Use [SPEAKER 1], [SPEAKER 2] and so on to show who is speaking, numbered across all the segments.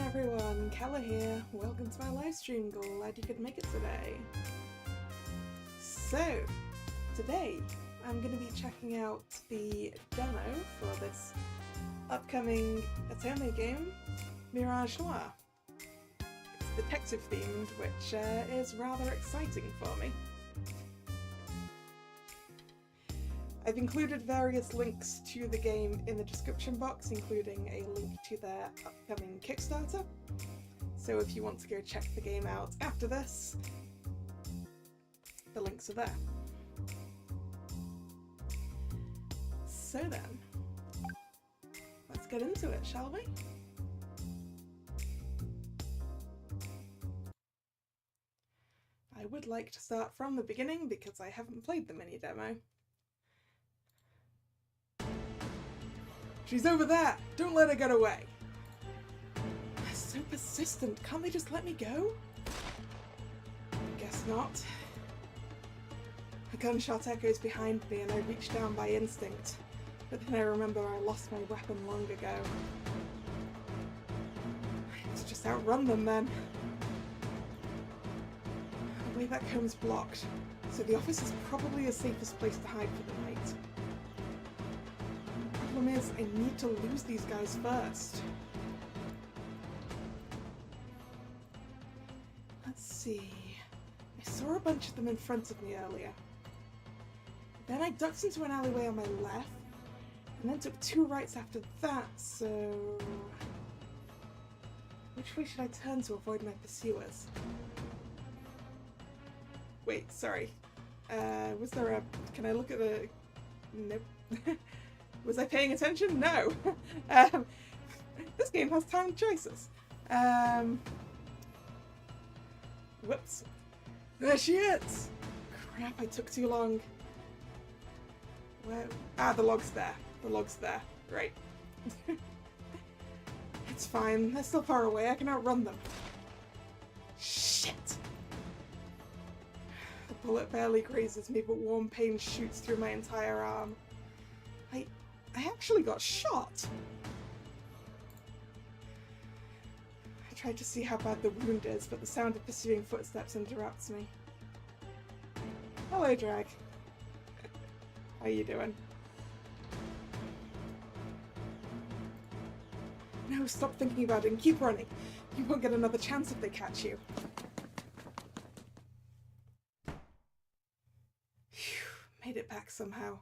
[SPEAKER 1] everyone, Kalla here. Welcome to my live stream. Glad you could make it today. So, today I'm going to be checking out the demo for this upcoming Otome game, Mirage Noir. It's detective themed, which is rather exciting for me. I've included various links to the game in the description box, including a link to their upcoming Kickstarter. So if you want to go check the game out after this, the links are there. So then, let's get into it, shall we? I would like to start from the beginning because I haven't played the mini demo. She's over there! Don't let her get away! They're so persistent, can't they just let me go? Guess not. A gunshot echoes behind me and I reach down by instinct, but then I remember I lost my weapon long ago. I have to just outrun them then. The way back home's blocked, so the office is probably the safest place to hide for the night. The problem is, I need to lose these guys first. Let's see. I saw a bunch of them in front of me earlier. Then I ducked into an alleyway on my left, and then took two rights after that, so... which way should I turn to avoid my pursuers? Wait, sorry. Was there a... can I look at the... nope. Was I paying attention? No! This game has timed choices. Whoops. There she is! Crap, I took too long. Where? Ah, the log's there. The log's there. Right. It's fine. They're still far away. I can outrun them. Shit! The bullet barely grazes me, but warm pain shoots through my entire arm. I actually got shot! I tried to see how bad the wound is, but the sound of pursuing footsteps interrupts me. Hello, Drag. How you doing? No, stop thinking about it and keep running. You won't get another chance if they catch you. Phew, made it back somehow.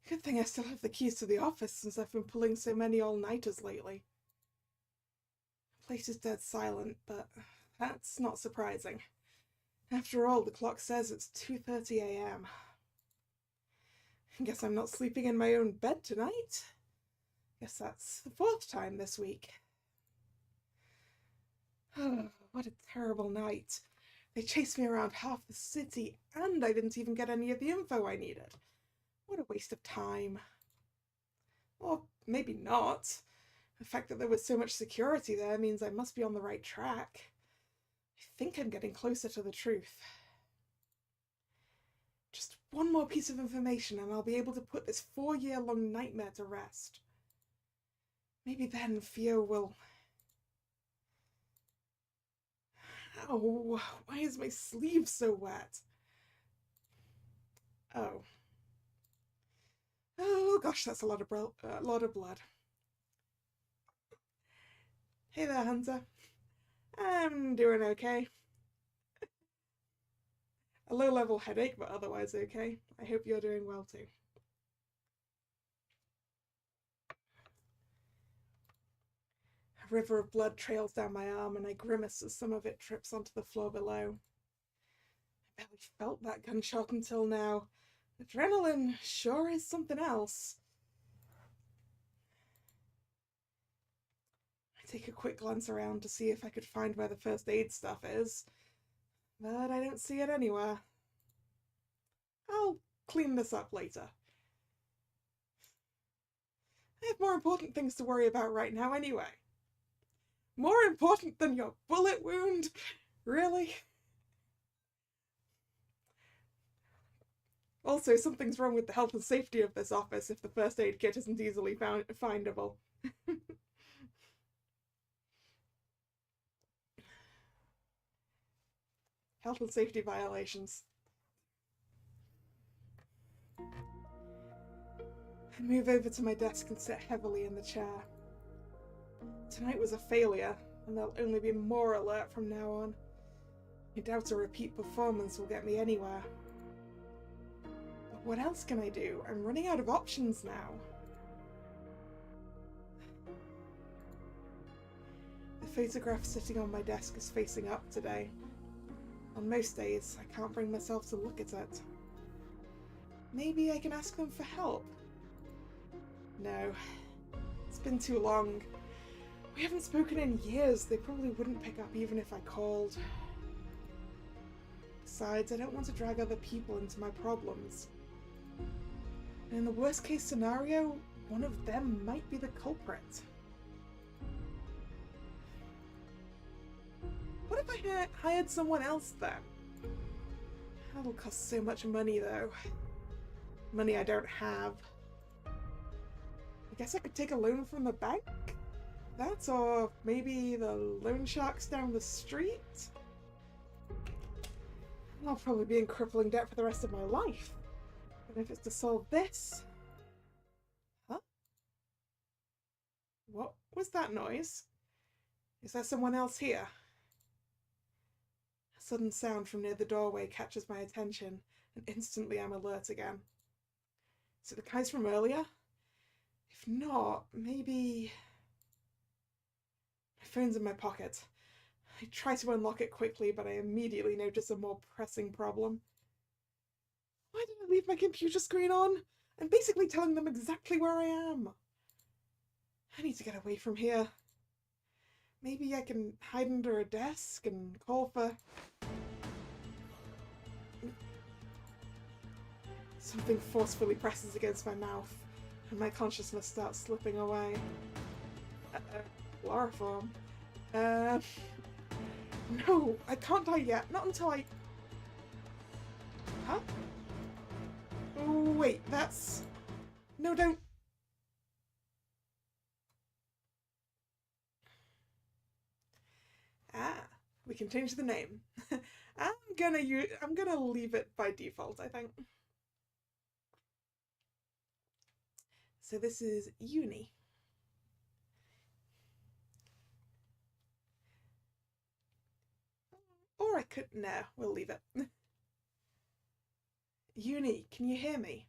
[SPEAKER 1] Good thing I still have the keys to the office since I've been pulling so many all-nighters lately. The place is dead silent, but that's not surprising. After all, the clock says it's 2:30 AM. Guess I'm not sleeping in my own bed tonight. Guess that's the fourth time this week. Oh, what a terrible night. They chased me around half the city, and I didn't even get any of the info I needed. What a waste of time. Or maybe not. The fact that there was so much security there means I must be on the right track. I think I'm getting closer to the truth. Just one more piece of information and I'll be able to put this 4-year-long nightmare to rest. Maybe then Theo will... Ow, why is my sleeve so wet? Oh. Oh gosh, that's a lot of blood. Hey there, Hunter. I'm doing okay. A low-level headache, but otherwise okay. I hope you're doing well too. A river of blood trails down my arm and I grimace as some of it drips onto the floor below. I barely felt that gunshot until now. Adrenaline sure is something else. I take a quick glance around to see if I could find where the first aid stuff is, but I don't see it anywhere. I'll clean this up later. I have more important things to worry about right now anyway. More important than your bullet wound? Really? Also, something's wrong with the health and safety of this office if the first aid kit isn't easily findable. Health and safety violations. I move over to my desk and sit heavily in the chair. Tonight was a failure, and there'll only be more alert from now on. I doubt a repeat performance will get me anywhere. But what else can I do? I'm running out of options now. The photograph sitting on my desk is facing up today. On most days, I can't bring myself to look at it. Maybe I can ask them for help. No, it's been too long. We haven't spoken in years. They probably wouldn't pick up even if I called. Besides, I don't want to drag other people into my problems. And in the worst case scenario, one of them might be the culprit. What if I hired someone else then? That'll cost so much money though. Money I don't have. I guess I could take a loan from the bank? That, or maybe the loan sharks down the street? I'll probably be in crippling debt for the rest of my life. And if it's to solve this... Huh? What was that noise? Is there someone else here? A sudden sound from near the doorway catches my attention, and instantly I'm alert again. Is it the guys from earlier? If not, maybe... My phone's in my pocket. I try to unlock it quickly, but I immediately notice a more pressing problem. Why did I leave my computer screen on? I'm basically telling them exactly where I am. I need to get away from here. Maybe I can hide under a desk and call for... Something forcefully presses against my mouth, and my consciousness starts slipping away. Chloroform. No, I can't die yet. Not until I... Huh? Oh, wait, that's... No, don't... Ah, we can change the name. I'm gonna leave it by default, I think. So this is Uni. Or I could... Nah, we'll leave it. Uni, can you hear me?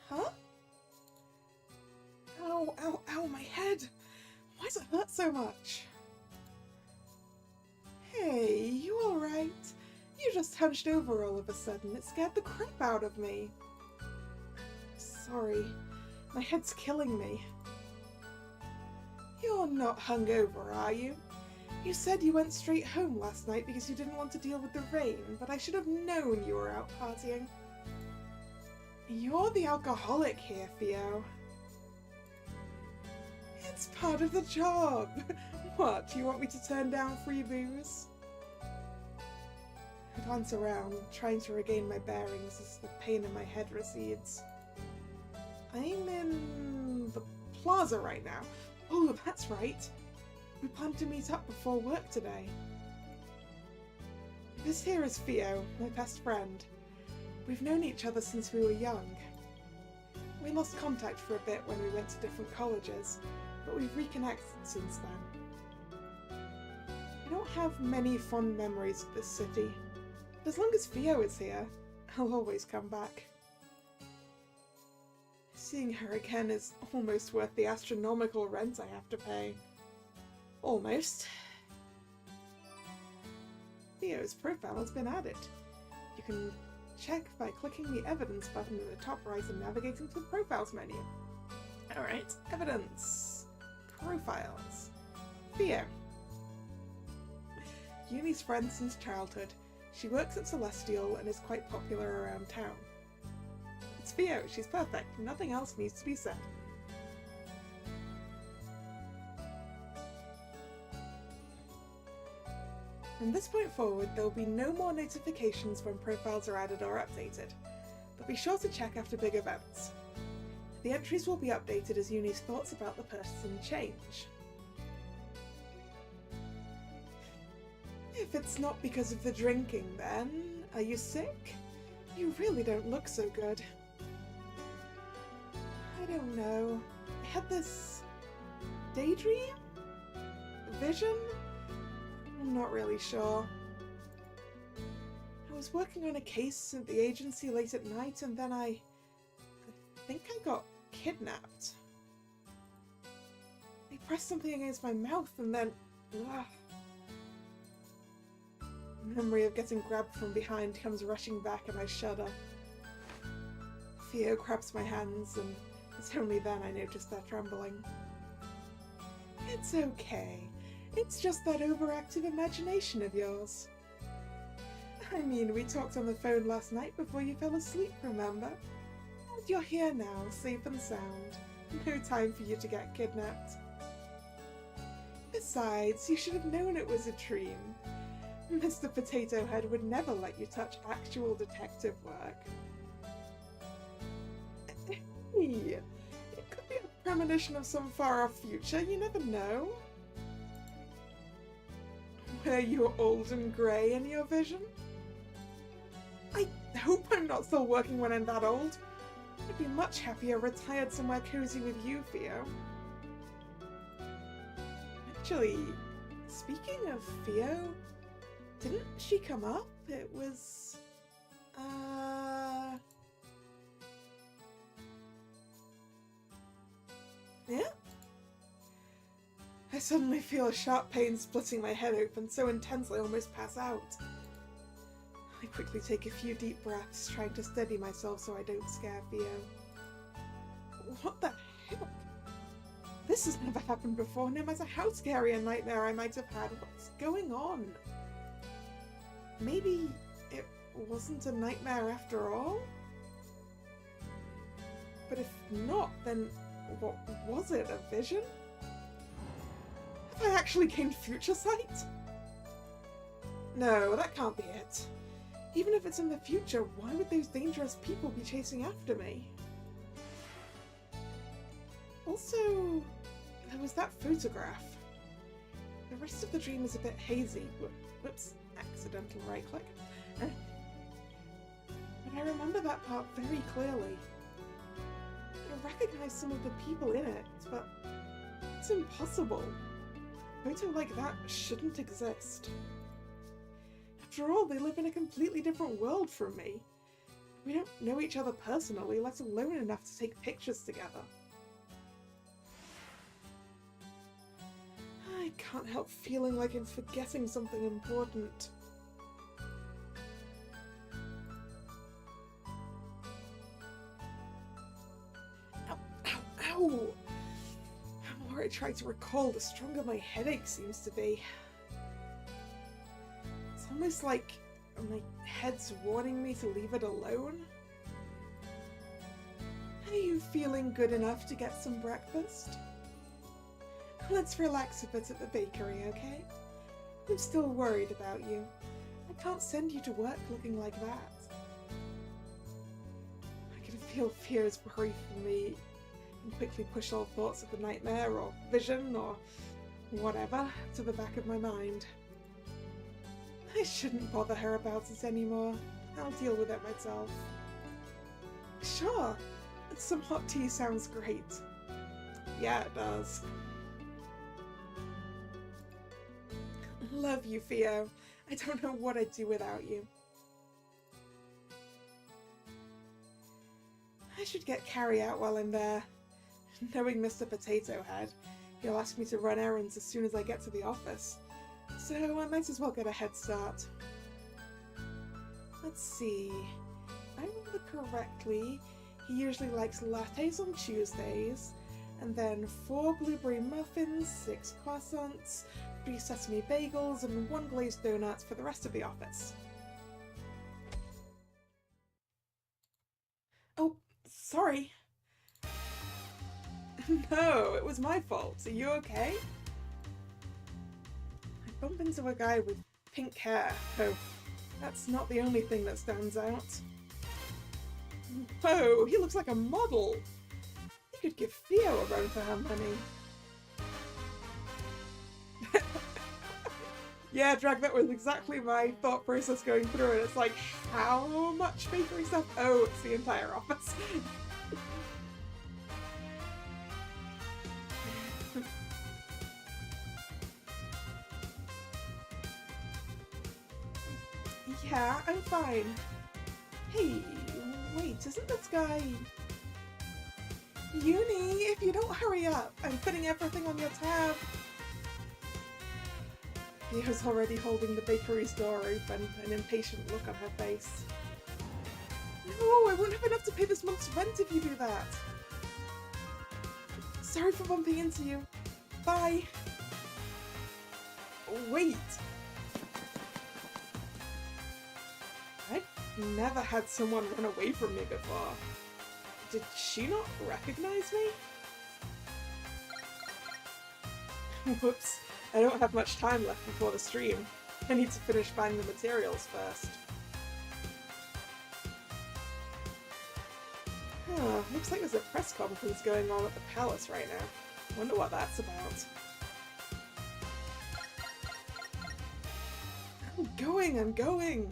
[SPEAKER 1] Huh? Ow, ow, ow, my head! Why does it hurt so much? Hey, you alright? You just hunched over all of a sudden. It scared the crap out of me. Sorry, my head's killing me. You're not hungover, are you? You said you went straight home last night because you didn't want to deal with the rain, but I should have known you were out partying. You're the alcoholic here, Theo. It's part of the job. What, you want me to turn down free booze? I glance around, trying to regain my bearings as the pain in my head recedes. I'm in the plaza right now. Oh, that's right. We planned to meet up before work today. This here is Theo, my best friend. We've known each other since we were young. We lost contact for a bit when we went to different colleges, but we've reconnected since then. I don't have many fond memories of this city, but as long as Theo is here, I'll always come back. Seeing her again is almost worth the astronomical rent I have to pay. Almost. Theo's profile has been added. You can check by clicking the evidence button in the top right and navigating to the profiles menu. Alright, evidence. Profiles. Theo. Uni's friend since childhood. She works at Celestial and is quite popular around town. It's Theo, she's perfect, nothing else needs to be said. From this point forward, there will be no more notifications when profiles are added or updated, but be sure to check after big events. The entries will be updated as Uni's thoughts about the person change. If it's not because of the drinking, then are you sick? You really don't look so good. I don't know. I had this daydream? Vision? I'm not really sure. I was working on a case at the agency late at night, and then I think I got kidnapped. They pressed something against my mouth, and then... Memory of getting grabbed from behind comes rushing back, and I shudder. Theo grabs my hands, and it's only then I notice they're trembling. It's okay. It's just that overactive imagination of yours. I mean, we talked on the phone last night before you fell asleep, remember? And you're here now, safe and sound. No time for you to get kidnapped. Besides, you should have known it was a dream. Mr. Potato Head would never let you touch actual detective work. Hey, it could be a premonition of some far-off future, you never know. Were you old and grey in your vision? I hope I'm not still working when I'm that old. I'd be much happier retired somewhere cozy with you, Theo. Actually, speaking of Theo, didn't she come up? It was... Yeah? I suddenly feel a sharp pain splitting my head open so intensely I almost pass out. I quickly take a few deep breaths, trying to steady myself so I don't scare Theo. What the heck? This has never happened before, no matter how scary a nightmare I might have had. What's going on? Maybe it wasn't a nightmare after all? But if not, then what was it, a vision? Have I actually gained future sight? No, that can't be it. Even if it's in the future, why would those dangerous people be chasing after me? Also, there was that photograph. The rest of the dream is a bit hazy. Whoops, accidental right click. But I remember that part very clearly. I recognize some of the people in it, but it's impossible. A photo like that shouldn't exist. After all, they live in a completely different world from me. We don't know each other personally, let alone enough to take pictures together. I can't help feeling like I'm forgetting something important. Ow, ow, ow! The more I try to recall, the stronger my headache seems to be. It's almost like my head's warning me to leave it alone. Are you feeling good enough to get some breakfast? Let's relax a bit at the bakery, okay? I'm still worried about you. I can't send you to work looking like that. I can feel Fear's worry for me and quickly push all thoughts of the nightmare or vision or whatever to the back of my mind. I shouldn't bother her about it anymore. I'll deal with it myself. Sure, some hot tea sounds great. Yeah, it does. Love you, Theo. I don't know what I'd do without you. I should get Carrie out while I'm there. Knowing Mr. Potato Head, he'll ask me to run errands as soon as I get to the office. So I might as well get a head start. Let's see. If I remember correctly, he usually likes lattes on Tuesdays, and then 4 blueberry muffins, 6 croissants, 3 sesame bagels, and 1 glazed donut for the rest of the office. Oh, sorry. No, it was my fault. Are you okay? I bump into a guy with pink hair. Oh, that's not the only thing that stands out. Whoa, he looks like a model. He could give Theo a run for her money. Yeah, Drag, that was exactly my thought process going through it. It's like, how much bakery stuff? Oh, it's the entire office. Yeah, I'm fine. Hey, wait, isn't this guy... Uni, if you don't hurry up, I'm putting everything on your tab. Leo's already holding the bakery's door open, an impatient look on her face. No, I won't have enough to pay this month's rent if you do that. Sorry for bumping into you. Bye. Wait. I've never had someone run away from me before. Did she not recognize me? Whoops. I don't have much time left before the stream. I need to finish buying the materials first. Huh, looks like there's a press conference going on at the palace right now. Wonder what that's about. I'm going!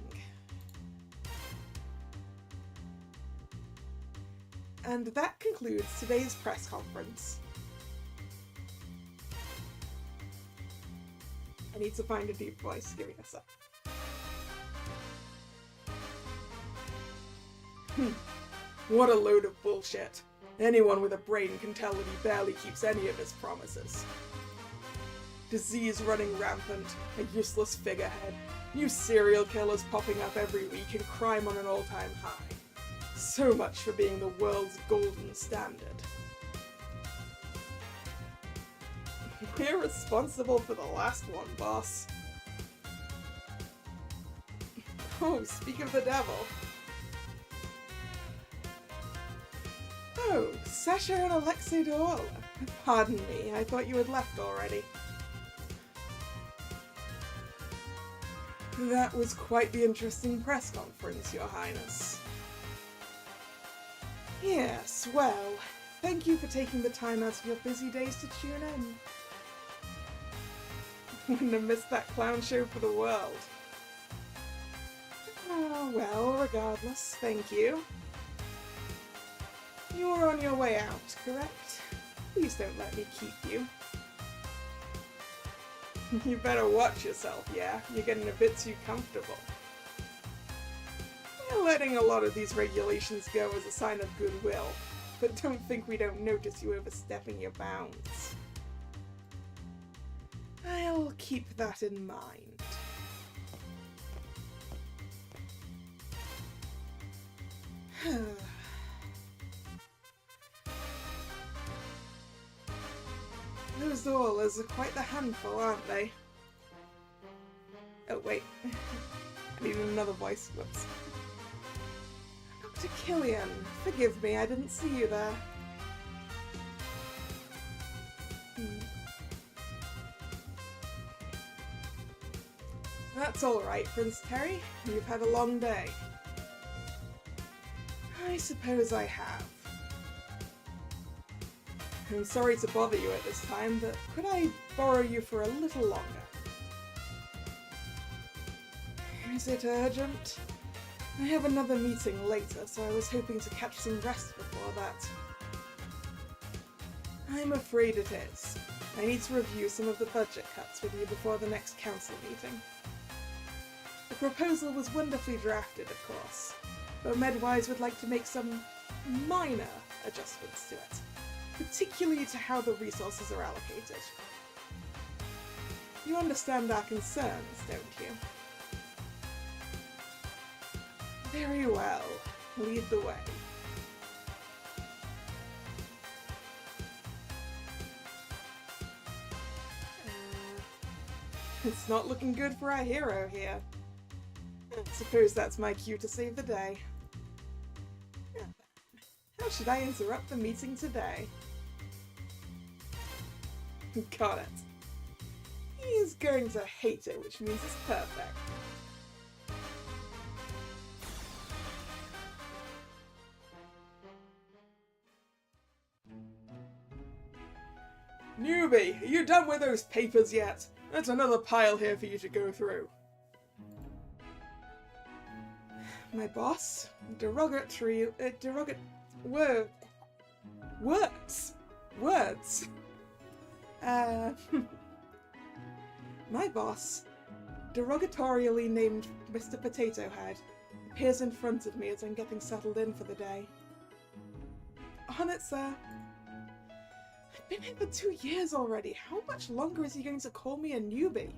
[SPEAKER 1] And that concludes today's press conference. I need to find a deep voice. Give me a sec. What a load of bullshit. Anyone with a brain can tell that he barely keeps any of his promises. Disease running rampant, a useless figurehead, new serial killers popping up every week, and crime on an all-time high. So much for being the world's golden standard. We're responsible for the last one, boss. Oh, speak of the devil. Oh, Sasha and Alexei Dorla. Pardon me, I thought you had left already. That was quite the interesting press conference, Your Highness. Yes, well, thank you for taking the time out of your busy days to tune in. Wouldn't have missed that clown show for the world. Oh, well, regardless, thank you. You're on your way out, correct? Please don't let me keep you. You better watch yourself, yeah? You're getting a bit too comfortable. We're letting a lot of these regulations go as a sign of goodwill, but don't think we don't notice you overstepping your bounds. I'll keep that in mind. Those Orlas are quite the handful, aren't they? Oh, wait. I needed another voice. Whoops. Dr. Killian, forgive me, I didn't see you there. That's alright, Prince Terry. You've had a long day. I suppose I have. I'm sorry to bother you at this time, but could I borrow you for a little longer? Is it urgent? I have another meeting later, so I was hoping to catch some rest before that. I'm afraid it is. I need to review some of the budget cuts with you before the next council meeting. The proposal was wonderfully drafted, of course, but Medwise would like to make some minor adjustments to it, particularly to how the resources are allocated. You understand our concerns, don't you? Very well. Lead the way. It's not looking good for our hero here. I suppose that's my cue to save the day. How should I interrupt the meeting today? Got it. He's going to hate it, which means it's perfect. Newbie, are you done with those papers yet? That's another pile here for you to go through. My boss? Words. My boss, derogatorily named Mr. Potato Head, appears in front of me as I'm getting settled in for the day. On it, sir. I've been here for 2 years already. How much longer is he going to call me a newbie?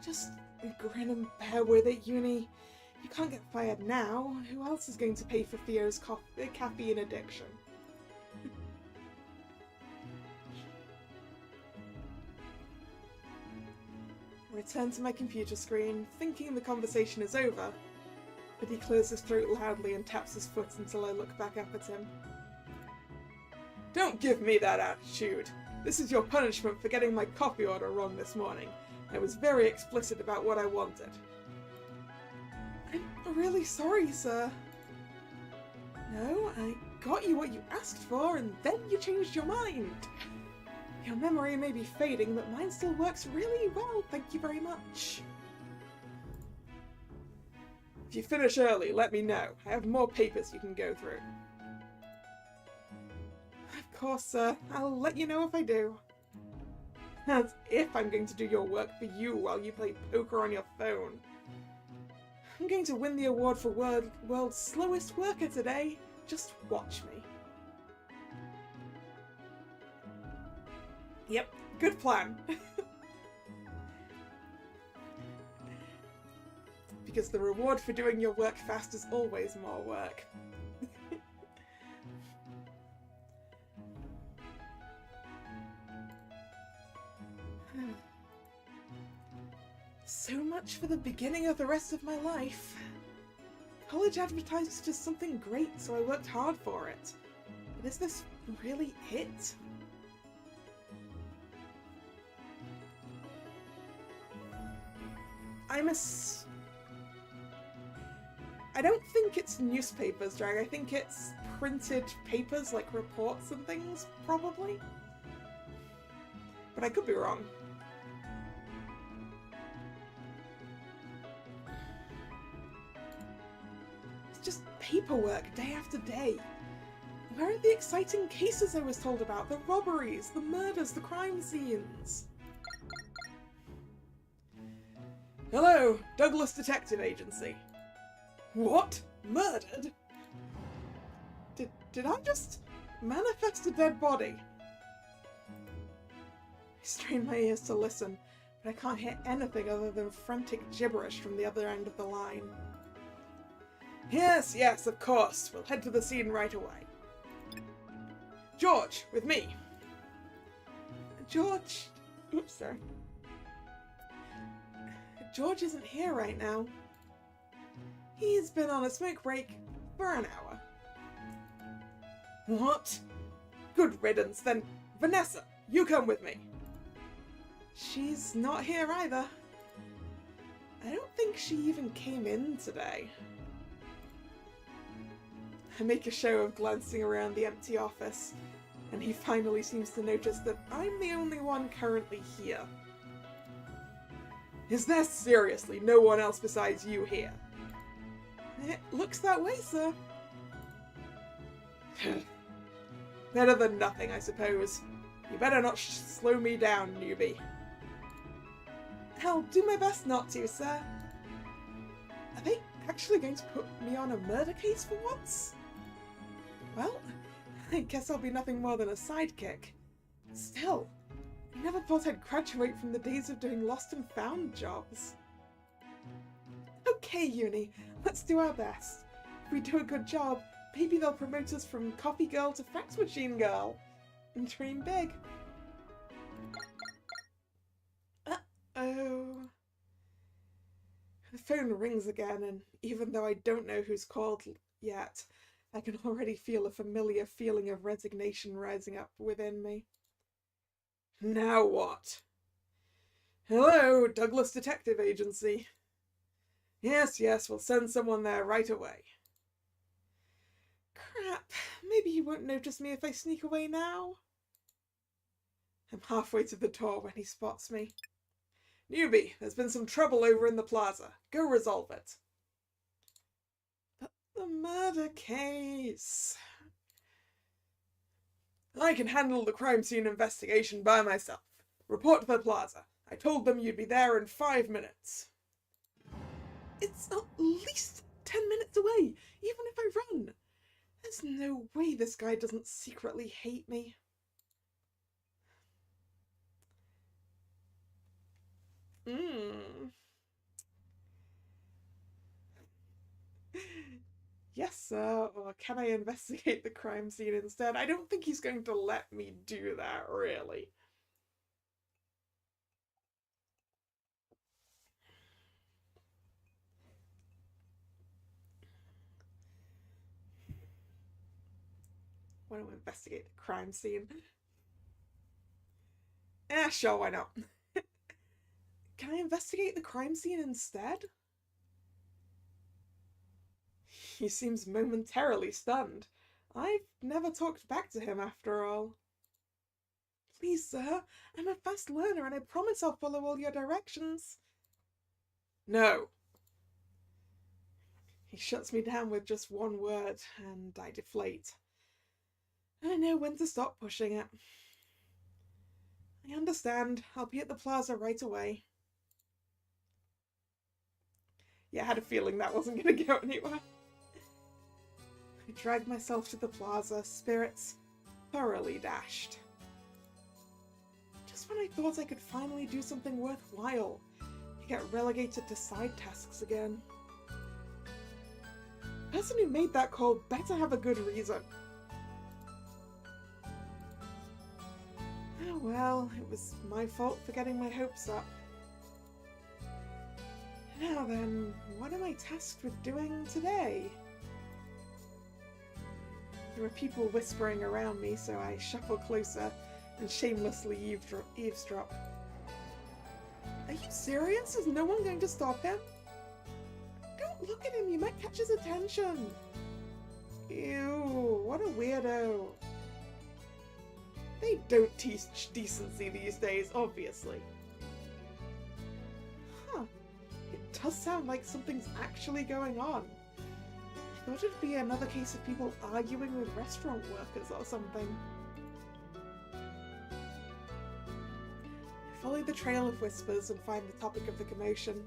[SPEAKER 1] Just grin and bear with it, Uni. You can't get fired now. Who else is going to pay for Theo's caffeine addiction? I return to my computer screen, thinking the conversation is over, but he clears his throat loudly and taps his foot until I look back up at him. Don't give me that attitude. This is your punishment for getting my coffee order wrong this morning. I was very explicit about what I wanted. I'm really sorry, sir. No, I got you what you asked for, and then you changed your mind. Your memory may be fading, but mine still works really well, thank you very much. If you finish early, let me know. I have more papers you can go through. Of course, sir. I'll let you know if I do. As if I'm going to do your work for you while you play poker on your phone. I'm going to win the award for world's slowest worker today. Just watch me. Yep, good plan. Because the reward for doing your work fast is always more work. So much for the beginning of the rest of my life. College advertised as something great, so I worked hard for it. But is this really it? I don't think it's newspapers, Drag. I think it's printed papers, like reports and things, probably. But I could be wrong. It's just paperwork, day after day. Where are the exciting cases I was told about? The robberies, the murders, the crime scenes? Hello, Douglas Detective Agency. What? Murdered? Did I just manifest a dead body? I strain my ears to listen, but I can't hear anything other than frantic gibberish from the other end of the line. Yes, yes, of course. We'll head to the scene right away. George, with me. George... Oops, sorry. George isn't here right now. He's been on a smoke break for an hour. What? Good riddance, then. Vanessa, you come with me. She's not here either. I don't think she even came in today. I make a show of glancing around the empty office, and he finally seems to notice that I'm the only one currently here. Is there seriously no one else besides you here? It looks that way, sir. Better than nothing, I suppose. You better not slow me down, newbie. I'll do my best not to, sir. Are they actually going to put me on a murder case for once? Well, I guess I'll be nothing more than a sidekick. Still, I never thought I'd graduate from the days of doing lost and found jobs. Okay, Uni, let's do our best. If we do a good job, maybe they'll promote us from coffee girl to fax machine girl. And dream big. Uh-oh. The phone rings again, and even though I don't know who's called yet, I can already feel a familiar feeling of resignation rising up within me. Now what? Hello, Douglas Detective Agency. Yes, yes, we'll send someone there right away. Crap, maybe he won't notice me if I sneak away now. I'm halfway to the door when he spots me. Newbie, there's been some trouble over in the plaza. Go resolve it. But the murder case... I can handle the crime scene investigation by myself. Report to the plaza. I told them you'd be there in 5 minutes. It's at least 10 minutes away, even if I run. There's no way this guy doesn't secretly hate me. Yes, sir, or can I investigate the crime scene instead? I don't think he's going to let me do that, really. I want to investigate the crime scene. Sure, why not? Can I investigate the crime scene instead? He seems momentarily stunned. I've never talked back to him after all. Please, sir, I'm a fast learner and I promise I'll follow all your directions. No. He shuts me down with just one word, and I deflate. I know when to stop pushing it. I understand. I'll be at the plaza right away. Yeah, I had a feeling that wasn't going to go anywhere. I dragged myself to the plaza, spirits thoroughly dashed. Just when I thought I could finally do something worthwhile, I get relegated to side tasks again. The person who made that call better have a good reason. Oh well, it was my fault for getting my hopes up. Now then, what am I tasked with doing today? There are people whispering around me, so I shuffle closer and shamelessly eavesdrop. Are you serious? Is no one going to stop him? Don't look at him, you might catch his attention. Ew, what a weirdo. They don't teach decency these days, obviously. Huh, it does sound like something's actually going on. I thought it'd be another case of people arguing with restaurant workers or something. I follow the trail of whispers and find the topic of the commotion.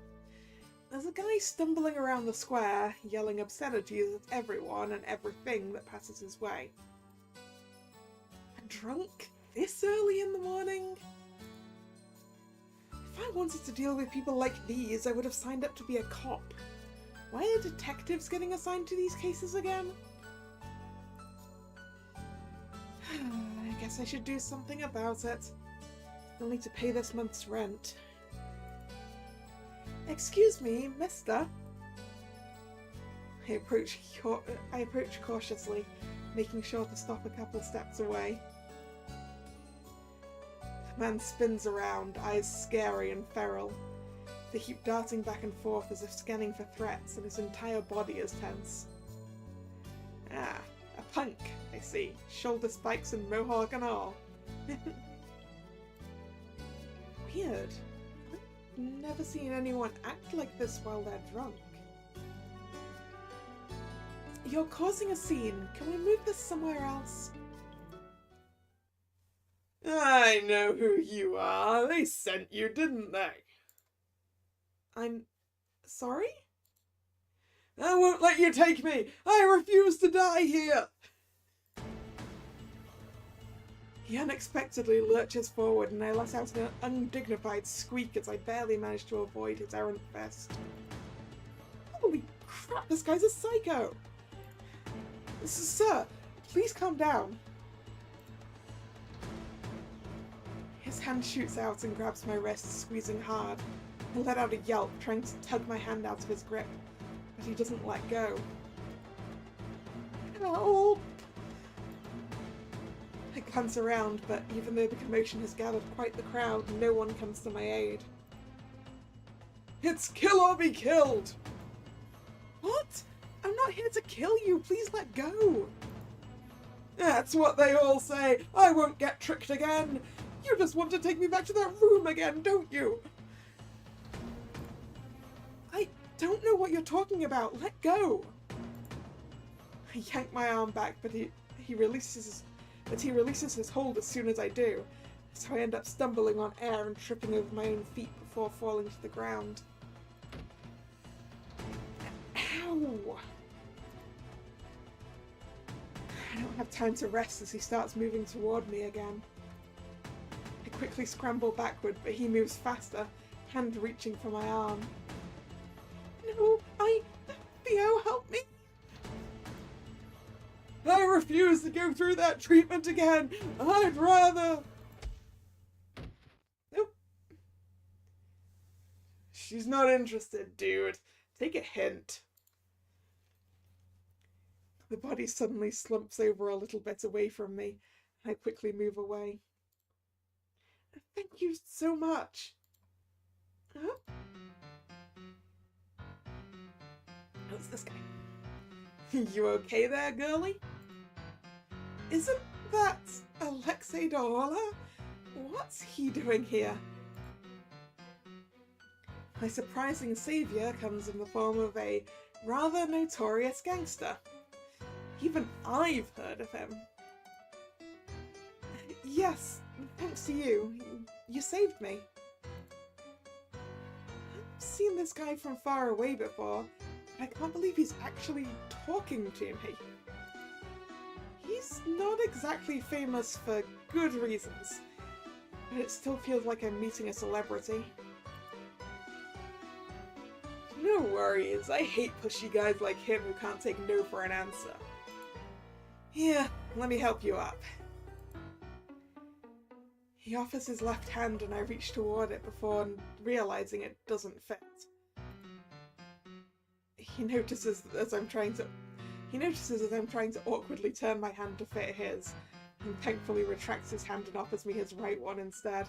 [SPEAKER 1] There's a guy stumbling around the square, yelling obscenities at everyone and everything that passes his way. Drunk this early in the morning? If I wanted to deal with people like these, I would have signed up to be a cop. Why are detectives getting assigned to these cases again? I guess I should do something about it. I'll need to pay this month's rent. Excuse me, mister. I approach cautiously, making sure to stop a couple steps away. The man spins around, eyes scary and feral. They keep darting back and forth as if scanning for threats, and his entire body is tense. Ah, a punk, I see. Shoulder spikes and mohawk and all. Weird. I've never seen anyone act like this while they're drunk. You're causing a scene. Can we move this somewhere else? I know who you are. They sent you, didn't they? I'm sorry? I won't let you take me. I refuse to die here. He unexpectedly lurches forward and I let out an undignified squeak as I barely manage to avoid his errant fist. Holy crap, this guy's a psycho! Sir, please calm down. His hand shoots out and grabs my wrist, squeezing hard. I let out a yelp, trying to tug my hand out of his grip, but he doesn't let go. Help! I glance around, but even though the commotion has gathered quite the crowd, no one comes to my aid. It's kill or be killed! What? I'm not here to kill you, please let go! That's what they all say! I won't get tricked again! You just want to take me back to that room again, don't you? I don't know what you're talking about. Let go. I yank my arm back, but he releases his hold as soon as I do. So I end up stumbling on air and tripping over my own feet before falling to the ground. Ow! I don't have time to rest as he starts moving toward me again. I quickly scramble backward, but he moves faster, hand reaching for my arm. No, Theo, help me! I refuse to go through that treatment again! I'd rather... Nope. She's not interested, dude. Take a hint. The body suddenly slumps over a little bit away from me. I quickly move away. Thank you so much. Huh? What's this guy? You okay there, girlie? Isn't that Alexei Dahola? What's he doing here? My surprising savior comes in the form of a rather notorious gangster. Even I've heard of him. Yes, thanks to you. You saved me. I've seen this guy from far away before, but I can't believe he's actually talking to me. He's not exactly famous for good reasons, but it still feels like I'm meeting a celebrity. No worries, I hate pushy guys like him who can't take no for an answer. Here, let me help you up. He offers his left hand and I reach toward it before realizing it doesn't fit. He notices as I'm trying to awkwardly turn my hand to fit his, and thankfully retracts his hand and offers me his right one instead.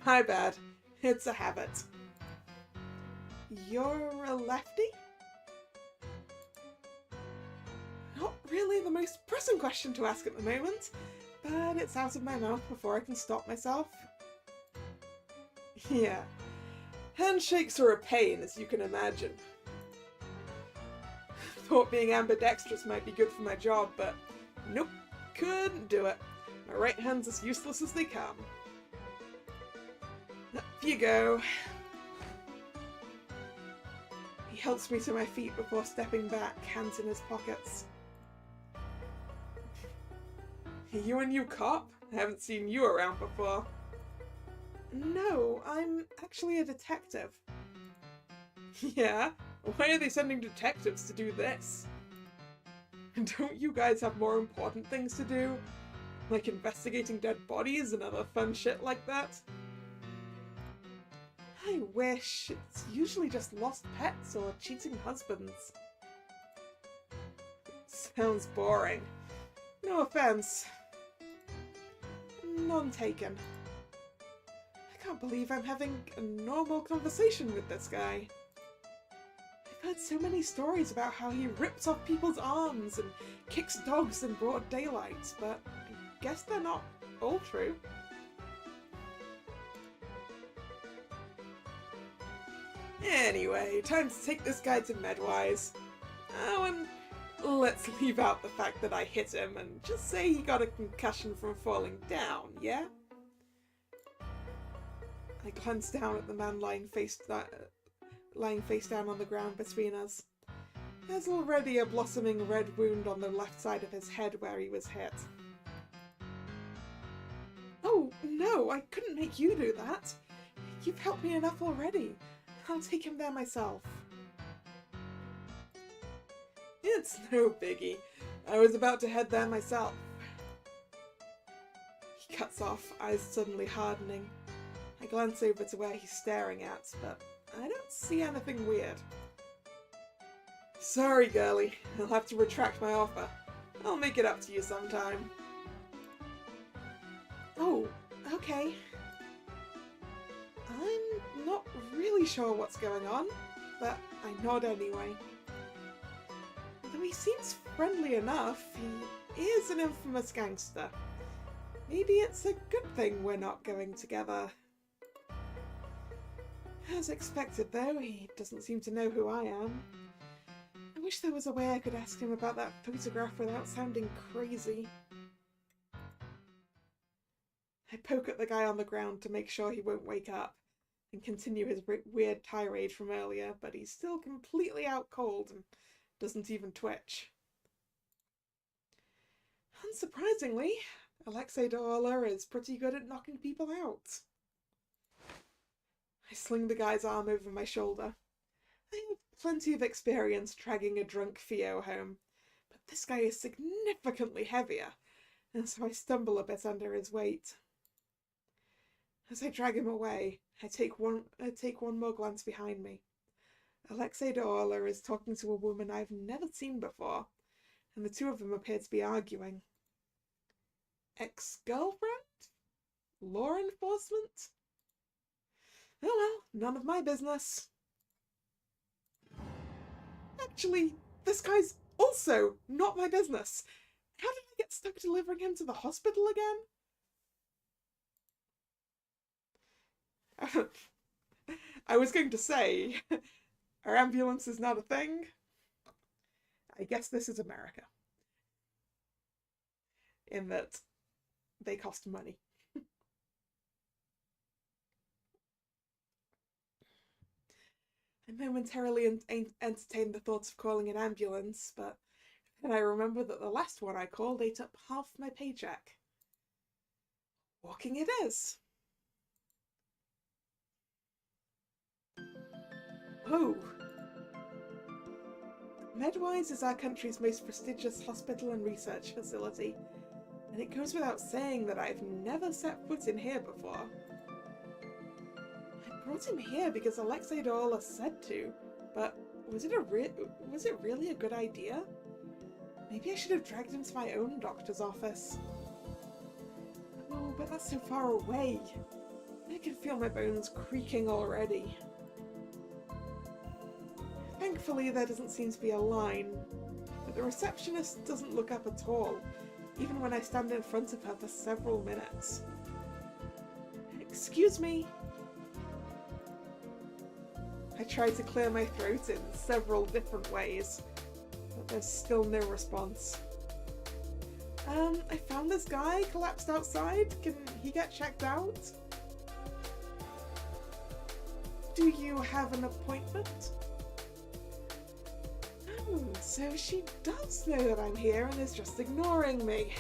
[SPEAKER 1] My bad. It's a habit. You're a lefty? Not really the most pressing question to ask at the moment, but it's out of my mouth before I can stop myself. Yeah. Handshakes are a pain, as you can imagine. Thought being ambidextrous might be good for my job, but nope, couldn't do it. My right hand's as useless as they come. Up you go. He helps me to my feet before stepping back, hands in his pockets. Are you a new cop? I haven't seen you around before. No, I'm actually a detective. Yeah? Why are they sending detectives to do this? Don't you guys have more important things to do? Like investigating dead bodies and other fun shit like that? I wish. It's usually just lost pets or cheating husbands. Sounds boring. No offense. None taken. I can't believe I'm having a normal conversation with this guy. I've heard so many stories about how he rips off people's arms and kicks dogs in broad daylight, but I guess they're not all true. Anyway, time to take this guy to Medwise. Oh, and let's leave out the fact that I hit him and just say he got a concussion from falling down, yeah? I glance down at the man lying face down on the ground between us. There's already a blossoming red wound on the left side of his head where he was hit. Oh, no, I couldn't make you do that. You've helped me enough already. I'll take him there myself. It's no biggie. I was about to head there myself. He cuts off, eyes suddenly hardening. I glance over to where he's staring at, but I don't see anything weird. Sorry, girlie. I'll have to retract my offer. I'll make it up to you sometime. Oh, okay. I'm not really sure what's going on, but I nod anyway. Though he seems friendly enough, he is an infamous gangster. Maybe it's a good thing we're not going together. As expected, though, he doesn't seem to know who I am. I wish there was a way I could ask him about that photograph without sounding crazy. I poke at the guy on the ground to make sure he won't wake up and continue his weird tirade from earlier, but he's still completely out cold and doesn't even twitch. Unsurprisingly, Alexei Dorla is pretty good at knocking people out. I sling the guy's arm over my shoulder. I have plenty of experience dragging a drunk Theo home, but this guy is significantly heavier, and so I stumble a bit under his weight. As I drag him away, I take one more glance behind me. Alexei Dorla is talking to a woman I've never seen before, and the two of them appear to be arguing. Ex-girlfriend? Law enforcement? Oh well, none of my business. Actually, this guy's also not my business. How did I get stuck delivering him to the hospital again? I was going to say, our ambulance is not a thing. I guess this is America. In that they cost money. I momentarily entertained the thoughts of calling an ambulance, but then I remember that the last one I called ate up half my paycheck. Walking it is. Oh. Medwise is our country's most prestigious hospital and research facility, and it goes without saying that I've never set foot in here before. I brought him here because Alexei Dorla said to, but was it really a good idea? Maybe I should have dragged him to my own doctor's office. Oh, but that's so far away. I can feel my bones creaking already. Thankfully, there doesn't seem to be a line, but the receptionist doesn't look up at all, even when I stand in front of her for several minutes. Excuse me. I try to clear my throat in several different ways, but there's still no response. I found this guy collapsed outside. Can he get checked out? Do you have an appointment? Oh, so she does know that I'm here and is just ignoring me.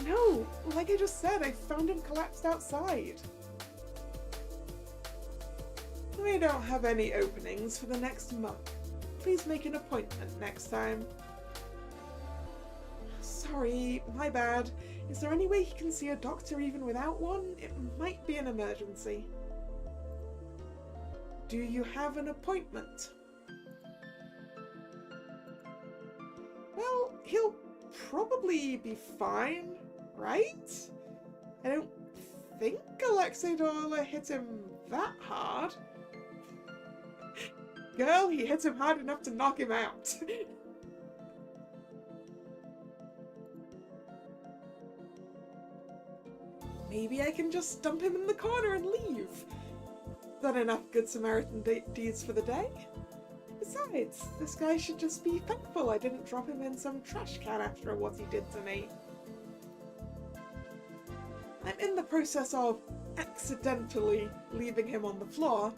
[SPEAKER 1] No, like I just said, I found him collapsed outside. We don't have any openings for the next month. Please make an appointment next time. Sorry, my bad. Is there any way he can see a doctor even without one? It might be an emergency. Do you have an appointment? Well, he'll probably be fine, right? I don't think Alexei Dorla hit him that hard. Girl, he hit him hard enough to knock him out. Maybe I can just dump him in the corner and leave. Is that enough Good Samaritan deeds for the day? Besides, this guy should just be thankful I didn't drop him in some trash can after what he did to me. I'm in the process of accidentally leaving him on the floor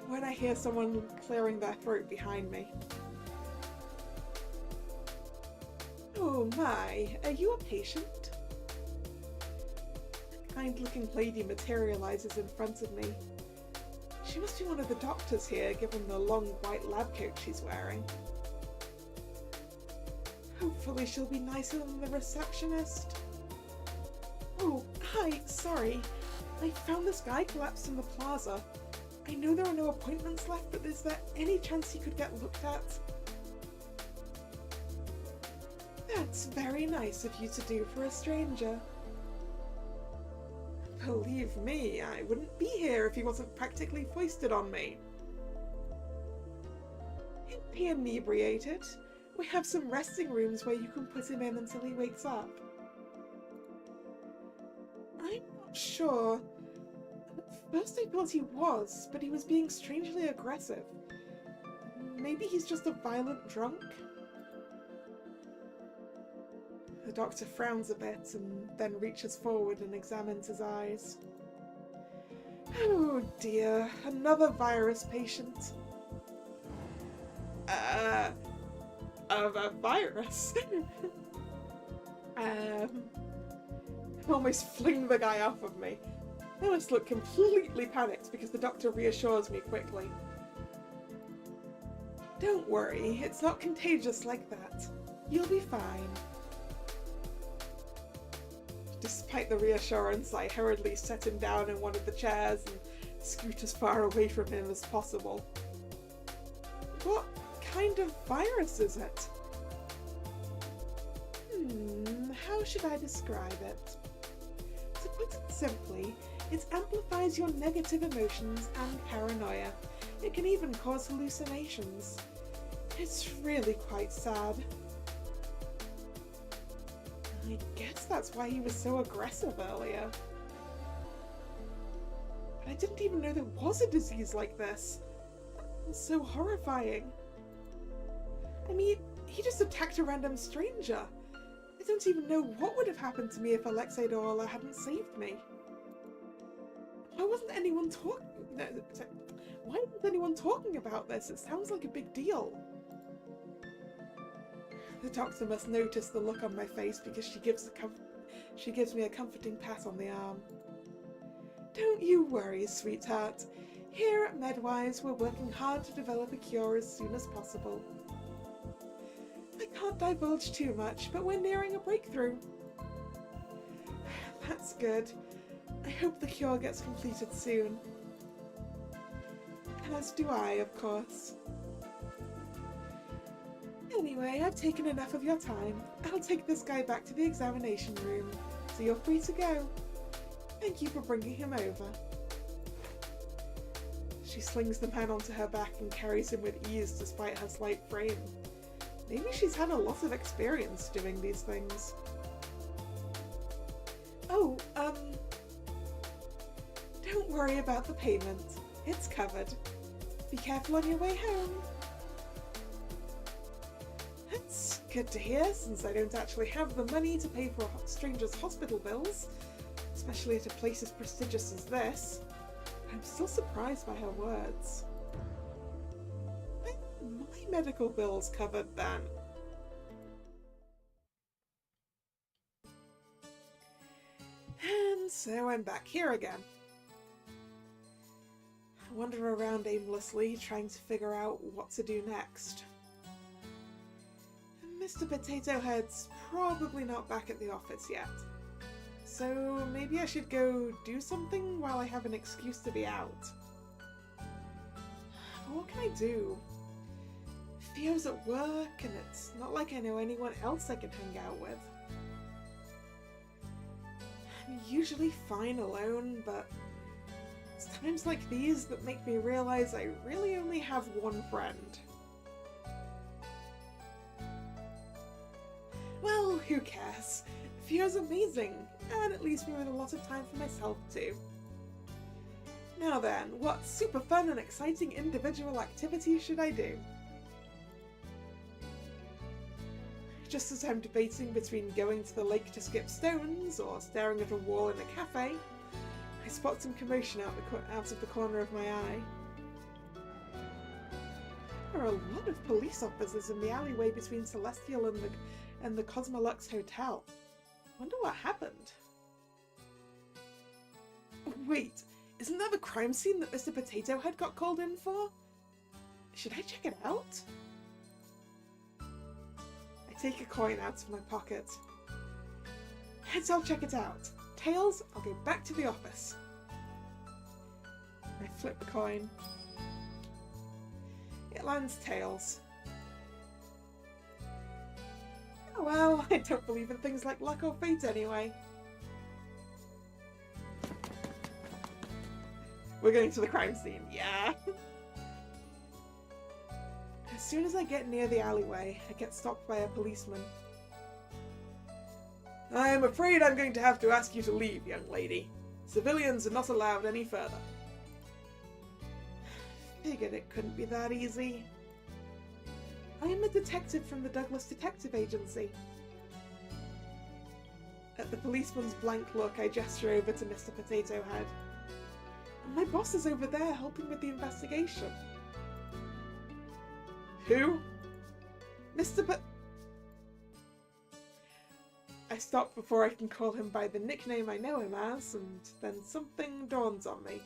[SPEAKER 1] when I hear someone clearing their throat behind me. Oh my, are you a patient? A kind-looking lady materializes in front of me. She must be one of the doctors here, given the long white lab coat she's wearing. Hopefully she'll be nicer than the receptionist. Oh, hi, sorry. I found this guy collapsed in the plaza. I know there are no appointments left, but is there any chance he could get looked at? That's very nice of you to do for a stranger. Believe me, I wouldn't be here if he wasn't practically foisted on me. Isn't he inebriated? We have some resting rooms where you can put him in until he wakes up. sure. At first I thought he was, but he was being strangely aggressive. Maybe he's just a violent drunk? The doctor frowns a bit and then reaches forward and examines his eyes. Oh dear, another virus patient. Of a virus? I almost fling the guy off of me. I almost look completely panicked because the doctor reassures me quickly. Don't worry, it's not contagious like that. You'll be fine. Despite the reassurance, I hurriedly set him down in one of the chairs and scoot as far away from him as possible. What kind of virus is it? How should I describe it? To put it simply, it amplifies your negative emotions and paranoia. It can even cause hallucinations. It's really quite sad. I guess that's why he was so aggressive earlier. But I didn't even know there was a disease like this. It's so horrifying. I mean, he just attacked a random stranger. I don't even know what would have happened to me if Alexei Dorla hadn't saved me. Why wasn't anyone talking? Why isn't anyone talking about this? It sounds like a big deal. The doctor must notice the look on my face because she gives me a comforting pat on the arm. Don't you worry, sweetheart. Here at Medwise, we're working hard to develop a cure as soon as possible. I can't divulge too much, but we're nearing a breakthrough. That's good. I hope the cure gets completed soon. As do I, of course. Anyway, I've taken enough of your time. I'll take this guy back to the examination room, so you're free to go. Thank you for bringing him over. She slings the man onto her back and carries him with ease despite her slight frame. Maybe she's had a lot of experience doing these things. Oh, don't worry about the payment. It's covered. Be careful on your way home. That's good to hear, since I don't actually have the money to pay for a stranger's hospital bills, especially at a place as prestigious as this. I'm still surprised by her words. My medical bill's covered then. And so I'm back here again. I wander around aimlessly, trying to figure out what to do next. Mr. Potato Head's probably not back at the office yet. So maybe I should go do something while I have an excuse to be out. What can I do? Theo's at work, and it's not like I know anyone else I can hang out with. I'm usually fine alone, but it's times like these that make me realize I really only have one friend. Well, who cares? Theo's amazing, and it leaves me with a lot of time for myself too. Now then, what super fun and exciting individual activity should I do? Just as I'm debating between going to the lake to skip stones or staring at a wall in a cafe, I spot some commotion out of the corner of my eye. There are a lot of police officers in the alleyway between Celestial and the Cosmolux Hotel. Wonder what happened. Wait, isn't that the crime scene that Mr. Potato Head got called in for? Should I check it out? I take a coin out of my pocket. Heads, I'll check it out. Tails, I'll go back to the office. I flip the coin. It lands tails. Oh well, I don't believe in things like luck or fate anyway. We're going to the crime scene, yeah! As soon as I get near the alleyway, I get stopped by a policeman. I'm afraid I'm going to have to ask you to leave, young lady. Civilians are not allowed any further. Figured it couldn't be that easy. I am a detective from the Douglas Detective Agency. At the policeman's blank look, I gesture over to Mr. Potato Head. And my boss is over there helping with the investigation. Who? Mr. I stop before I can call him by the nickname I know him as, and then something dawns on me.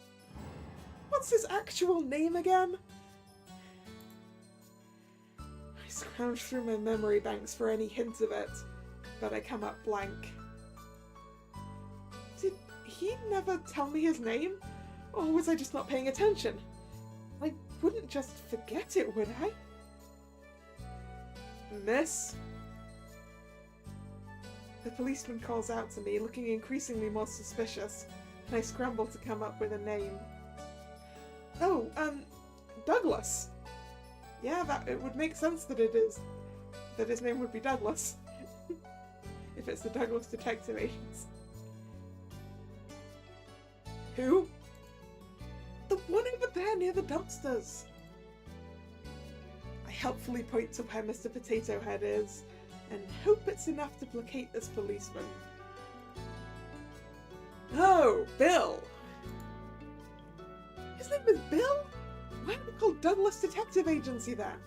[SPEAKER 1] What's his actual name again? I scrounge through my memory banks for any hint of it, but I come up blank. Did he never tell me his name? Or was I just not paying attention? I wouldn't just forget it, would I? Miss? The policeman calls out to me, looking increasingly more suspicious, and I scramble to come up with a name. Oh, Douglas. Yeah, it would make sense that that his name would be Douglas. If it's the Douglas Detective Agency. Who? The one over there near the dumpsters. I helpfully point to where Mr. Potato Head is, and hope it's enough to placate this policeman. Oh, Bill! His name is Bill? Why are they called Douglas Detective Agency then?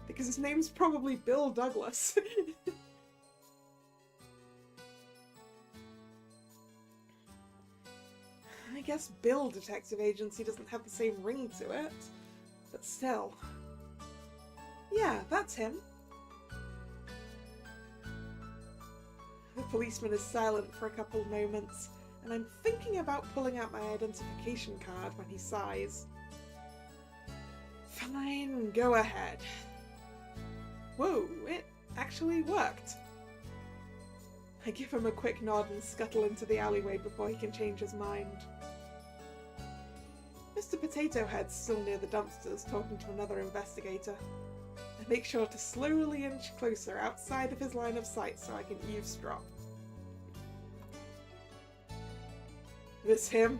[SPEAKER 1] Because his name's probably Bill Douglas. I guess Bill Detective Agency doesn't have the same ring to it, but still. Yeah, that's him. The policeman is silent for a couple of moments, and I'm thinking about pulling out my identification card when he sighs. Fine, go ahead. Whoa, it actually worked. I give him a quick nod and scuttle into the alleyway before he can change his mind. Mr. Potato Head's still near the dumpsters talking to another investigator. I make sure to slowly inch closer outside of his line of sight so I can eavesdrop. This him?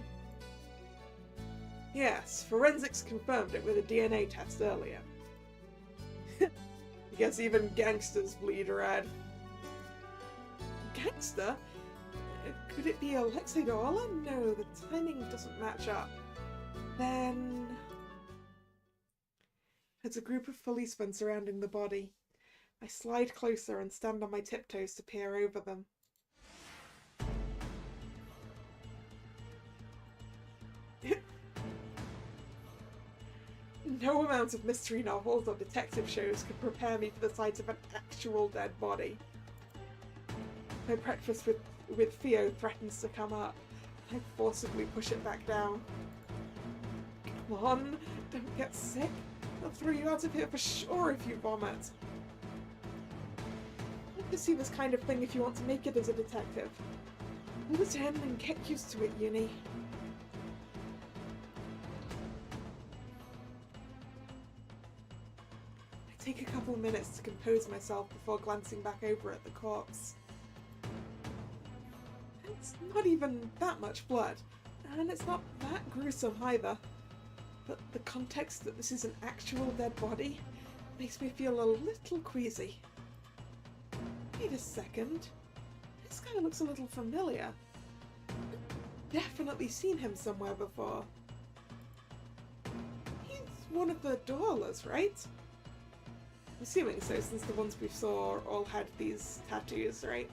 [SPEAKER 1] Yes, forensics confirmed it with a DNA test earlier. I guess even gangsters bleed red. Gangster? Could it be Alexei Dorla? No, the timing doesn't match up. Then... There's a group of policemen surrounding the body. I slide closer and stand on my tiptoes to peer over them. No amount of mystery novels or detective shows could prepare me for the sight of an actual dead body. My breakfast with Theo threatens to come up. I forcibly push it back down. Come on, don't get sick. I'll throw you out of here for sure if you vomit. I want to see this kind of thing if you want to make it as a detective. Hold it in and get used to it, Uni. I take a couple of minutes to compose myself before glancing back over at the corpse. It's not even that much blood, and it's not that gruesome either. But the context that this is an actual dead body makes me feel a little queasy. Wait a second. This guy looks a little familiar. I've definitely seen him somewhere before. He's one of the Dorlas, right? I'm assuming so, since the ones we saw all had these tattoos, right?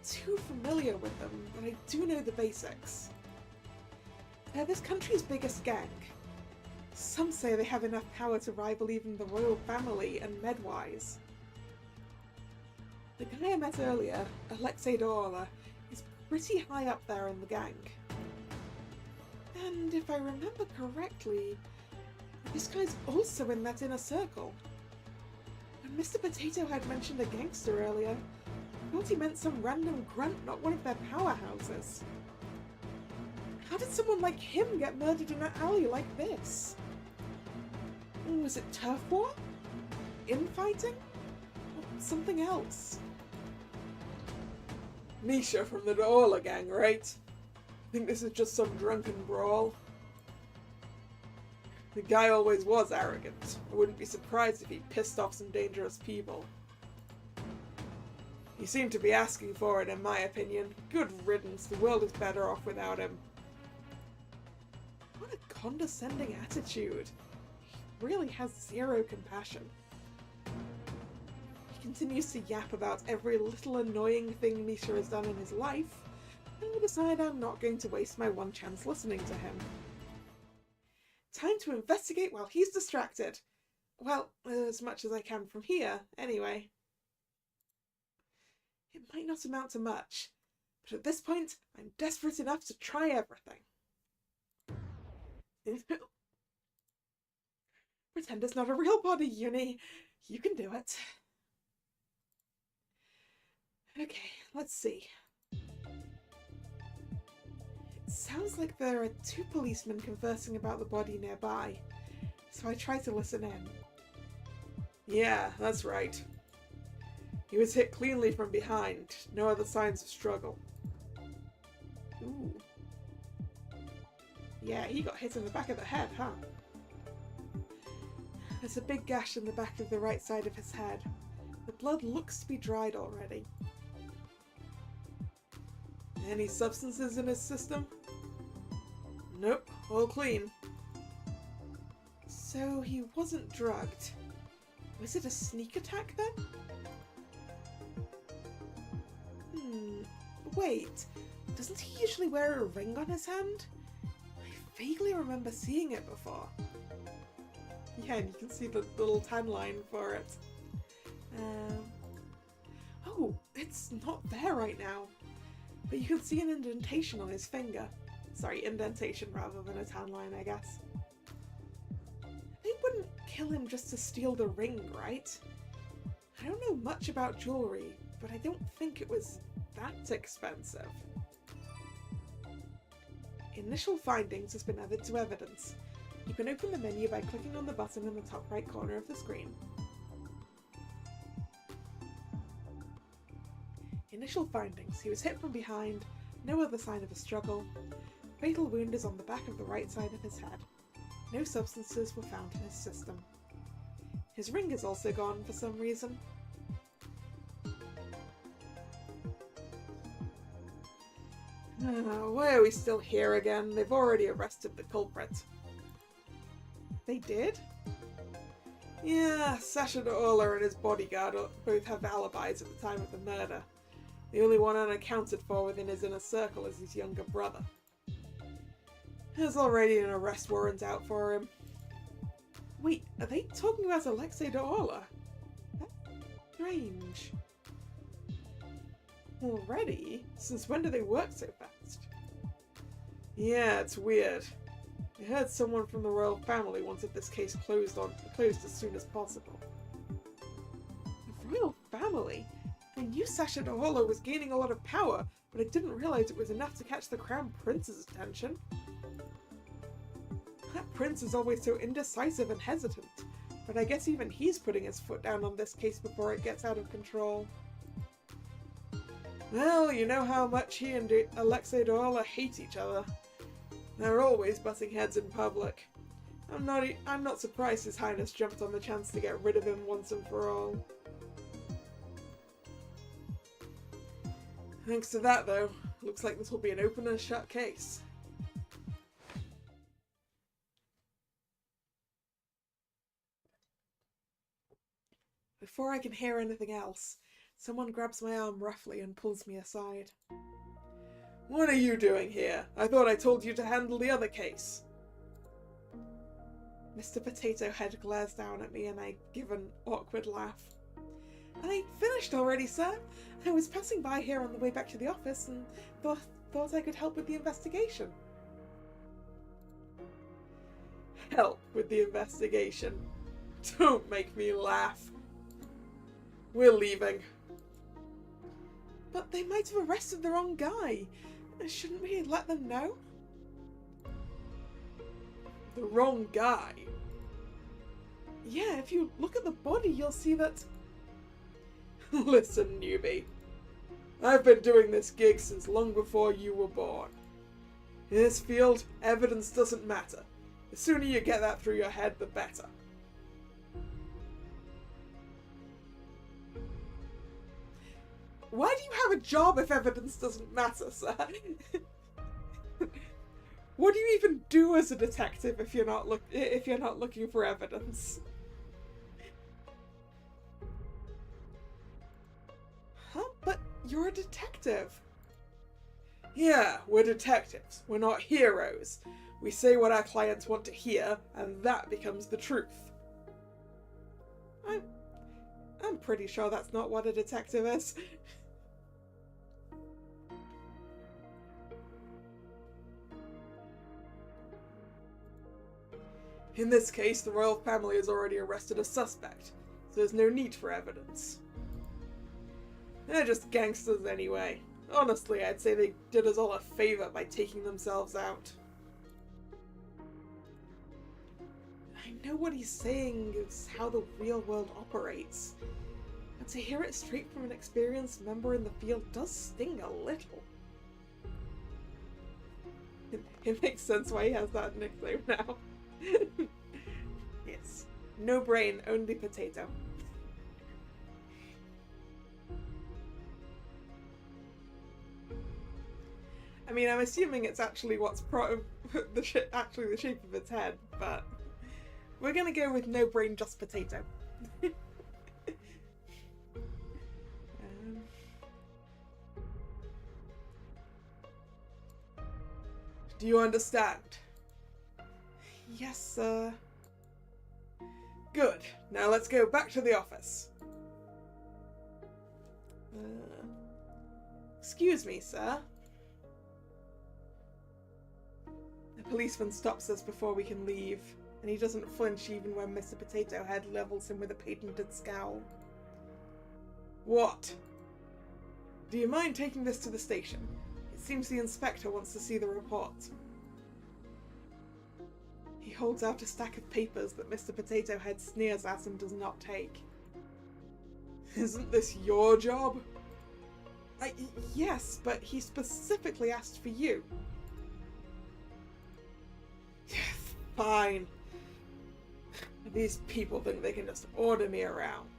[SPEAKER 1] Too familiar with them, but I do know the basics. They're this country's biggest gang. Some say they have enough power to rival even the royal family and Medwise. The guy I met earlier, Alexei Dorla, is pretty high up there in the gang. And if I remember correctly, this guy's also in that inner circle. When Mr. Potato Head mentioned a gangster earlier, I thought he meant some random grunt, not one of their powerhouses. How did someone like him get murdered in an alley like this? Was it turf war? Infighting? Or something else? Misha from the Daola gang, right? Think this is just some drunken brawl? The guy always was arrogant. I wouldn't be surprised if he pissed off some dangerous people. He seemed to be asking for it, in my opinion. Good riddance, the world is better off without him. What a condescending attitude. He really has zero compassion. He continues to yap about every little annoying thing Misha has done in his life, and I decide I'm not going to waste my one chance listening to him. Time to investigate while he's distracted. Well, as much as I can from here, anyway. It might not amount to much, but at this point, I'm desperate enough to try everything. Pretend it's not a real body, Uni. You can do it. Okay, let's see. It sounds like there are 2 policemen conversing about the body nearby, so I try to listen in. Yeah, that's right. He was hit cleanly from behind, no other signs of struggle. Ooh. Yeah, he got hit in the back of the head, huh? There's a big gash in the back of the right side of his head. The blood looks to be dried already. Any substances in his system? Nope, all clean. So he wasn't drugged. Was it a sneak attack then? Wait, doesn't he usually wear a ring on his hand? I vaguely remember seeing it before. Yeah, and you can see the little tan line for it. Oh, it's not there right now. But you can see an indentation on his finger. Sorry, indentation rather than a tan line, I guess. They wouldn't kill him just to steal the ring, right? I don't know much about jewelry, but I don't think it was that expensive. Initial findings has been added to evidence. You can open the menu by clicking on the button in the top right corner of the screen. Initial findings. He was hit from behind, no other sign of a struggle. Fatal wound is on the back of the right side of his head. No substances were found in his system. His ring is also gone for some reason. Why are we still here again? They've already arrested the culprit. They did? Yeah, Sasha Daola and his bodyguard both have alibis at the time of the murder. The only one unaccounted for within his inner circle is his younger brother. There's already an arrest warrant out for him. Wait, are they talking about Alexei Daola? That's strange. Already? Since when do they work so fast? Yeah, it's weird. I heard someone from the royal family wanted this case closed as soon as possible. The royal family? I knew Sasha Daola was gaining a lot of power, but I didn't realize it was enough to catch the crown prince's attention. That prince is always so indecisive and hesitant, but I guess even he's putting his foot down on this case before it gets out of control. Well, you know how much he and Alexei Daola hate each other. They're always butting heads in public. I'm not surprised His Highness jumped on the chance to get rid of him once and for all. Thanks to that, though, looks like this will be an open and shut case. Before I can hear anything else, someone grabs my arm roughly and pulls me aside. What are you doing here? I thought I told you to handle the other case. Mr. Potato Head glares down at me and I give an awkward laugh. I finished already, sir. I was passing by here on the way back to the office and thought I could help with the investigation. Help with the investigation? Don't make me laugh. We're leaving. But they might have arrested the wrong guy. Shouldn't we let them know? The wrong guy? Yeah, if you look at the body, you'll see that... Listen, newbie. I've been doing this gig since long before you were born. In this field, evidence doesn't matter. The sooner you get that through your head, the better. Why do you have a job if evidence doesn't matter, sir? What do you even do as a detective if you're not looking for evidence? Huh? But you're a detective. Yeah, we're detectives. We're not heroes. We say what our clients want to hear, and that becomes the truth. I'm pretty sure that's not what a detective is. In this case, the royal family has already arrested a suspect, so there's no need for evidence. They're just gangsters anyway. Honestly, I'd say they did us all a favor by taking themselves out. I know what he's saying is how the real world operates, but to hear it straight from an experienced member in the field does sting a little. It makes sense why he has that nickname now. Yes. No brain, only potato. I mean, I'm assuming it's actually what's the shape of its head, but we're gonna go with no brain, just potato. Do you understand? Yes, sir. Good. Now let's go back to the office. Excuse me, sir. The policeman stops us before we can leave, and he doesn't flinch even when Mr. Potato Head levels him with a patented scowl. What? Do you mind taking this to the station? It seems the inspector wants to see the report. He holds out a stack of papers that Mr. Potato Head sneers at and does not take. Isn't this your job? Yes, but he specifically asked for you. Fine. These people think they can just order me around.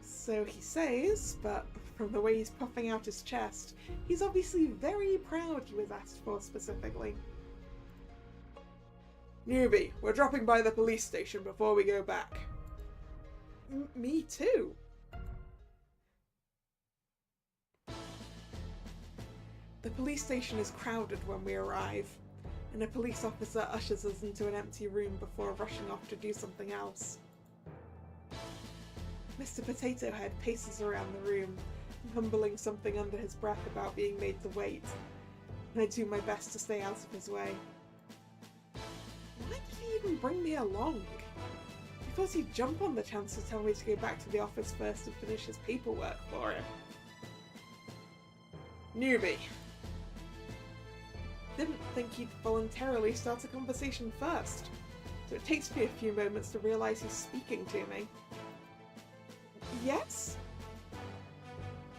[SPEAKER 1] So he says, but from the way he's puffing out his chest, he's obviously very proud he was asked for specifically. Newbie, we're dropping by the police station before we go back. Me too. The police station is crowded when we arrive, and a police officer ushers us into an empty room before rushing off to do something else. Mr. Potato Head paces around the room, mumbling something under his breath about being made to wait, and I do my best to stay out of his way. Why did he even bring me along? I thought he'd jump on the chance to tell me to go back to the office first and finish his paperwork for him. Newbie. Didn't think he'd voluntarily start a conversation first, so it takes me a few moments to realise he's speaking to me. Yes?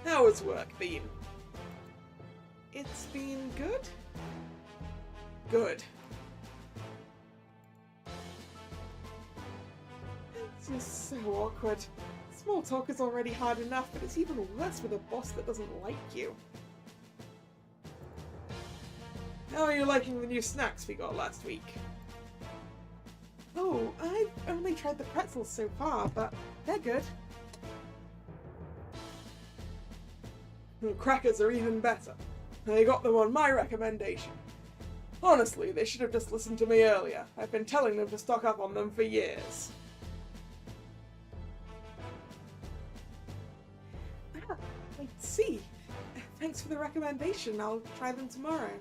[SPEAKER 1] How has work been? It's been good? Good. It's just so awkward. Small talk is already hard enough, but it's even worse with a boss that doesn't like you. How are you liking the new snacks we got last week? Oh, I've only tried the pretzels so far, but they're good. Crackers are even better. They got them on my recommendation. Honestly, they should have just listened to me earlier. I've been telling them to stock up on them for years. Ah, I see. Thanks for the recommendation. I'll try them tomorrow.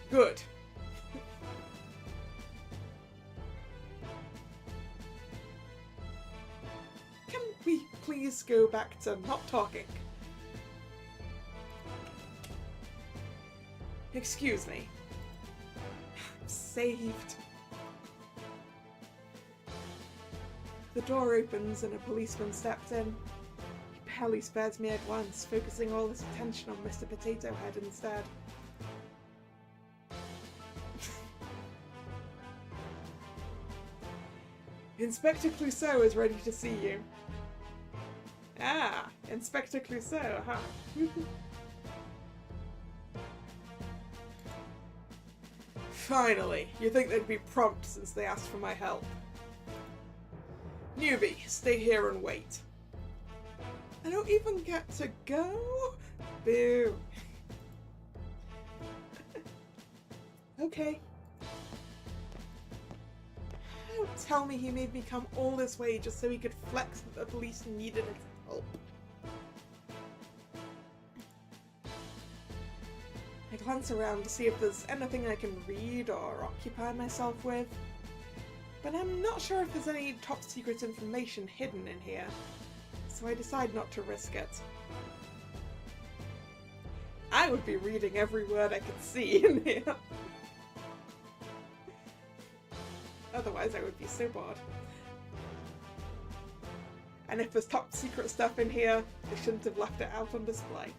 [SPEAKER 1] Good. Can we please go back to not talking? Excuse me. Saved. The door opens and a policeman steps in. Hell, he spares me at once, focusing all his attention on Mr. Potato Head instead. Inspector Clouseau is ready to see you. Ah, Inspector Clouseau, huh? Finally, you think they'd be prompt since they asked for my help. Newbie, stay here and wait. I don't even get to go? Boo. Okay. Don't tell me he made me come all this way just so he could flex that the police needed his help. I glance around to see if there's anything I can read or occupy myself with, but I'm not sure if there's any top secret information hidden in here, so I decide not to risk it. I would be reading every word I could see in here. Otherwise I would be so bored. And if there's top secret stuff in here, they shouldn't have left it out on display.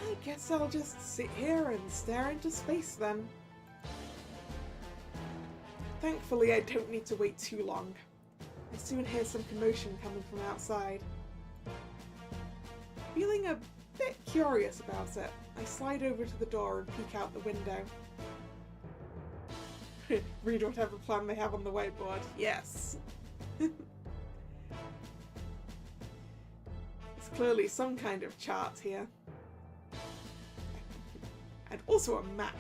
[SPEAKER 1] I guess I'll just sit here and stare into space then. Thankfully, I don't need to wait too long. I soon hear some commotion coming from outside. Feeling a bit curious about it, I slide over to the door and peek out the window. Read whatever plan they have on the whiteboard. Yes! There's clearly some kind of chart here. And also a map.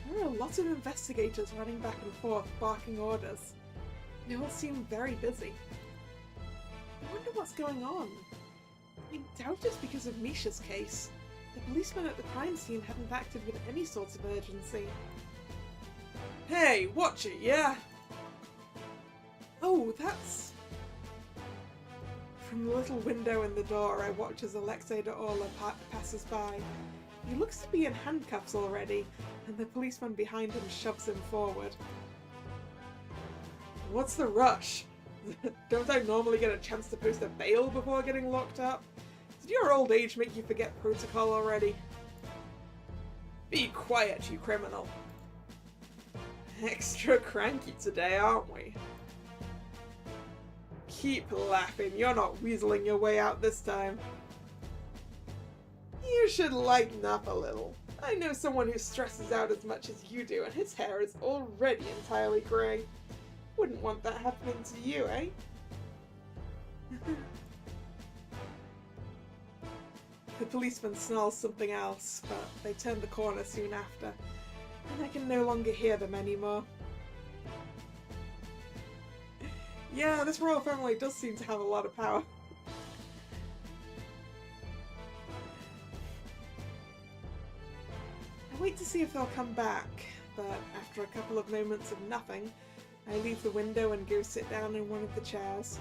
[SPEAKER 1] There are a lot of investigators running back and forth, barking orders. They all seem very busy. I wonder what's going on. I doubt it's because of Misha's case. The policemen at the crime scene haven't acted with any sort of urgency. Hey, watch it, yeah? Oh, that's... From the little window in the door, I watch as Alexei de Orla passes by. He looks to be in handcuffs already, and the policeman behind him shoves him forward. What's the rush? Don't I normally get a chance to post a bail before getting locked up? Did your old age make you forget protocol already? Be quiet, you criminal. Extra cranky today, aren't we? Keep laughing, you're not weaseling your way out this time. You should lighten up a little. I know someone who stresses out as much as you do, and his hair is already entirely grey. Wouldn't want that happening to you, eh? The policeman snarls something else, but they turn the corner soon after, and I can no longer hear them anymore. Yeah, this royal family does seem to have a lot of power. I wait to see if they'll come back, but after a couple of moments of nothing, I leave the window and go sit down in one of the chairs,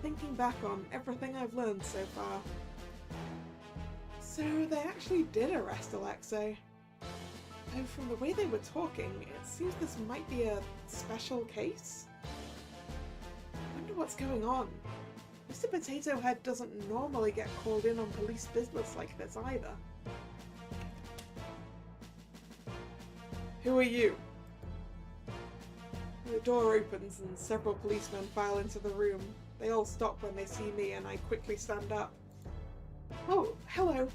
[SPEAKER 1] thinking back on everything I've learned so far. So they actually did arrest Alexei. Though from the way they were talking, it seems this might be a special case. I wonder what's going on. Mr. Potato Head doesn't normally get called in on police business like this either. Who are you? The door opens and several policemen file into the room. They all stop when they see me and I quickly stand up. Oh, hello.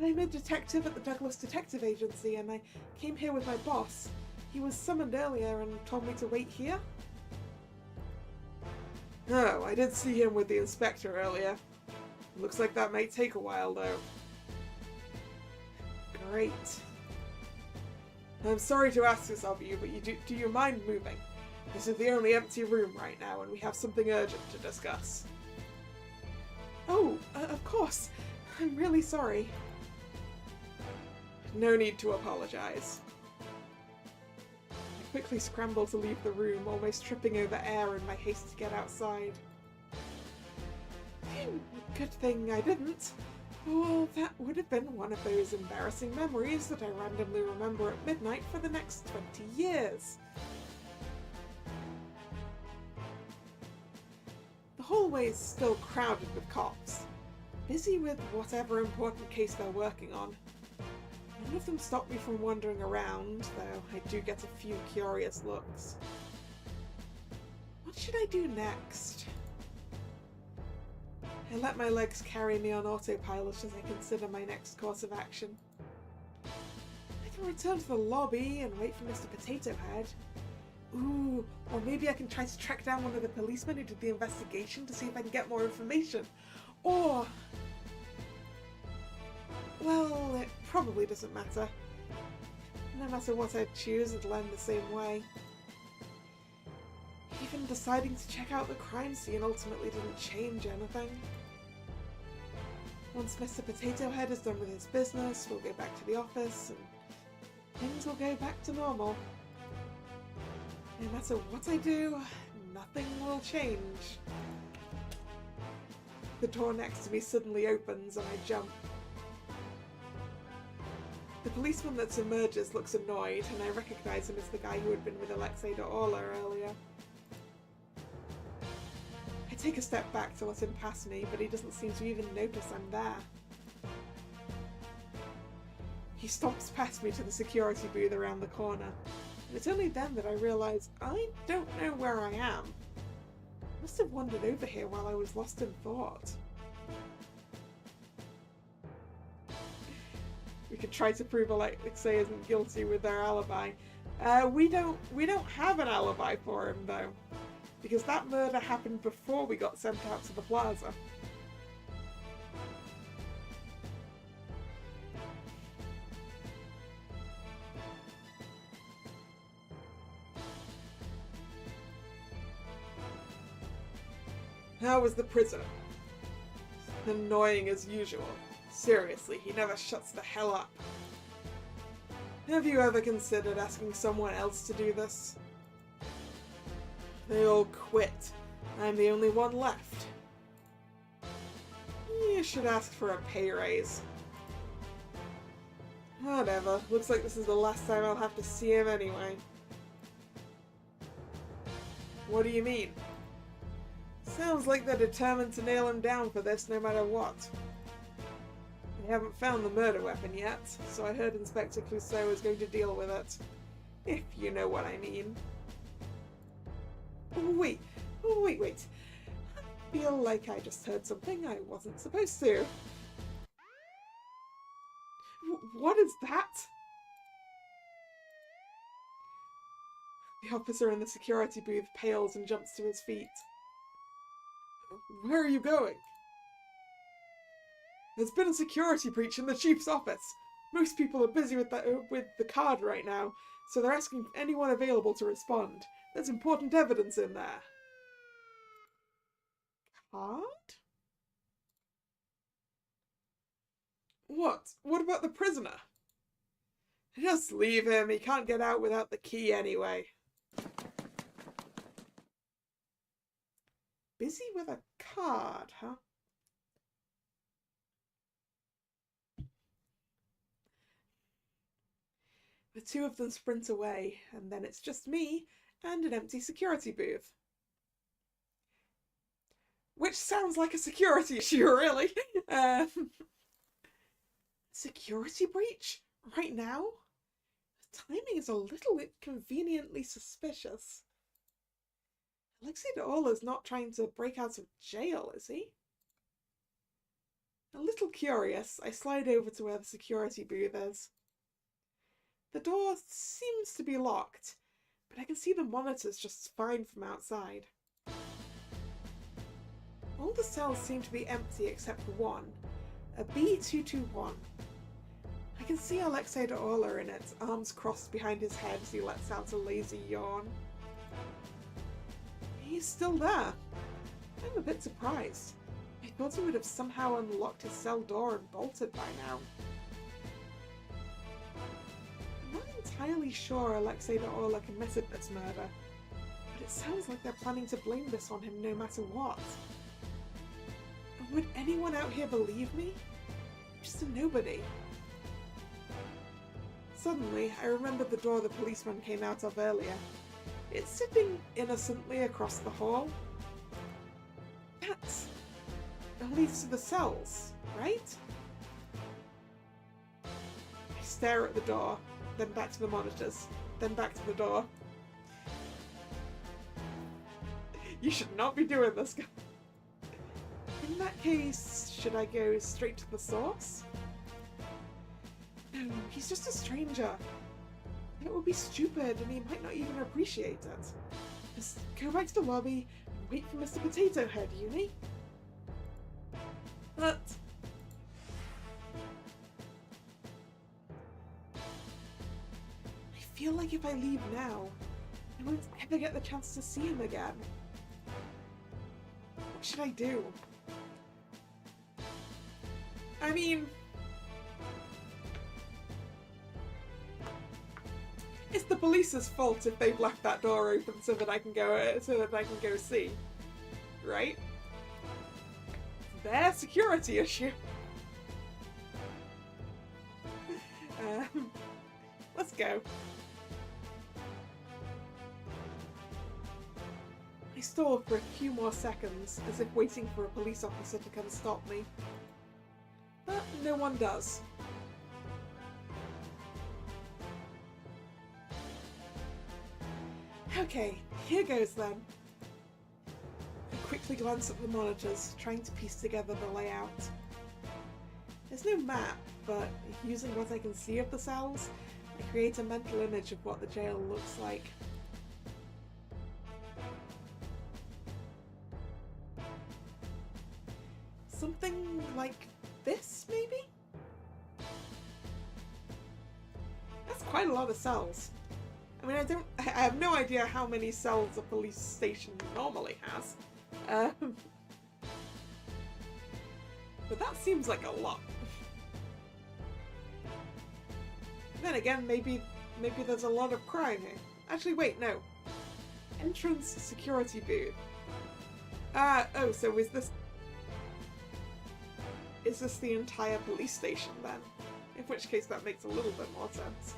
[SPEAKER 1] I'm a detective at the Douglas Detective Agency and I came here with my boss. He was summoned earlier and told me to wait here. Oh, I did see him with the inspector earlier. Looks like that might take a while though. Great. I'm sorry to ask this of you, but do you mind moving? This is the only empty room right now and we have something urgent to discuss. Oh, of course. I'm really sorry. No need to apologize. I quickly scramble to leave the room, almost tripping over air in my haste to get outside. Good thing I didn't. Well, that would have been one of those embarrassing memories that I randomly remember at midnight for the next 20 years. The hallway's still crowded with cops, busy with whatever important case they're working on. None of them stop me from wandering around, though I do get a few curious looks. What should I do next? I let my legs carry me on autopilot as I consider my next course of action. I can return to the lobby and wait for Mr. Potato Head. Ooh, or maybe I can try to track down one of the policemen who did the investigation to see if I can get more information. Or... well, it probably doesn't matter. No matter what I choose, it'll end the same way. Even deciding to check out the crime scene ultimately didn't change anything. Once Mr. Potato Head is done with his business, we'll go back to the office and things will go back to normal. No matter what I do, nothing will change. The door next to me suddenly opens and I jump. The policeman that emerges looks annoyed, and I recognize him as the guy who had been with Alexei Orla earlier. I take a step back to let him pass me, but he doesn't seem to even notice I'm there. He stomps past me to the security booth around the corner, and it's only then that I realise I don't know where I am. I must have wandered over here while I was lost in thought. We could try to prove Alexei isn't guilty with their alibi. We don't have an alibi for him though, because that murder happened before we got sent out to the plaza. How was the prisoner? Annoying as usual. Seriously, he never shuts the hell up. Have you ever considered asking someone else to do this? They all quit. I'm the only one left. You should ask for a pay raise. Whatever. Looks like this is the last time I'll have to see him anyway. What do you mean? Sounds like they're determined to nail him down for this no matter what. They haven't found the murder weapon yet, so I heard Inspector Clouseau is going to deal with it. If you know what I mean. Wait. I feel like I just heard something I wasn't supposed to. What is that? The officer in the security booth pales and jumps to his feet. Where are you going? There's been a security breach in the chief's office. Most people are busy with the card right now, so they're asking anyone available to respond. There's important evidence in there. Card? What? What about the prisoner? Just leave him. He can't get out without the key anyway. Busy with a card, huh? The two of them sprint away, and then it's just me and an empty security booth. Which sounds like a security issue, really. Security breach? Right now? The timing is a little inconveniently suspicious. Alexei Orla's not trying to break out of jail, is he? A little curious, I slide over to where the security booth is. The door seems to be locked, but I can see the monitors just fine from outside. All the cells seem to be empty except for one, a B221. I can see Alexei Orla in it, arms crossed behind his head as he lets out a lazy yawn. He's still there. I'm a bit surprised. I thought he would have somehow unlocked his cell door and bolted by now. I'm not entirely sure Alexei Orla committed this murder, but it sounds like they're planning to blame this on him no matter what. And would anyone out here believe me? Just a nobody. Suddenly, I remembered the door the policeman came out of earlier. It's sitting innocently across the hall. That leads to the cells, right? I stare at the door, then back to the monitors, then back to the door. You should not be doing this, guy. In that case, should I go straight to the source? No, he's just a stranger. It would be stupid and he might not even appreciate it. Just go back to the lobby and wait for Mr. Potato Head, Uni. But... I feel like if I leave now, I won't ever get the chance to see him again. What should I do? I mean... it's the police's fault if they've left that door open so that I can go see, right? Their security issue. Let's go. I stalled for a few more seconds, as if waiting for a police officer to come stop me. But no one does. Okay, here goes then. I quickly glance at the monitors, trying to piece together the layout. There's no map, but using what I can see of the cells, I create a mental image of what the jail looks like. Something like this, maybe? That's quite a lot of cells. I mean, I have no idea how many cells a police station normally has. But that seems like a lot. Then again, maybe there's a lot of crime here. Actually, wait, no. Entrance security booth. Oh, so is this the entire police station then? In which case that makes a little bit more sense.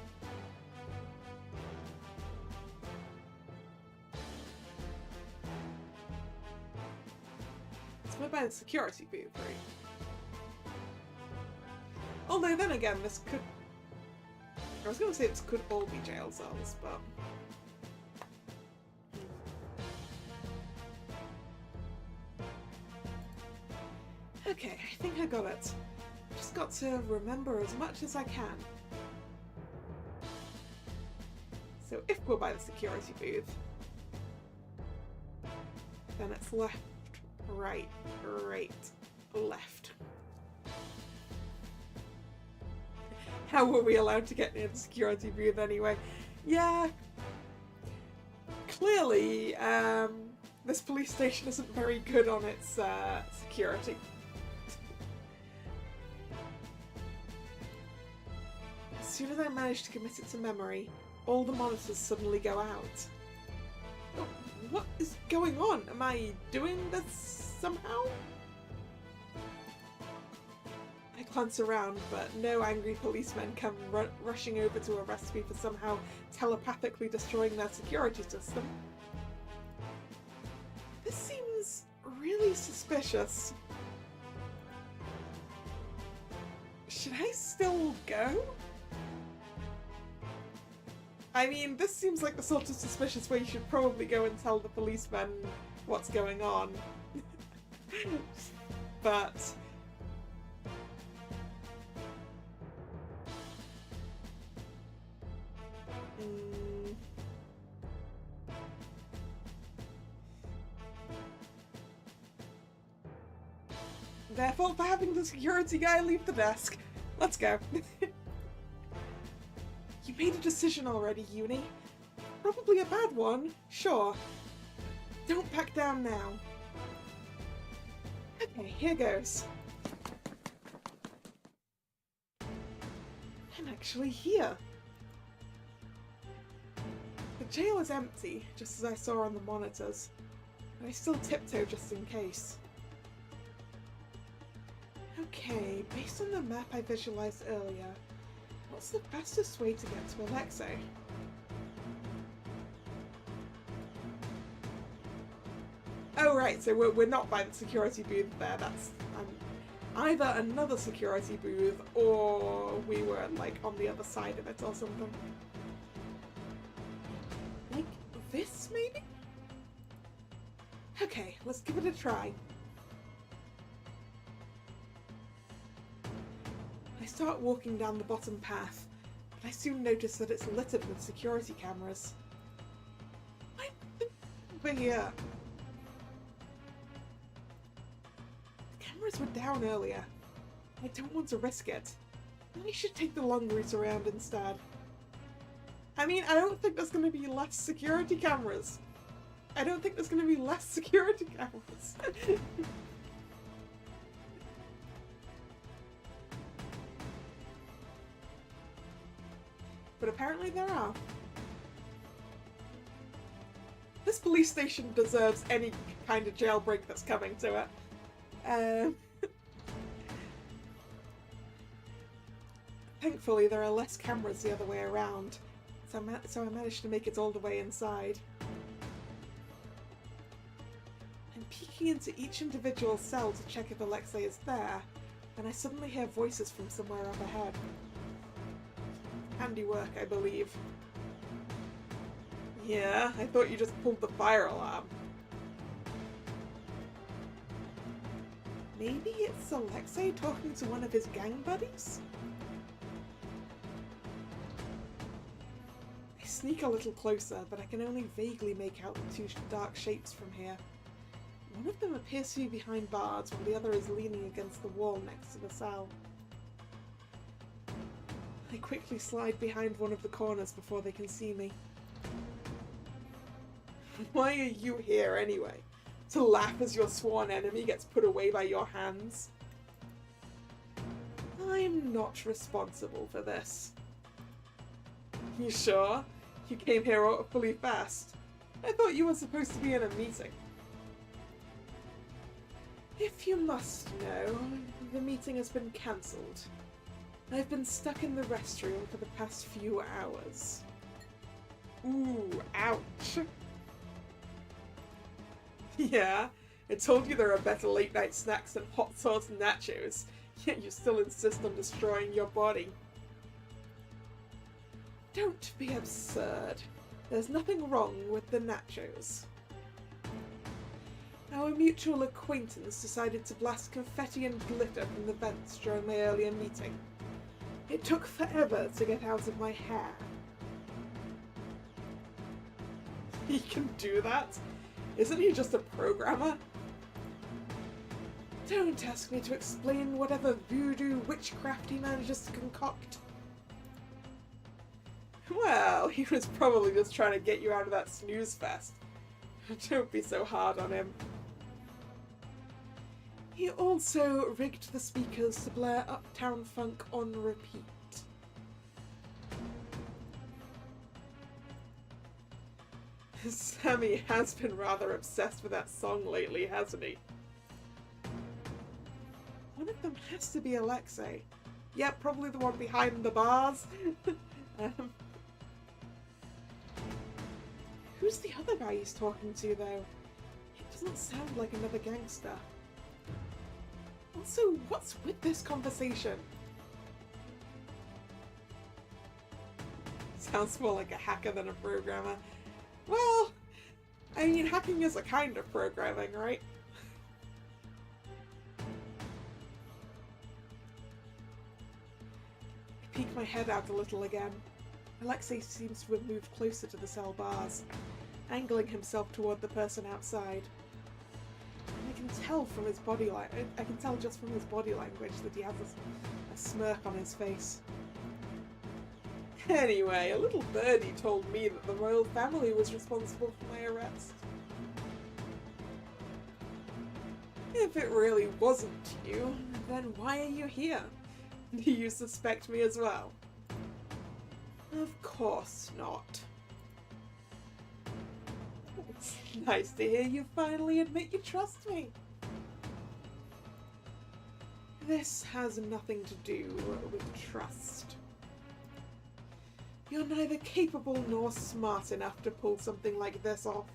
[SPEAKER 1] By the security booth, right? Although then again, this could... I was going to say this could all be jail cells, but... Okay, I think I got it. Just got to remember as much as I can. So if we're by the security booth, then it's left. Right, left. How were we allowed to get near the security booth anyway? Yeah. Clearly, this police station isn't very good on its security. As soon as I manage to commit it to memory, all the monitors suddenly go out. Oh, what is going on? Am I doing this somehow? I glance around, but no angry policemen come rushing over to arrest me for somehow telepathically destroying their security system. This seems really suspicious. Should I still go? I mean, this seems like the sort of suspicious way you should probably go and tell the policemen what's going on. But... Their fault for having the security guy leave the desk. Let's go. You made a decision already, Uni. Probably a bad one, sure. Don't back down now. Okay, here goes. I'm actually here. The jail is empty, just as I saw on the monitors, but I still tiptoe just in case. Okay, based on the map I visualized earlier, what's the fastest way to get to Alexei? Oh right, so we're not by the security booth there. That's either another security booth or we were like on the other side of it or something. Like this maybe? Okay, let's give it a try. I start walking down the bottom path, but I soon notice that it's littered with security cameras. I'm over here. The cameras were down earlier. I don't want to risk it. Maybe I should take the long route around instead. I mean, I don't think there's going to be less security cameras. I don't think there's going to be less security cameras. But apparently there are. This police station deserves any kind of jailbreak that's coming to it. Thankfully, there are less cameras the other way around, so I managed to make it all the way inside. I'm peeking into each individual cell to check if Alexei is there, and I suddenly hear voices from somewhere up ahead. Handiwork, I believe. Yeah, I thought you just pulled the fire alarm. Maybe it's Alexei talking to one of his gang buddies? I sneak a little closer, but I can only vaguely make out the two dark shapes from here. One of them appears to be behind bars, while the other is leaning against the wall next to the cell. I quickly slide behind one of the corners before they can see me. Why are you here anyway? To laugh as your sworn enemy gets put away by your hands? I'm not responsible for this. You sure? You came here awfully fast. I thought you were supposed to be in a meeting. If you must know, the meeting has been cancelled. I've been stuck in the restroom for the past few hours. Ooh, ouch. Yeah, I told you there are better late night snacks than hot sauce nachos, yet you still insist on destroying your body. Don't be absurd. There's nothing wrong with the nachos. Our mutual acquaintance decided to blast confetti and glitter from the vents during my earlier meeting. It took forever to get out of my hair. He can do that? Isn't he just a programmer? Don't ask me to explain whatever voodoo witchcraft he manages to concoct. Well, he was probably just trying to get you out of that snooze fest. Don't be so hard on him. He also rigged the speakers to blare Uptown Funk on repeat. Sammy has been rather obsessed with that song lately, hasn't he? One of them has to be Alexei. Yeah, probably the one behind the bars. Who's the other guy he's talking to, though? It doesn't sound like another gangster. Also, what's with this conversation? Sounds more like a hacker than a programmer. Well, I mean, hacking is a kind of programming, right? I peek my head out a little again. Alexei seems to have moved closer to the cell bars, angling himself toward the person outside. And I can tell from his body I can tell just from his body language that he has a smirk on his face. Anyway, a little birdie told me that the royal family was responsible for my arrest. If it really wasn't you, then why are you here? Do you suspect me as well? Of course not. It's nice to hear you finally admit you trust me. This has nothing to do with trust. You're neither capable nor smart enough to pull something like this off.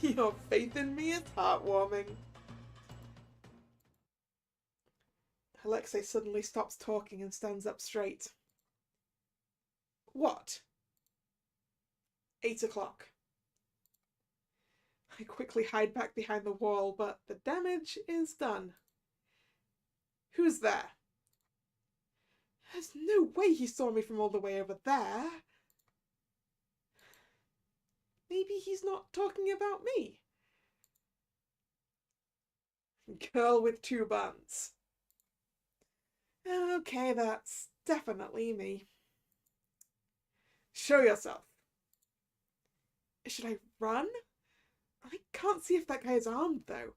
[SPEAKER 1] Your faith in me is heartwarming. Alexei suddenly stops talking and stands up straight. What? 8 o'clock. I quickly hide back behind the wall, but the damage is done. Who's there? There's no way he saw me from all the way over there. Maybe he's not talking about me. Girl with 2 buns. Okay, that's definitely me. Show yourself. Should I run? I can't see if that guy is armed, though.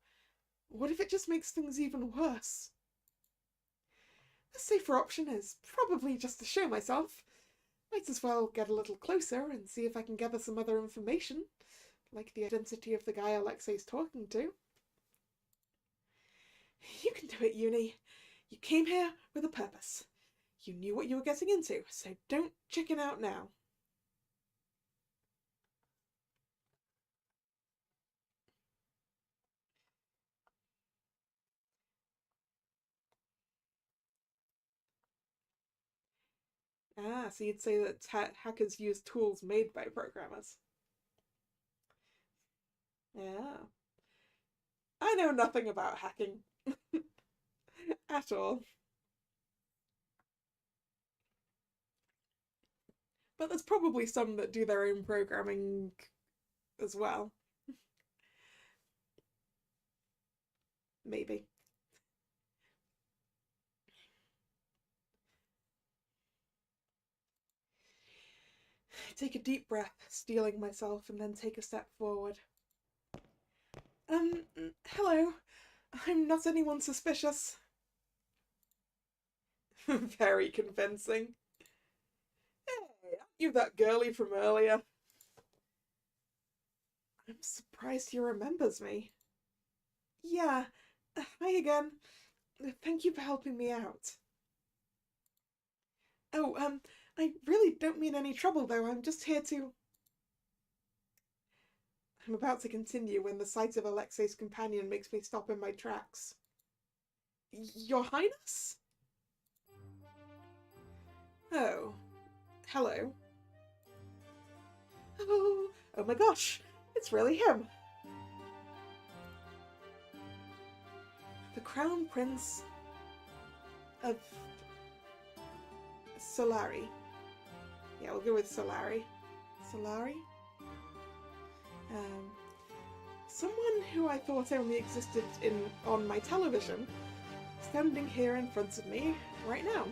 [SPEAKER 1] What if it just makes things even worse? The safer option is probably just to show myself. Might as well get a little closer and see if I can gather some other information, like the identity of the guy Alexei's talking to. You can do it, Uni. You came here with a purpose. You knew what you were getting into, so don't chicken out now. Ah, so you'd say that hackers use tools made by programmers. Yeah. I know nothing about hacking. At all. But there's probably some that do their own programming as well. Maybe. Take a deep breath, steeling myself, and then take a step forward. Hello. I'm not anyone suspicious. Very convincing. Hey, aren't you that girlie from earlier? I'm surprised he remembers me. Yeah, hi again. Thank you for helping me out. Oh, I really don't mean any trouble, though. I'm just here to... I'm about to continue when the sight of Alexei's companion makes me stop in my tracks. Your Highness? Oh, hello. Oh my gosh, it's really him. The Crown Prince of Solari. Yeah, we'll go with Solari. Solari? Someone who I thought only existed on my television, standing here in front of me right now.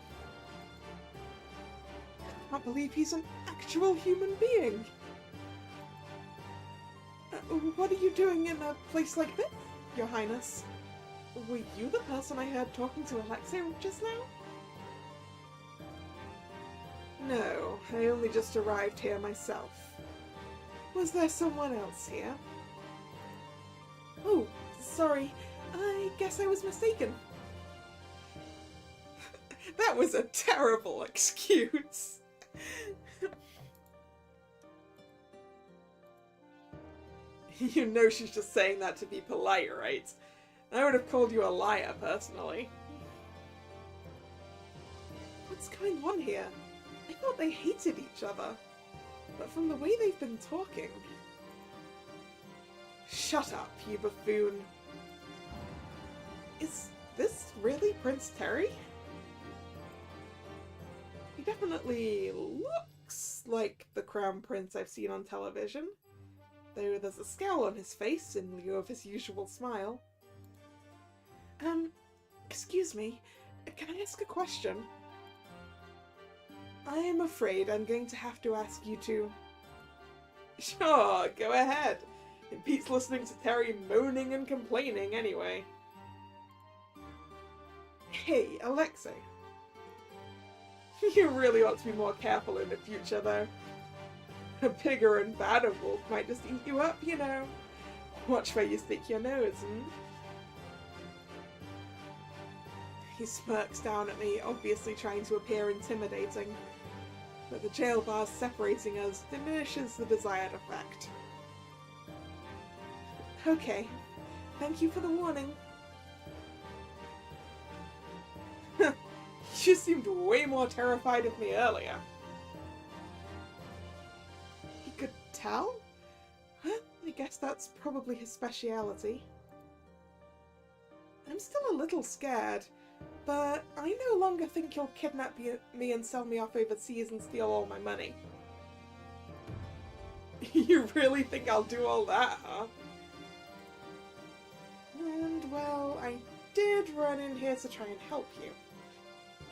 [SPEAKER 1] I can't believe he's an actual human being. What are you doing in a place like this, Your Highness? Were you the person I heard talking to Alexei just now? No, I only just arrived here myself. Was there someone else here? Oh, sorry. I guess I was mistaken. That was a terrible excuse. You know she's just saying that to be polite, right? I would have called you a liar, personally. What's going on here? I thought they hated each other. But from the way they've been talking... Shut up, you buffoon. Is this really Prince Terry? He definitely looks like the Crown Prince I've seen on television, though there's a scowl on his face in lieu of his usual smile. Excuse me, can I ask a question? I am afraid I'm going to have to ask you to... Sure, go ahead. It beats listening to Terry moaning and complaining anyway. Hey, Alexei. You really ought to be more careful in the future, though. A bigger and badder wolf might just eat you up, you know. Watch where you stick your nose, He smirks down at me, obviously trying to appear intimidating. But the jail bars separating us diminishes the desired effect. Okay, thank you for the warning. You seemed way more terrified of me earlier. He could tell? Well, I guess that's probably his speciality. I'm still a little scared, but I no longer think you'll kidnap me and sell me off overseas and steal all my money. You really think I'll do all that, huh? And, well, I did run in here to try and help you.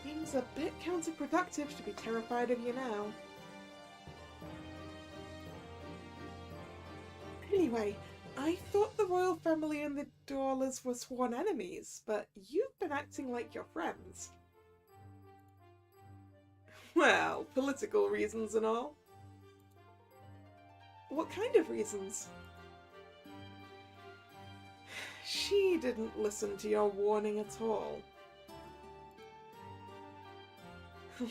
[SPEAKER 1] Seems a bit counterproductive to be terrified of you now. Anyway, I thought the royal family and the Dwellers were sworn enemies, but you've been acting like you're friends. Well, political reasons and all. What kind of reasons? She didn't listen to your warning at all.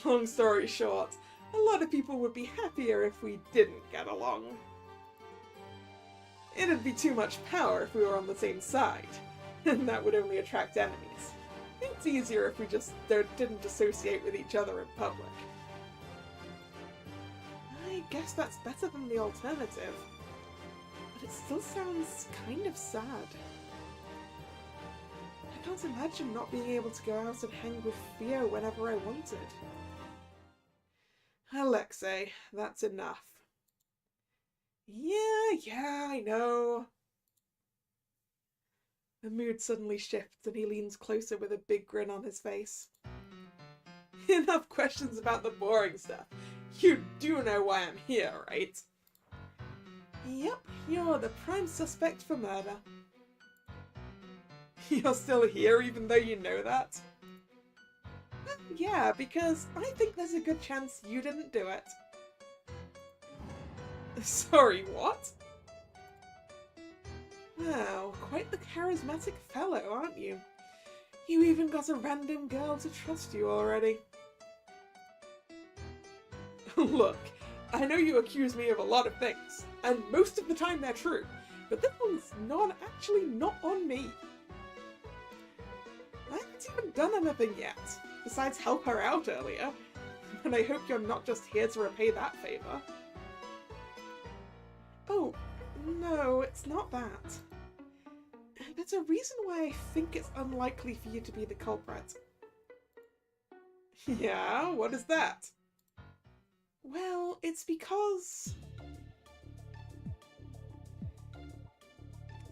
[SPEAKER 1] Long story short, a lot of people would be happier if we didn't get along. It'd be too much power if we were on the same side, and that would only attract enemies. It's easier if we just didn't associate with each other in public. I guess that's better than the alternative, but it still sounds kind of sad. I can't imagine not being able to go out and hang with Theo whenever I wanted. Alexei, that's enough. Yeah, I know. The mood suddenly shifts and he leans closer with a big grin on his face. Enough questions about the boring stuff. You do know why I'm here, right? Yep, you're the prime suspect for murder. You're still here even though you know that? Yeah, because I think there's a good chance you didn't do it. Sorry, what? Wow, quite the charismatic fellow, aren't you? You even got a random girl to trust you already. Look, I know you accuse me of a lot of things, and most of the time they're true, but this one's actually not on me. I haven't even done anything yet, besides help her out earlier, and I hope you're not just here to repay that favour. Oh, no, it's not that. There's a reason why I think it's unlikely for you to be the culprit. Yeah, what is that? Well, it's because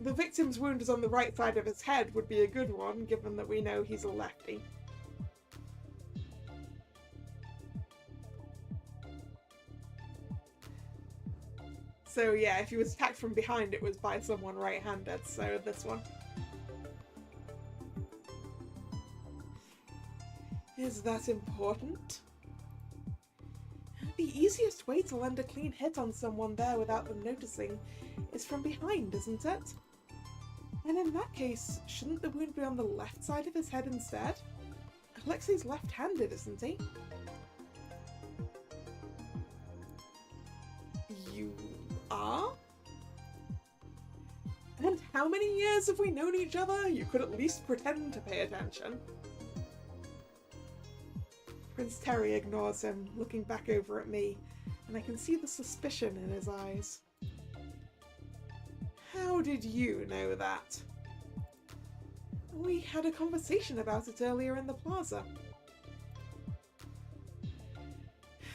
[SPEAKER 1] the victim's wound is on the right side of his head would be a good one, given that we know he's a lefty. So yeah, if he was attacked from behind, it was by someone right-handed, so this one. Is that important? The easiest way to land a clean hit on someone there without them noticing is from behind, isn't it? And in that case, shouldn't the wound be on the left side of his head instead? Alexei's left-handed, isn't he? You are? And how many years have we known each other? You could at least pretend to pay attention. Prince Terry ignores him, looking back over at me, and I can see the suspicion in his eyes. How did you know that? We had a conversation about it earlier in the plaza.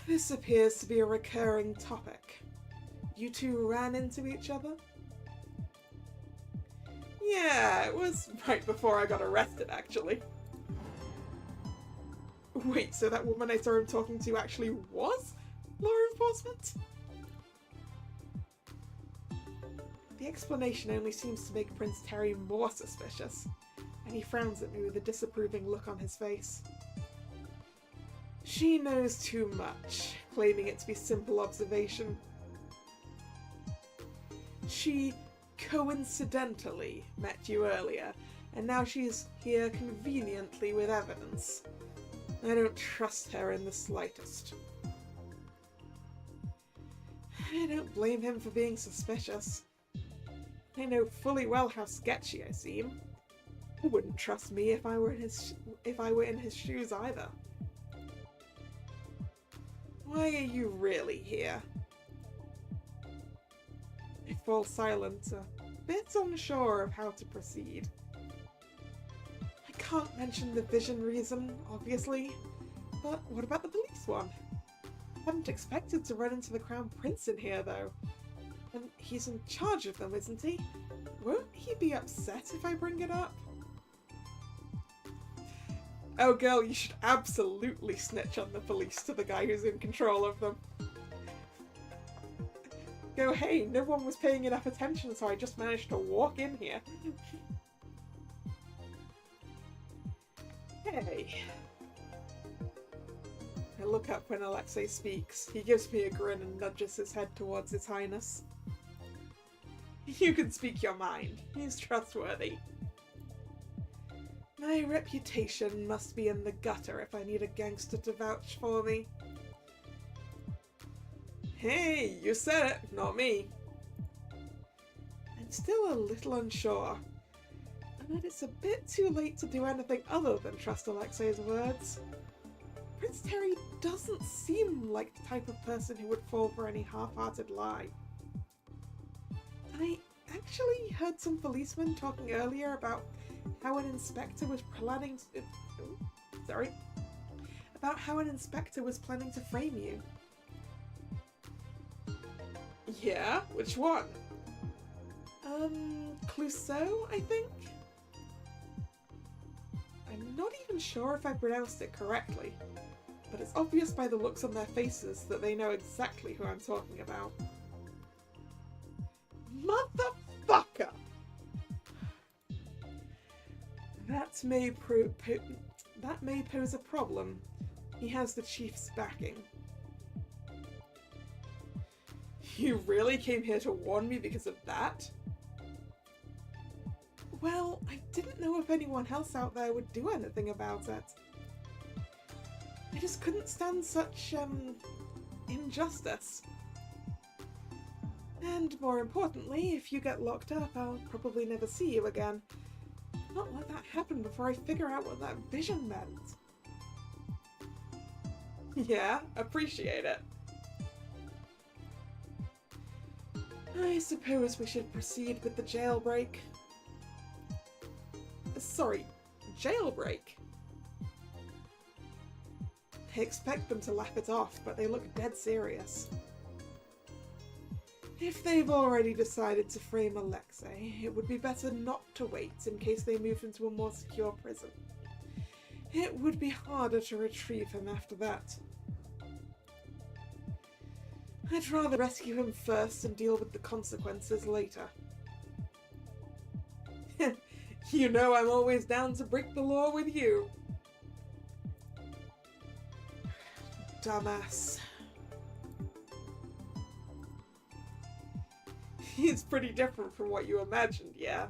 [SPEAKER 1] This appears to be a recurring topic. You two ran into each other? Yeah, it was right before I got arrested, actually. Wait, so that woman I saw him talking to actually was law enforcement? The explanation only seems to make Prince Terry more suspicious, and he frowns at me with a disapproving look on his face. She knows too much, claiming it to be simple observation. She coincidentally met you earlier, and now she's here conveniently with evidence. I don't trust her in the slightest. I don't blame him for being suspicious. I know fully well how sketchy I seem. He wouldn't trust me if I were in his shoes either. Why are you really here? I fall silent, a bit unsure of how to proceed. I can't mention the vision reason, obviously, but what about the police one? I hadn't expected to run into the Crown Prince in here, though. And he's in charge of them, isn't he? Won't he be upset if I bring it up? Oh girl, you should absolutely snitch on the police to the guy who's in control of them. Go, hey, no one was paying enough attention, so I just managed to walk in here. Hey. I look up when Alexei speaks. He gives me a grin and nudges his head towards His Highness. You can speak your mind. He's trustworthy. My reputation must be in the gutter if I need a gangster to vouch for me. Hey, you said it, not me. I'm still a little unsure, and that it's a bit too late to do anything other than trust Alexei's words. Prince Terry doesn't seem like the type of person who would fall for any half-hearted lie. I actually heard some policemen talking earlier about how an inspector was planning to frame you. Yeah? Which one? Clouseau, I think? I'm not even sure if I pronounced it correctly, but it's obvious by the looks on their faces that they know exactly who I'm talking about. Motherfucker! That may pose a problem. He has the chief's backing. You really came here to warn me because of that? Well, I didn't know if anyone else out there would do anything about it. I just couldn't stand such, injustice. And more importantly, if you get locked up, I'll probably never see you again. Not let that happen before I figure out what that vision meant. Yeah, appreciate it. I suppose we should proceed with the jailbreak. Sorry, jailbreak? I expect them to laugh it off, but they look dead serious. If they've already decided to frame Alexei, it would be better not to wait in case they move him to a more secure prison. It would be harder to retrieve him after that. I'd rather rescue him first and deal with the consequences later. You know I'm always down to break the law with you. Dumbass. He's pretty different from what you imagined, yeah?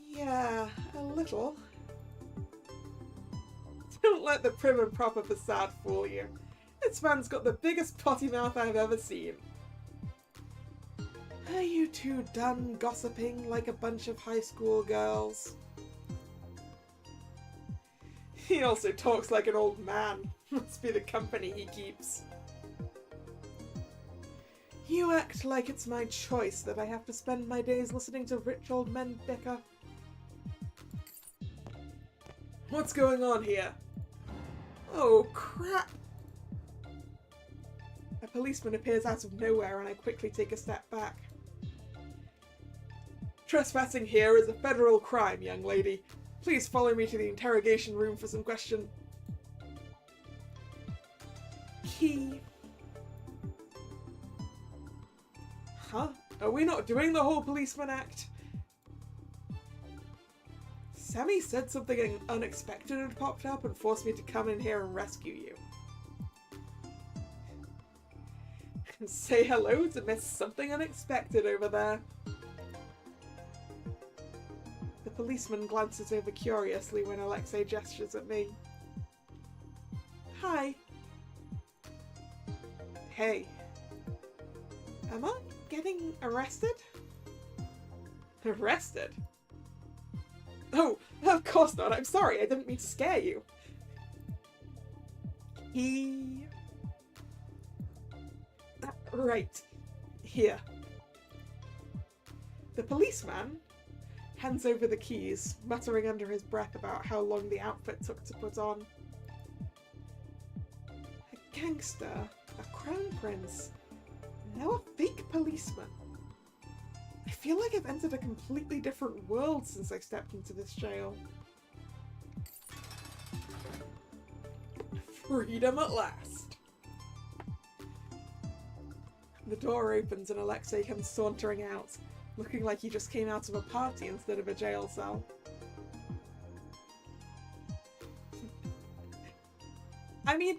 [SPEAKER 1] Yeah, a little. Don't let the prim and proper facade fool you. This man's got the biggest potty mouth I've ever seen. Are you two done gossiping like a bunch of high school girls? He also talks like an old man. Must be the company he keeps. You act like it's my choice that I have to spend my days listening to rich old men bicker. What's going on here? Oh, crap! A policeman appears out of nowhere and I quickly take a step back. Trespassing here is a federal crime, young lady. Please follow me to the interrogation room for some question. Key. Huh? Are we not doing the whole policeman act? Sammy said something unexpected had popped up and forced me to come in here and rescue you. Say hello to Miss Something Unexpected over there. policeman glances over curiously when Alexei gestures at me. Hi. Hey. Am I getting arrested? Arrested? Oh, of course not. I'm sorry. I didn't mean to scare you. Right. Here. The policeman hands over the keys, muttering under his breath about how long the outfit took to put on. A gangster, a crown prince, now a fake policeman. I feel like I've entered a completely different world since I stepped into this jail. Freedom at last. The door opens and Alexei comes sauntering out, looking like he just came out of a party instead of a jail cell. I mean,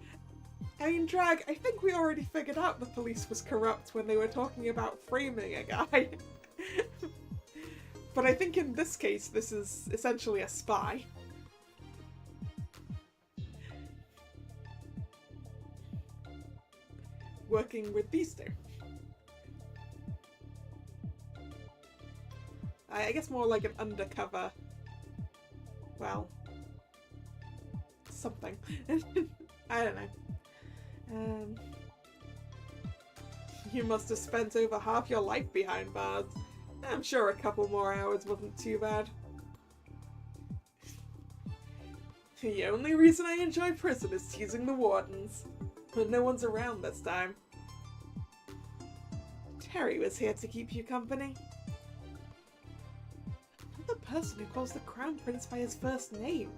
[SPEAKER 1] Drag, I think we already figured out the police was corrupt when they were talking about framing a guy. But I think in this case, this is essentially a spy. Working with these two. I guess more like an undercover... well... something. I don't know. You must have spent over half your life behind bars. I'm sure a couple more hours wasn't too bad. The only reason I enjoy prison is teasing the wardens. But no one's around this time. Terry was here to keep you company. Another person who calls the Crown Prince by his first name.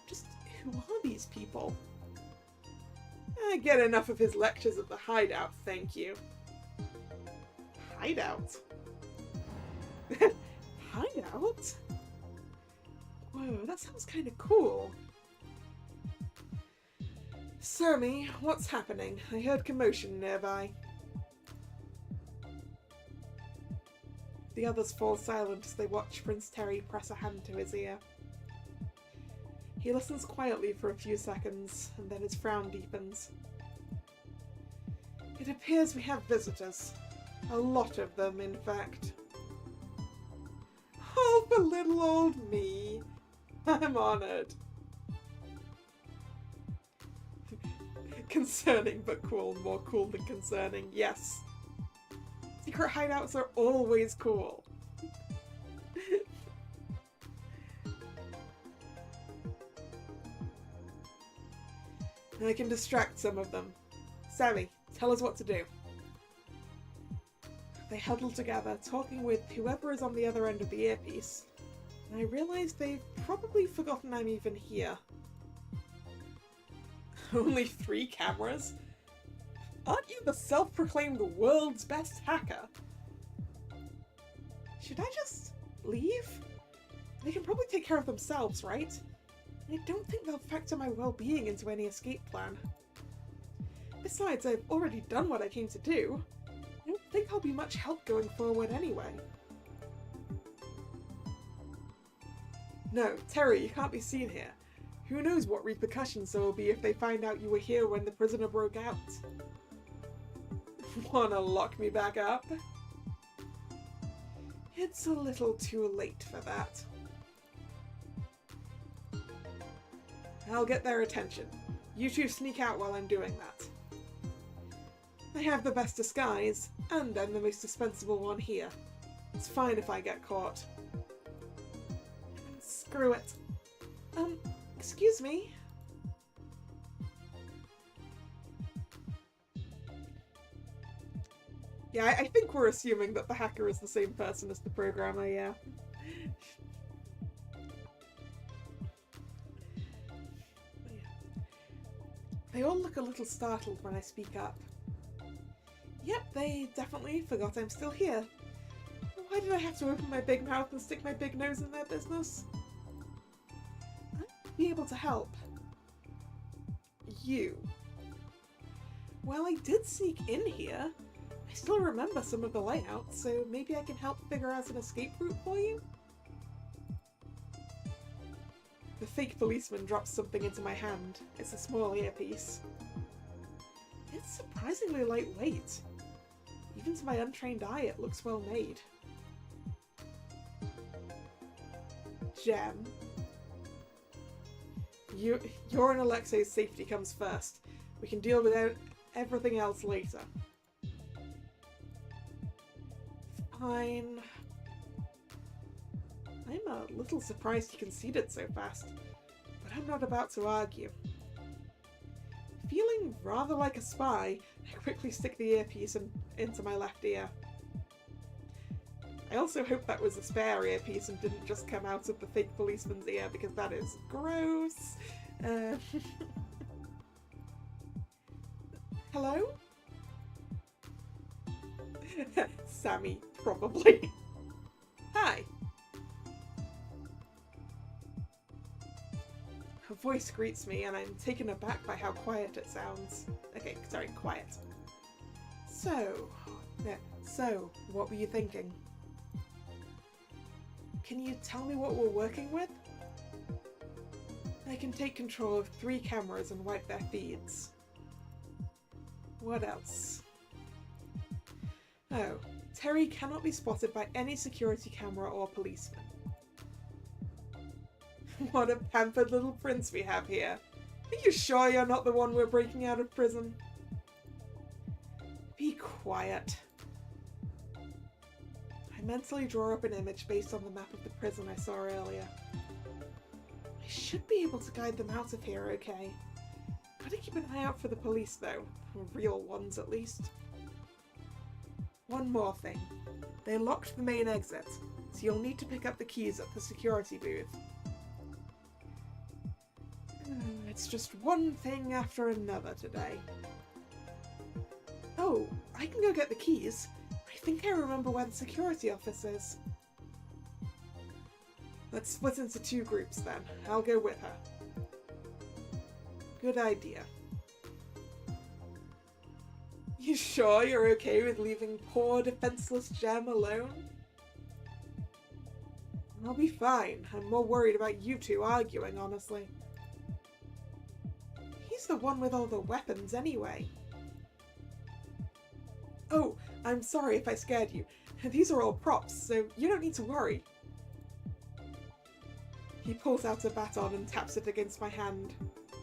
[SPEAKER 1] Just who are these people? I get enough of his lectures at the hideout, thank you. Hideout? Hideout? Whoa, that sounds kind of cool. Sermi, what's happening? I heard commotion nearby. The others fall silent as they watch Prince Terry press a hand to his ear. He listens quietly for a few seconds, and then his frown deepens. It appears we have visitors. A lot of them, in fact. Oh, for little old me. I'm honoured. Concerning but cool. More cool than concerning. Yes. Secret hideouts are always cool. I can distract some of them. Sammy, tell us what to do. They huddle together, talking with whoever is on the other end of the earpiece. And I realise they've probably forgotten I'm even here. Only 3 cameras? Aren't you the self-proclaimed world's best hacker? Should I just leave? They can probably take care of themselves, right? I don't think they'll factor my well-being into any escape plan. Besides, I've already done what I came to do. I don't think I'll be much help going forward anyway. No, Terry, you can't be seen here. Who knows what repercussions there will be if they find out you were here when the prisoner broke out. Wanna lock me back up? It's a little too late for that. I'll get their attention. You two sneak out while I'm doing that. I have the best disguise, and I'm the most dispensable one here. It's fine if I get caught. Screw it. Excuse me? Yeah, I think we're assuming that the hacker is the same person as the programmer, yeah. They all look a little startled when I speak up. Yep, they definitely forgot I'm still here. Why did I have to open my big mouth and stick my big nose in their business? I'd be able to help. You. Well, I did sneak in here. I still remember some of the layouts, so maybe I can help figure out an escape route for you? The fake policeman drops something into my hand. It's a small earpiece. It's surprisingly lightweight. Even to my untrained eye, it looks well made. Gem. Your and Alexei's safety comes first. We can deal with everything else later. Fine. I'm a little surprised he conceded so fast, but I'm not about to argue. Feeling rather like a spy, I quickly stick the earpiece into my left ear. I also hope that was a spare earpiece and didn't just come out of the fake policeman's ear, because that is gross. Hello? Sammy, probably. Hi. Her voice greets me and I'm taken aback by how quiet it sounds. Okay, sorry, quiet. So, what were you thinking? Can you tell me what we're working with? I can take control of 3 cameras and wipe their feeds. What else? Oh, Terry cannot be spotted by any security camera or policeman. What a pampered little prince we have here. Are you sure you're not the one we're breaking out of prison? Be quiet. I mentally draw up an image based on the map of the prison I saw earlier. I should be able to guide them out of here, okay? Gotta keep an eye out for the police, though. Real ones, at least. One more thing. They locked the main exit, so you'll need to pick up the keys at the security booth. It's just one thing after another today. Oh, I can go get the keys. I think I remember where the security office is. Let's split into 2 groups then. I'll go with her. Good idea. You sure you're okay with leaving poor defenseless Gem alone? I'll be fine. I'm more worried about you 2 arguing, honestly. He's the one with all the weapons anyway. Oh, I'm sorry if I scared you. These are all props, so you don't need to worry. He pulls out a baton and taps it against my hand.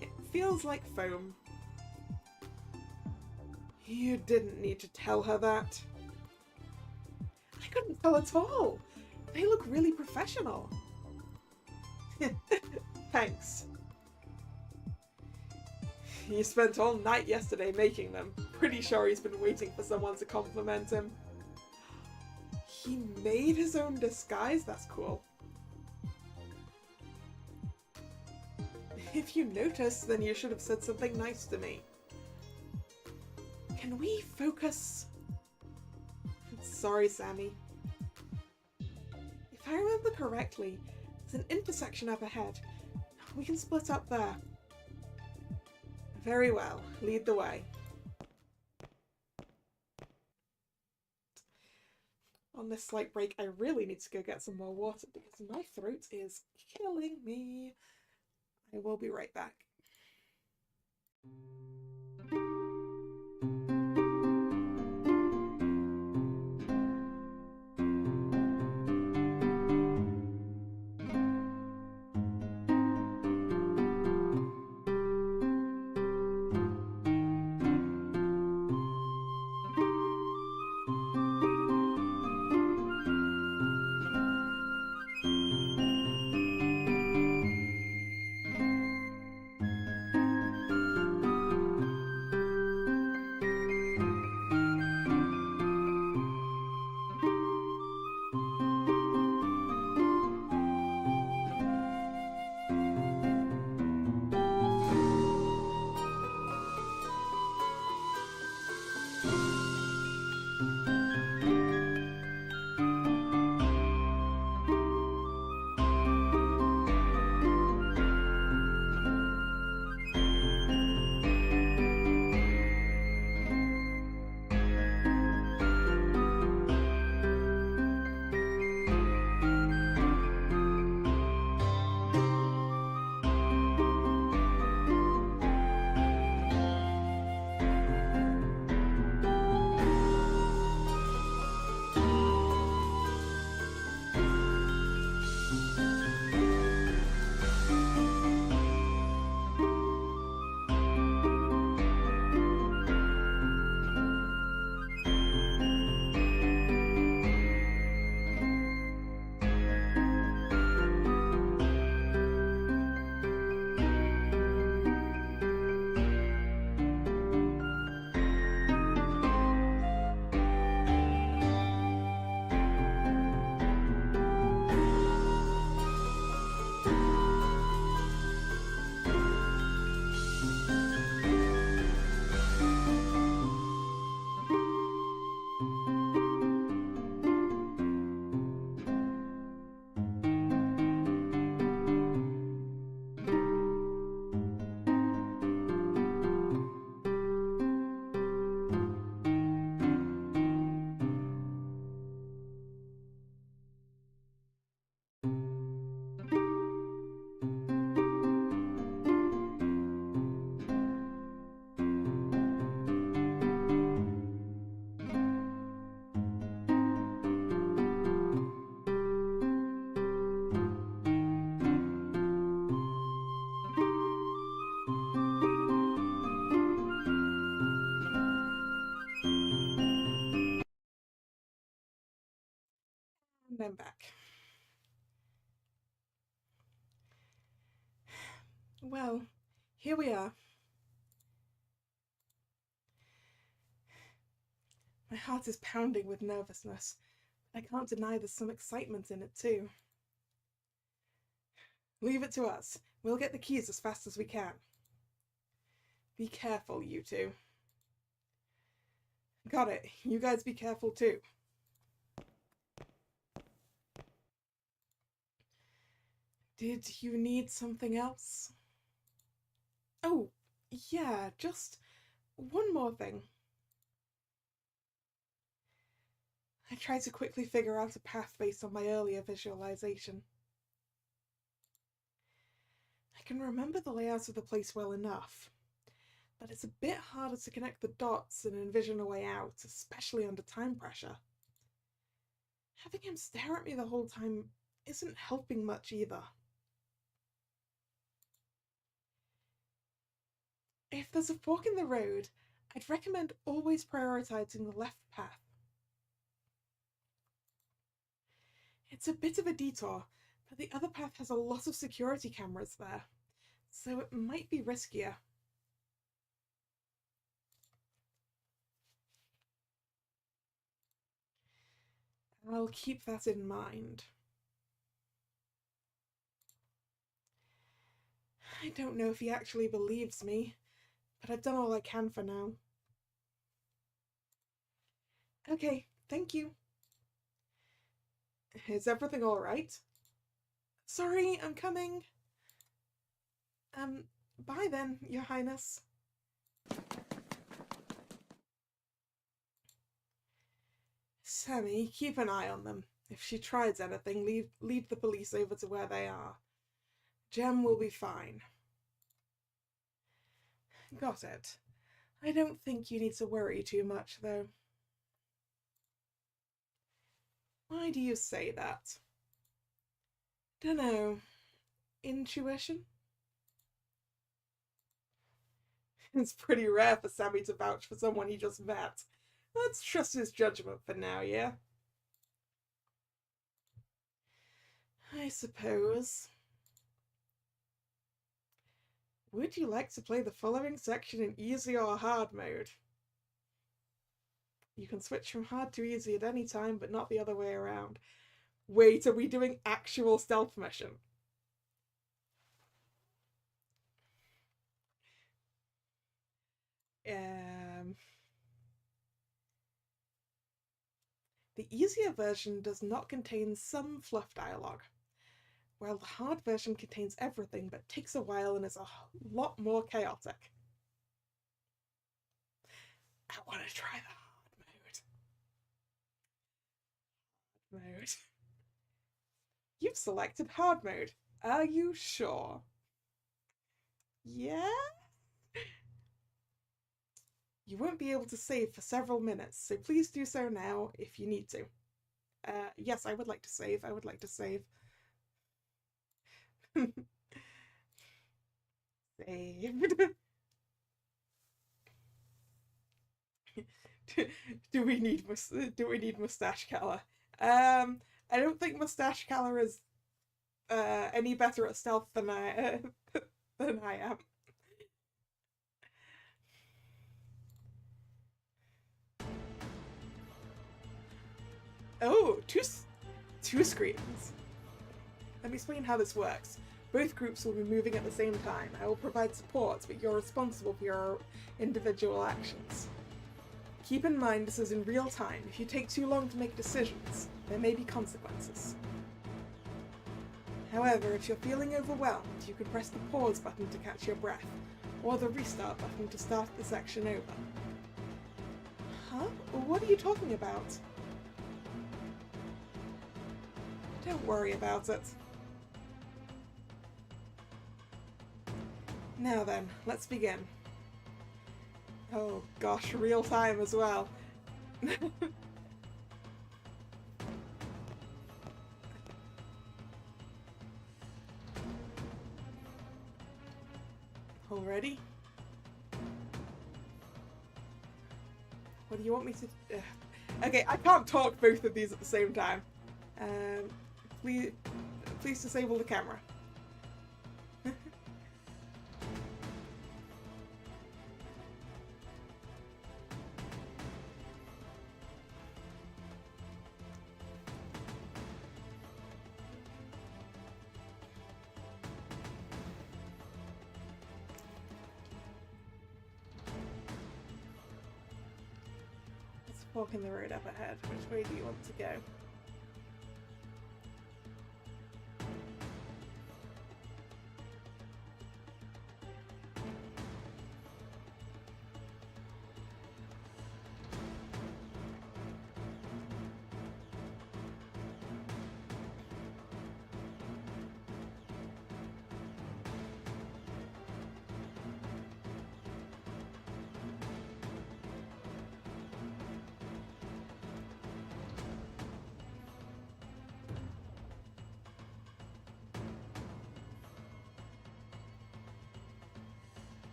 [SPEAKER 1] It feels like foam. You didn't need to tell her that. I couldn't tell at all. They look really professional. Thanks. He spent all night yesterday making them. Pretty sure he's been waiting for someone to compliment him. He made his own disguise? That's cool. If you noticed, then you should have said something nice to me. Can we focus? Sorry, Sammy. If I remember correctly, there's an intersection up ahead. We can split up there. Very well. Lead the way. On this slight break, I really need to go get some more water because my throat is killing me. I will be right back. And I'm back. Well, here we are. My heart is pounding with nervousness, but I can't deny there's some excitement in it too. Leave it to us. We'll get the keys as fast as we can. Be careful, you two. Got it. You guys be careful too. Did you need something else? Oh, yeah, just one more thing. I tried to quickly figure out a path based on my earlier visualization. I can remember the layout of the place well enough, but it's a bit harder to connect the dots and envision a way out, especially under time pressure. Having him stare at me the whole time isn't helping much either. If there's a fork in the road, I'd recommend always prioritizing the left path. It's a bit of a detour, but the other path has a lot of security cameras there, so it might be riskier. I'll keep that in mind. I don't know if he actually believes me, but I've done all I can for now. Okay, thank you. Is everything all right? Sorry, I'm coming. Bye then, Your Highness. Sammy, keep an eye on them. If she tries anything, lead the police over to where they are. Jem will be fine. Got it. I don't think you need to worry too much, though. Why do you say that? Dunno. Intuition? It's pretty rare for Sammy to vouch for someone he just met. Let's trust his judgment for now, yeah? I suppose. Would you like to play the following section in easy or hard mode? You can switch from hard to easy at any time, but not the other way around. Wait, are we doing actual stealth mission? The easier version does not contain some fluff dialogue, while the hard version contains everything but takes a while and is a lot more chaotic. I want to try the hard mode. You've selected hard mode. Are you sure? Yeah? You won't be able to save for several minutes, so please do so now if you need to. Yes, I would like to save. I would like to save. Saved. do we need Mustache Kalla? I don't think Mustache Kalla is any better at stealth than I am. Oh, two screens. Let me explain how this works. Both groups will be moving at the same time. I will provide support, but you're responsible for your individual actions. Keep in mind this is in real time. If you take too long to make decisions, there may be consequences. However, if you're feeling overwhelmed, you can press the pause button to catch your breath, or the restart button to start the section over. Huh? What are you talking about? Don't worry about it. Now then, let's begin. Oh gosh, real time as well. Already? What do you want me to... Okay, I can't talk both of these at the same time. Um, please disable the camera. Let's walk in the road up ahead. Which way do you want to go?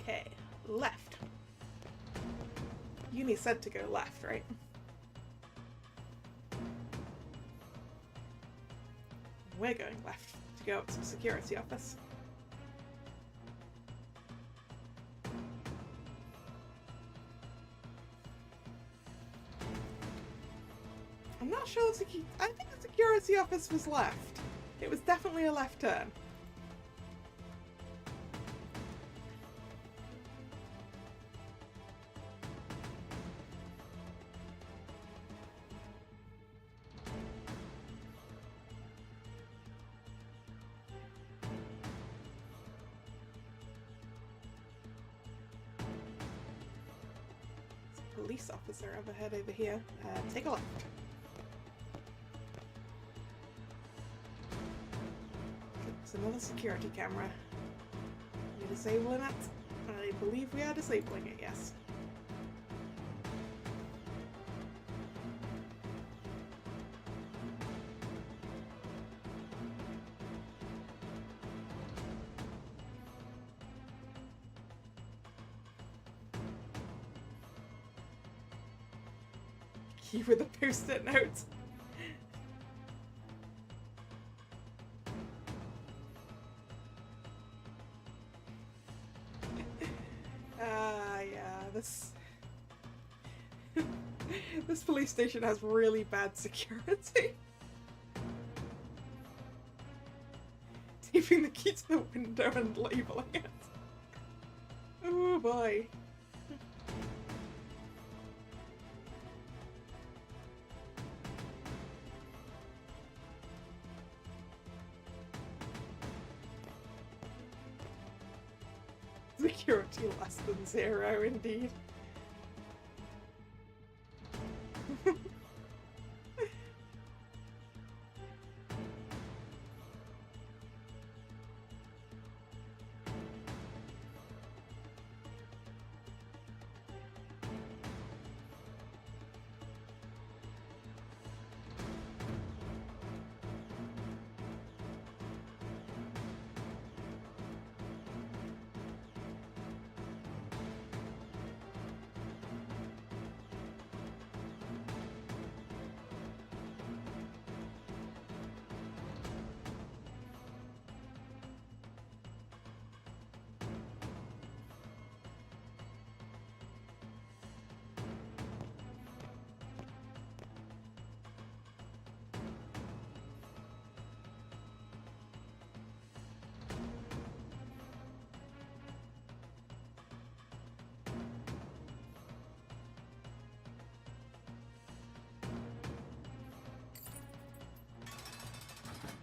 [SPEAKER 1] Okay, left. Uni said to go left, right? We're going left to go up to the security office. I'm not sure I think the security office was left. It was definitely a left turn. Police officer overhead over here. Take a look. It's another security camera. Are we disabling it? I believe we are disabling it, yes. Key with a post-it note. Yeah, this this police station has really bad security. Taping the key to the window and labeling it. Oh boy. Security less than 0, indeed.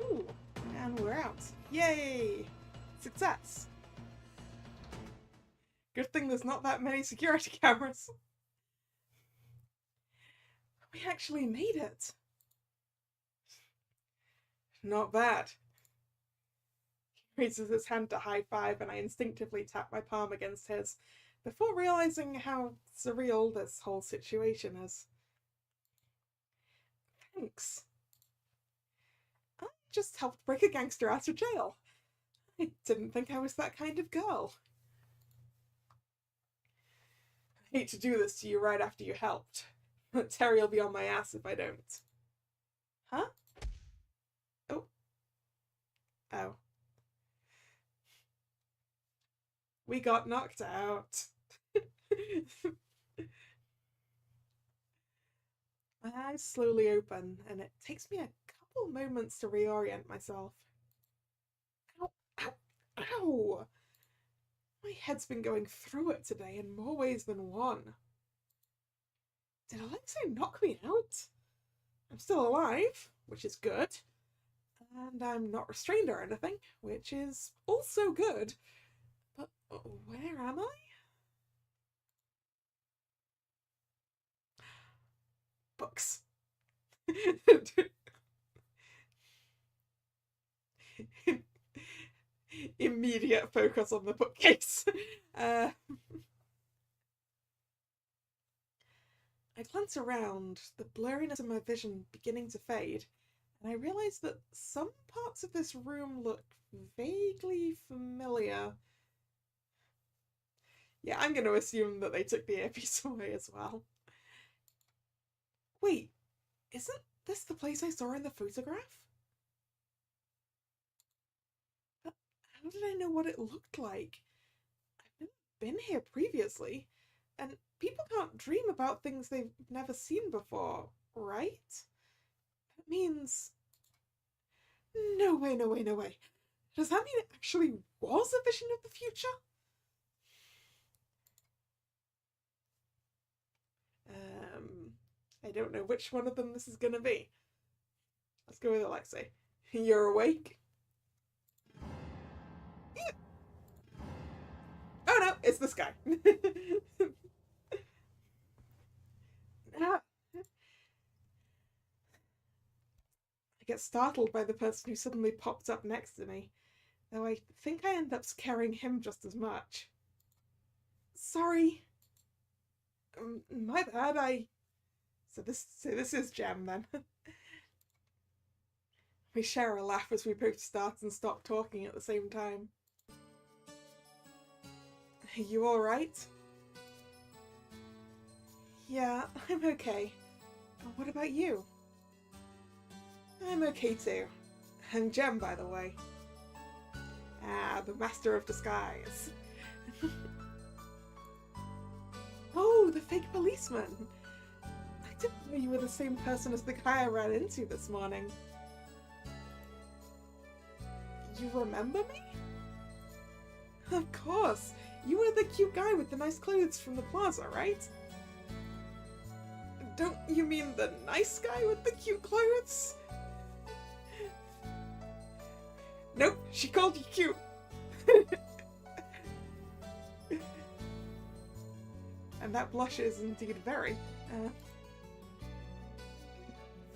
[SPEAKER 1] Ooh, and we're out. Yay! Success! Good thing there's not that many security cameras. We actually made it. Not bad. He raises his hand to high five and I instinctively tap my palm against his before realizing how surreal this whole situation is. Thanks. I just helped break a gangster out of jail. I didn't think I was that kind of girl. hate to do this to you right after you helped, but Terry'll be on my ass if I don't. Huh? Oh. Oh. We got knocked out. My eyes slowly open, and it takes me a couple moments to reorient myself. Ow, ow, ow! My head's been going through it today in more ways than one. Did Alexei knock me out? I'm still alive, which is good. And I'm not restrained or anything, which is also good. But where am I? Books. Immediate focus on the bookcase. I glance around, the blurriness of my vision beginning to fade, and I realize that some parts of this room look vaguely familiar. Yeah, I'm going to assume that they took the earpiece away as well. Wait, isn't this the place I saw in the photograph? But how did I know what it looked like? I've never been here previously, and people can't dream about things they've never seen before, right? That means... No way, no way, no way. Does that mean it actually was a vision of the future? I don't know which one of them this is gonna be. Let's go with Alexei. You're awake? Yeah. Oh no, it's this guy. Ah. I get startled by the person who suddenly pops up next to me, though I think I end up scaring him just as much. Sorry. My bad, So this is Gem then. We share a laugh as we both start and stop talking at the same time. Are you alright? Yeah, I'm okay. What about you? I'm okay too. I'm Gem, by the way. Ah, the master of disguise. Oh, the fake policeman! I didn't know you were the same person as the guy I ran into this morning. You remember me? Of course! You were the cute guy with the nice clothes from the plaza, right? Don't you mean the nice guy with the cute clothes? Nope, she called you cute. And that blush is indeed very.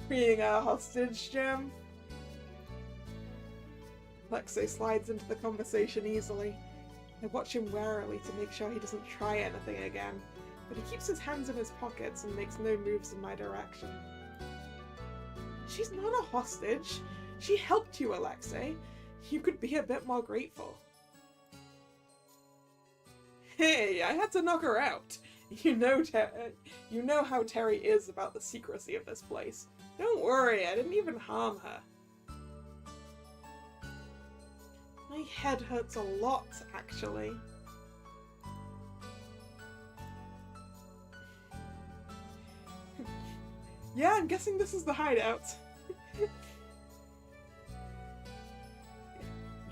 [SPEAKER 1] Freeing our hostage, Gem. Alexei slides into the conversation easily. I watch him warily to make sure he doesn't try anything again, but he keeps his hands in his pockets and makes no moves in my direction. She's not a hostage. She helped you, Alexei. You could be a bit more grateful. Hey, I had to knock her out. You know how Terry is about the secrecy of this place. Don't worry, I didn't even harm her. My head hurts a lot, actually. Yeah, I'm guessing this is the hideout.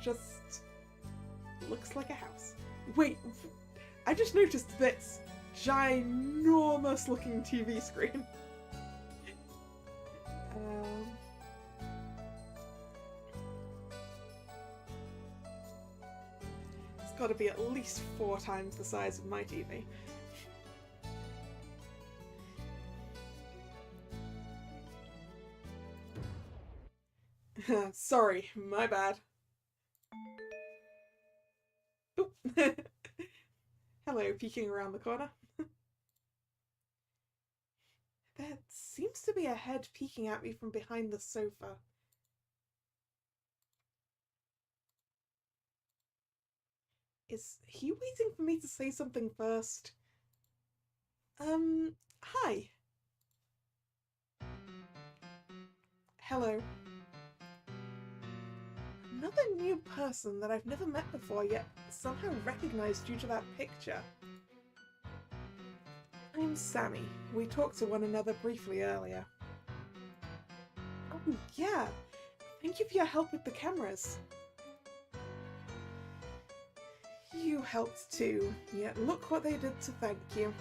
[SPEAKER 1] Just looks like a house. Wait, I just noticed this ginormous looking TV screen. It's got to be at least 4 times the size of my TV. Sorry, my bad. Oop. Hello, peeking around the corner. There seems to be a head peeking at me from behind the sofa. Is he waiting for me to say something first? Hi. Hello. Another new person that I've never met before yet somehow recognized due to that picture. I'm Sammy. We talked to one another briefly earlier. Oh, yeah. Thank you for your help with the cameras. You helped too, yet look what they did to thank you.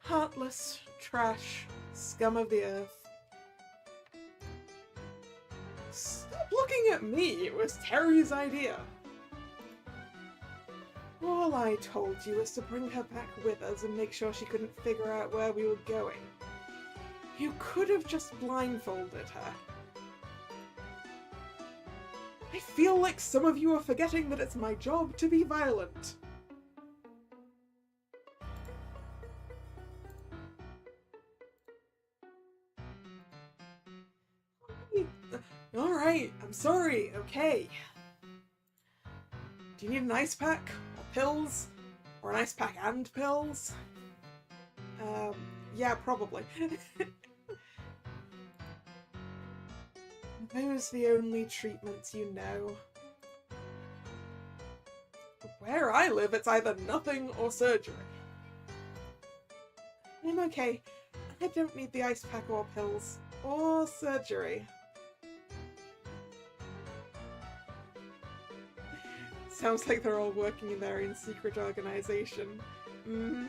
[SPEAKER 1] Heartless, trash, scum of the earth. Stop looking at me! It was Terry's idea! All I told you was to bring her back with us and make sure she couldn't figure out where we were going. You could have just blindfolded her. I feel like some of you are forgetting that it's my job to be violent. Alright, I'm sorry, okay. Do you need an ice pack? Or pills? Or an ice pack and pills? Yeah, probably. Those the only treatments you know. Where I live, it's either nothing or surgery. I'm okay. I don't need the ice pack or pills. Or surgery. Sounds like they're all working in their own secret organization. Mm-hmm.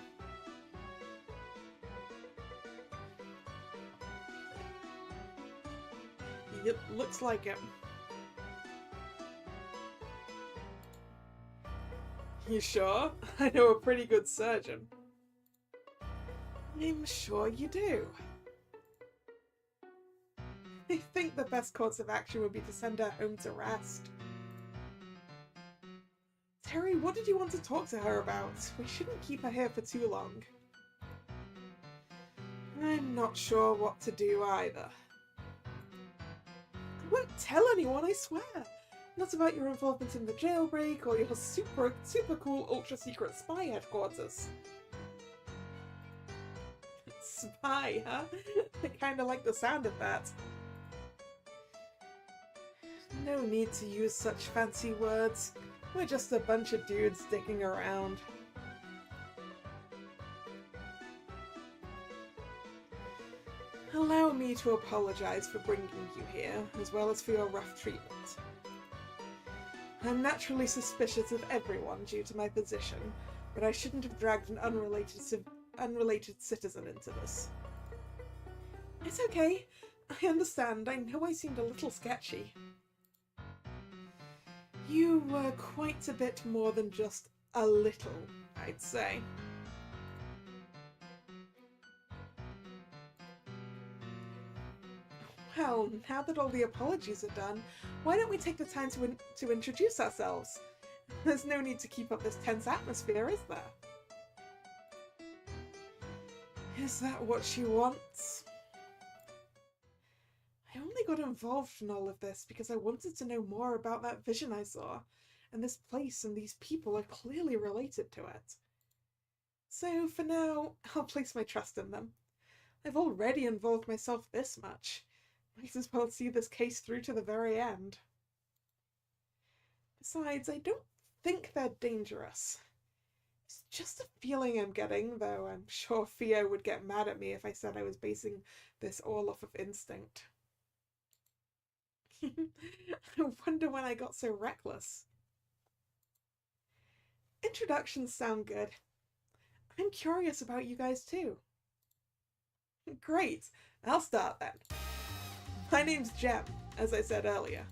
[SPEAKER 1] It looks like it. You sure? I know a pretty good surgeon. I'm sure you do. I think the best course of action would be to send her home to rest. Terry, what did you want to talk to her about? We shouldn't keep her here for too long. I'm not sure what to do either. I won't tell anyone, I swear! Not about your involvement in the jailbreak or your super cool ultra secret spy headquarters. Spy, huh? I kinda like the sound of that. No need to use such fancy words. We're just a bunch of dudes dicking around. Allow me to apologize for bringing you here, as well as for your rough treatment. I'm naturally suspicious of everyone due to my position, but I shouldn't have dragged an unrelated citizen into this. It's okay. I understand. I know I seemed a little sketchy. You were quite a bit more than just a little, I'd say. Well, now that all the apologies are done, why don't we take the time to introduce ourselves? There's no need to keep up this tense atmosphere, is there? Is that what she wants? I only got involved in all of this because I wanted to know more about that vision I saw, and this place and these people are clearly related to it. So for now, I'll place my trust in them. I've already involved myself this much. Might as well see this case through to the very end. Besides, I don't think they're dangerous. It's just a feeling I'm getting, though I'm sure Theo would get mad at me if I said I was basing this all off of instinct. I wonder when I got so reckless. Introductions sound good. I'm curious about you guys too. Great, I'll start then. My name's Jem, as I said earlier.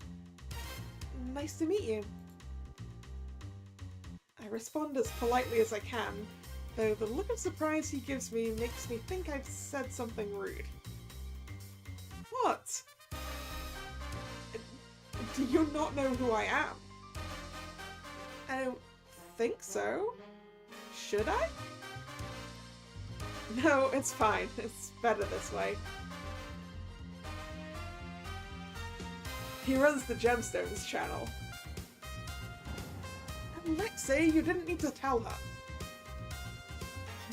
[SPEAKER 1] Nice to meet you. I respond as politely as I can, though the look of surprise he gives me makes me think I've said something rude. What? Do you not know who I am? I don't think so. Should I? No, it's fine. It's better this way. He runs the Gemstones channel. And Lexi, you didn't need to tell her.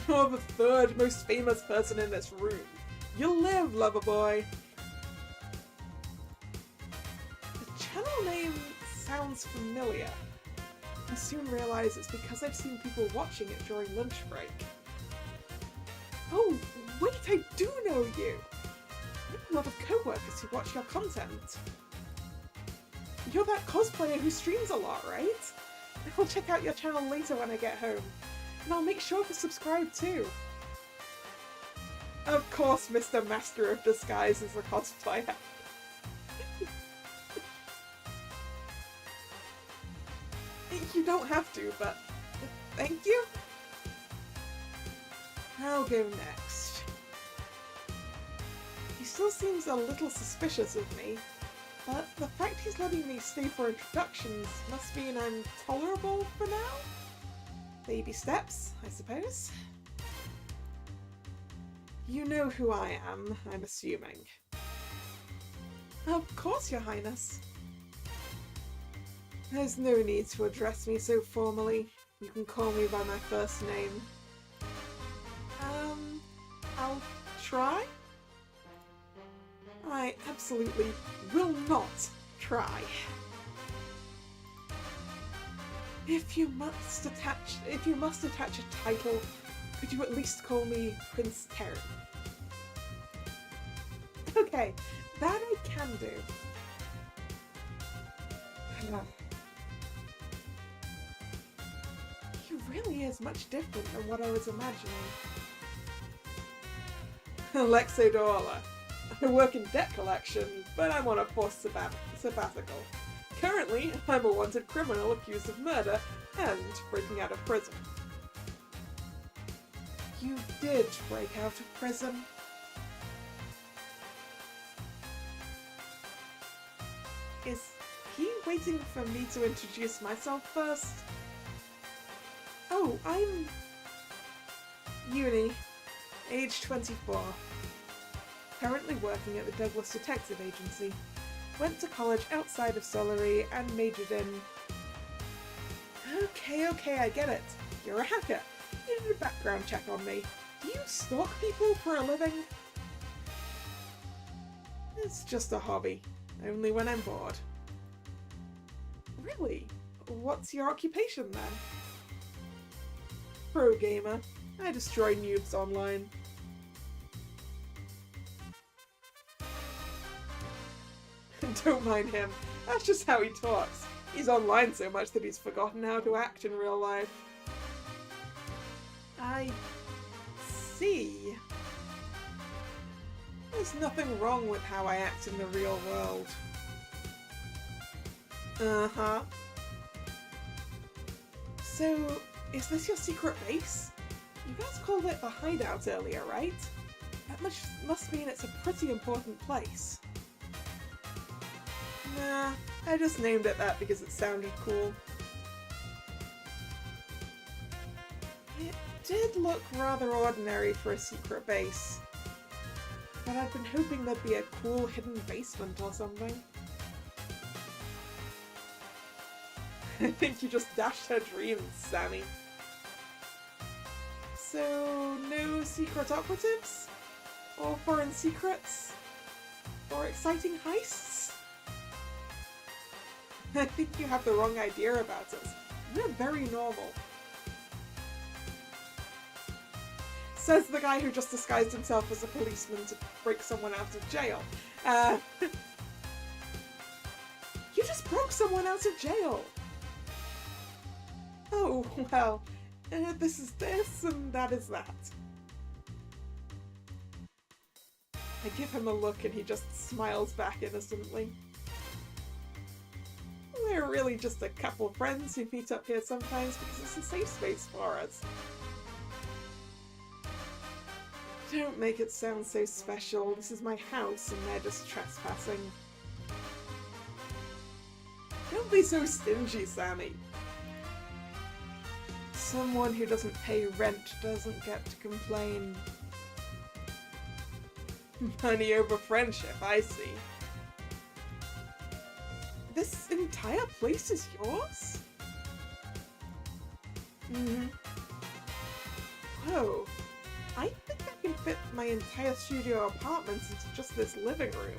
[SPEAKER 1] You're the third most famous person in this room. You'll live, lover boy. The channel name sounds familiar. I soon realise it's because I've seen people watching it during lunch break. Oh, wait, I do know you! I have a lot of co-workers who watch your content. You're that cosplayer who streams a lot, right? I'll check out your channel later when I get home. And I'll make sure to subscribe too. Of course, Mr. Master of Disguise is a cosplayer. You don't have to, but thank you. I'll go next. He still seems a little suspicious of me, but the fact he's letting me stay for introductions must mean I'm tolerable for now? Baby steps, I suppose. You know who I am, I'm assuming. Of course, Your Highness. There's no need to address me so formally. You can call me by my first name. I'll try? I absolutely will not try. If you must attach a title, could you at least call me Prince Terry? Okay, that I can do. He really is much different than what I was imagining. Alexodorla. I work in debt collection, but I'm on a forced sabbatical. Currently, I'm a wanted criminal accused of murder and breaking out of prison. You did break out of prison. Is he waiting for me to introduce myself first? Oh, I'm... Uni, age 24. Currently working at the Douglas Detective Agency. Went to college outside of Solary and majored in... Okay, I get it. You're a hacker. You did a background check on me. Do you stalk people for a living? It's just a hobby. Only when I'm bored. Really? What's your occupation then? Pro gamer. I destroy noobs online. Don't mind him. That's just how he talks. He's online so much that he's forgotten how to act in real life. I see. There's nothing wrong with how I act in the real world. Uh-huh. So, is this your secret base? You guys called it the hideout earlier, right? That must mean it's a pretty important place. Nah, I just named it that because it sounded cool. It did look rather ordinary for a secret base, but I've been hoping there'd be a cool hidden basement or something. I think you just dashed her dreams, Sammy. So, no secret operatives? Or foreign secrets? Or exciting heists? I think you have the wrong idea about us. We're very normal. Says the guy who just disguised himself as a policeman to break someone out of jail. You just broke someone out of jail! Oh, well, this is this and that is that. I give him a look and he just smiles back innocently. We're really just a couple friends who meet up here sometimes because it's a safe space for us. Don't make it sound so special. This is my house and they're just trespassing. Don't be so stingy, Sammy. Someone who doesn't pay rent doesn't get to complain. Money over friendship, I see. This entire place is yours? Mm-hmm. Whoa. I think I can fit my entire studio apartment into just this living room.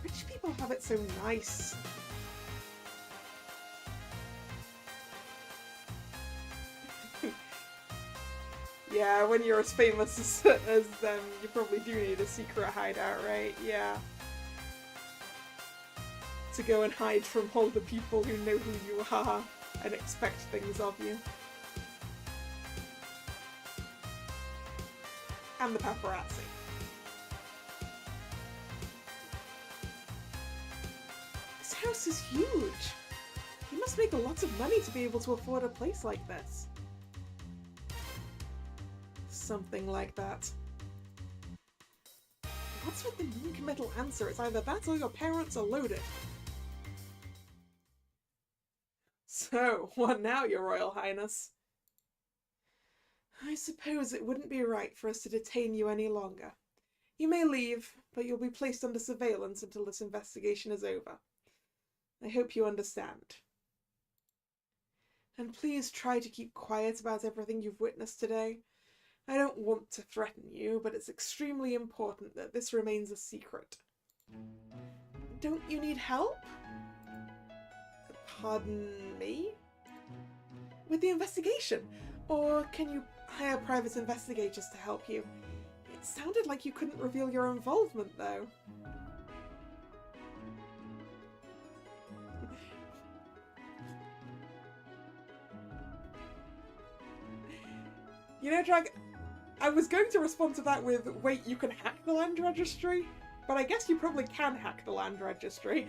[SPEAKER 1] Rich people have it so nice. Yeah, when you're as famous as them, you probably do need a secret hideout, right? Yeah. To go and hide from all the people who know who you are and expect things of you. And the paparazzi. This house is huge! You must make a lot of money to be able to afford a place like this. Something like that. What's with the non-committal answer? It's either that or your parents are loaded. So, what now, Your Royal Highness? I suppose it wouldn't be right for us to detain you any longer. You may leave, but you'll be placed under surveillance until this investigation is over. I hope you understand. And please try to keep quiet about everything you've witnessed today. I don't want to threaten you, but it's extremely important that this remains a secret. Don't you need help? Pardon me? With the investigation? Or can you hire private investigators to help you? It sounded like you couldn't reveal your involvement, though. You know, Drag, I was going to respond to that with, wait, you can hack the land registry? But I guess you probably can hack the land registry.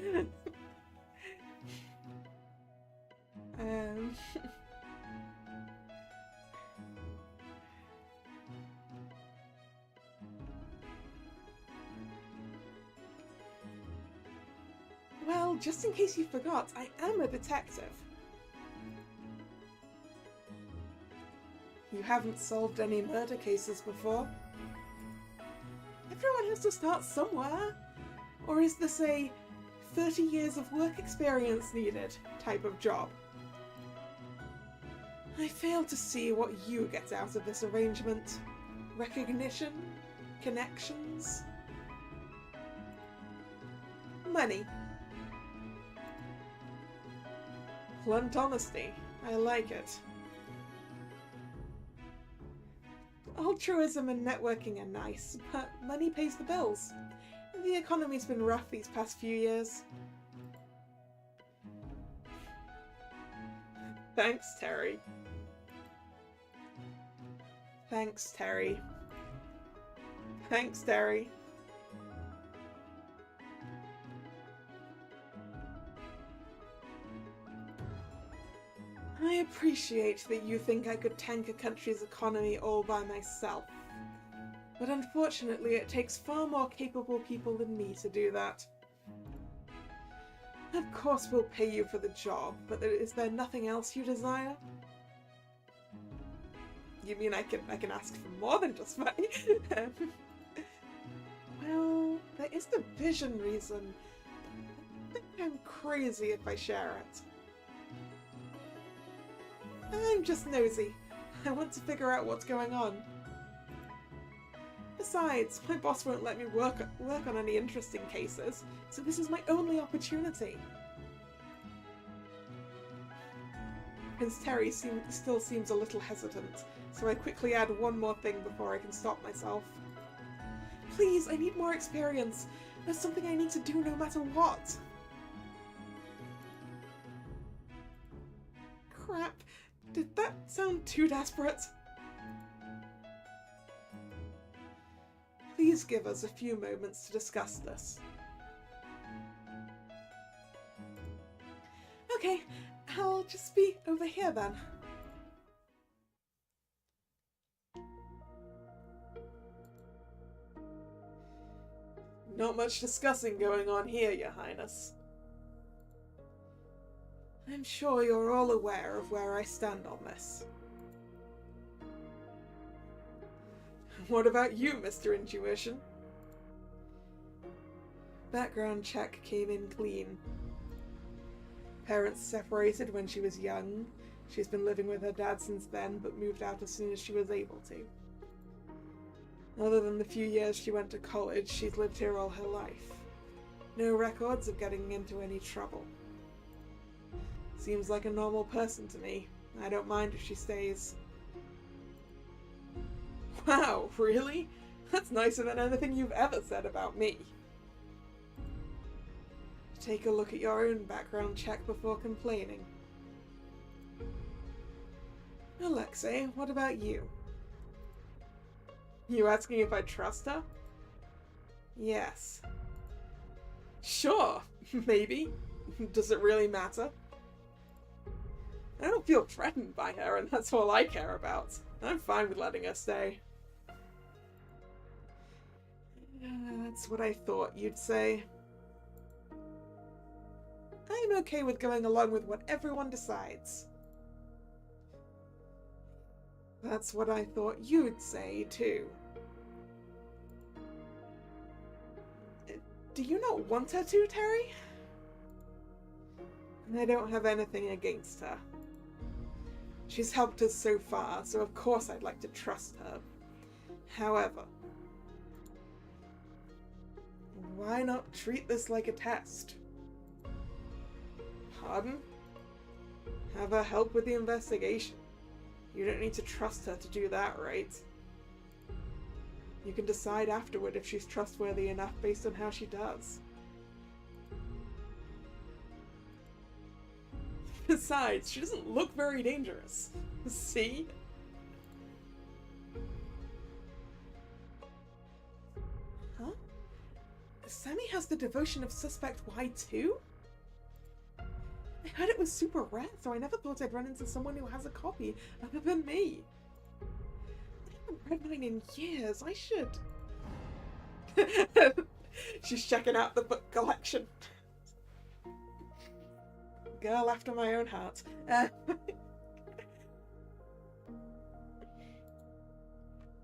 [SPEAKER 1] Well, just in case you forgot, I am a detective. You haven't solved any murder cases before. Everyone has to start somewhere. Or is this a 30 years of work experience needed type of job? I fail to see what you get out of this arrangement. Recognition? Connections? Money. Blunt honesty. I like it. Altruism and networking are nice, but money pays the bills. The economy's been rough these past few years. Thanks, Terry. Thanks, Terry. Thanks, Terry. I appreciate that you think I could tank a country's economy all by myself. But unfortunately, it takes far more capable people than me to do that. Of course we'll pay you for the job, but is there nothing else you desire? You mean I can ask for more than just money? Well, there is the vision reason. I think I'm crazy if I share it. I'm just nosy. I want to figure out what's going on. Besides, my boss won't let me work on any interesting cases, so this is my only opportunity. Prince Terry still seems a little hesitant, so I quickly add one more thing before I can stop myself. Please, I need more experience. There's something I need to do no matter what. Crap. Did that sound too desperate? Please give us a few moments to discuss this. Okay, I'll just be over here then. Not much discussing going on here, Your Highness. I'm sure you're all aware of where I stand on this. What about you, Mr. Intuition? Background check came in clean. Parents separated when she was young. She's been living with her dad since then, but moved out as soon as she was able to. Other than the few years she went to college, she's lived here all her life. No records of getting into any trouble. Seems like a normal person to me. I don't mind if she stays. Wow, really? That's nicer than anything you've ever said about me. Take a look at your own background check before complaining. Alexei, what about you? You asking if I trust her? Yes. Sure, maybe. Does it really matter? I don't feel threatened by her, and that's all I care about. I'm fine with letting her stay. That's what I thought you'd say. I'm okay with going along with what everyone decides. That's what I thought you'd say, too. Do you not want her to, Terry? I don't have anything against her. She's helped us so far, so of course I'd like to trust her. However, why not treat this like a test? Pardon? Have her help with the investigation. You don't need to trust her to do that, right? You can decide afterward if she's trustworthy enough based on how she does. Besides, she doesn't look very dangerous. See? Huh? Sammy has the devotion of Suspect Y too? I heard it was super rare, so I never thought I'd run into someone who has a copy other than me. I haven't read mine in years. I should. She's checking out the book collection. Girl after my own heart.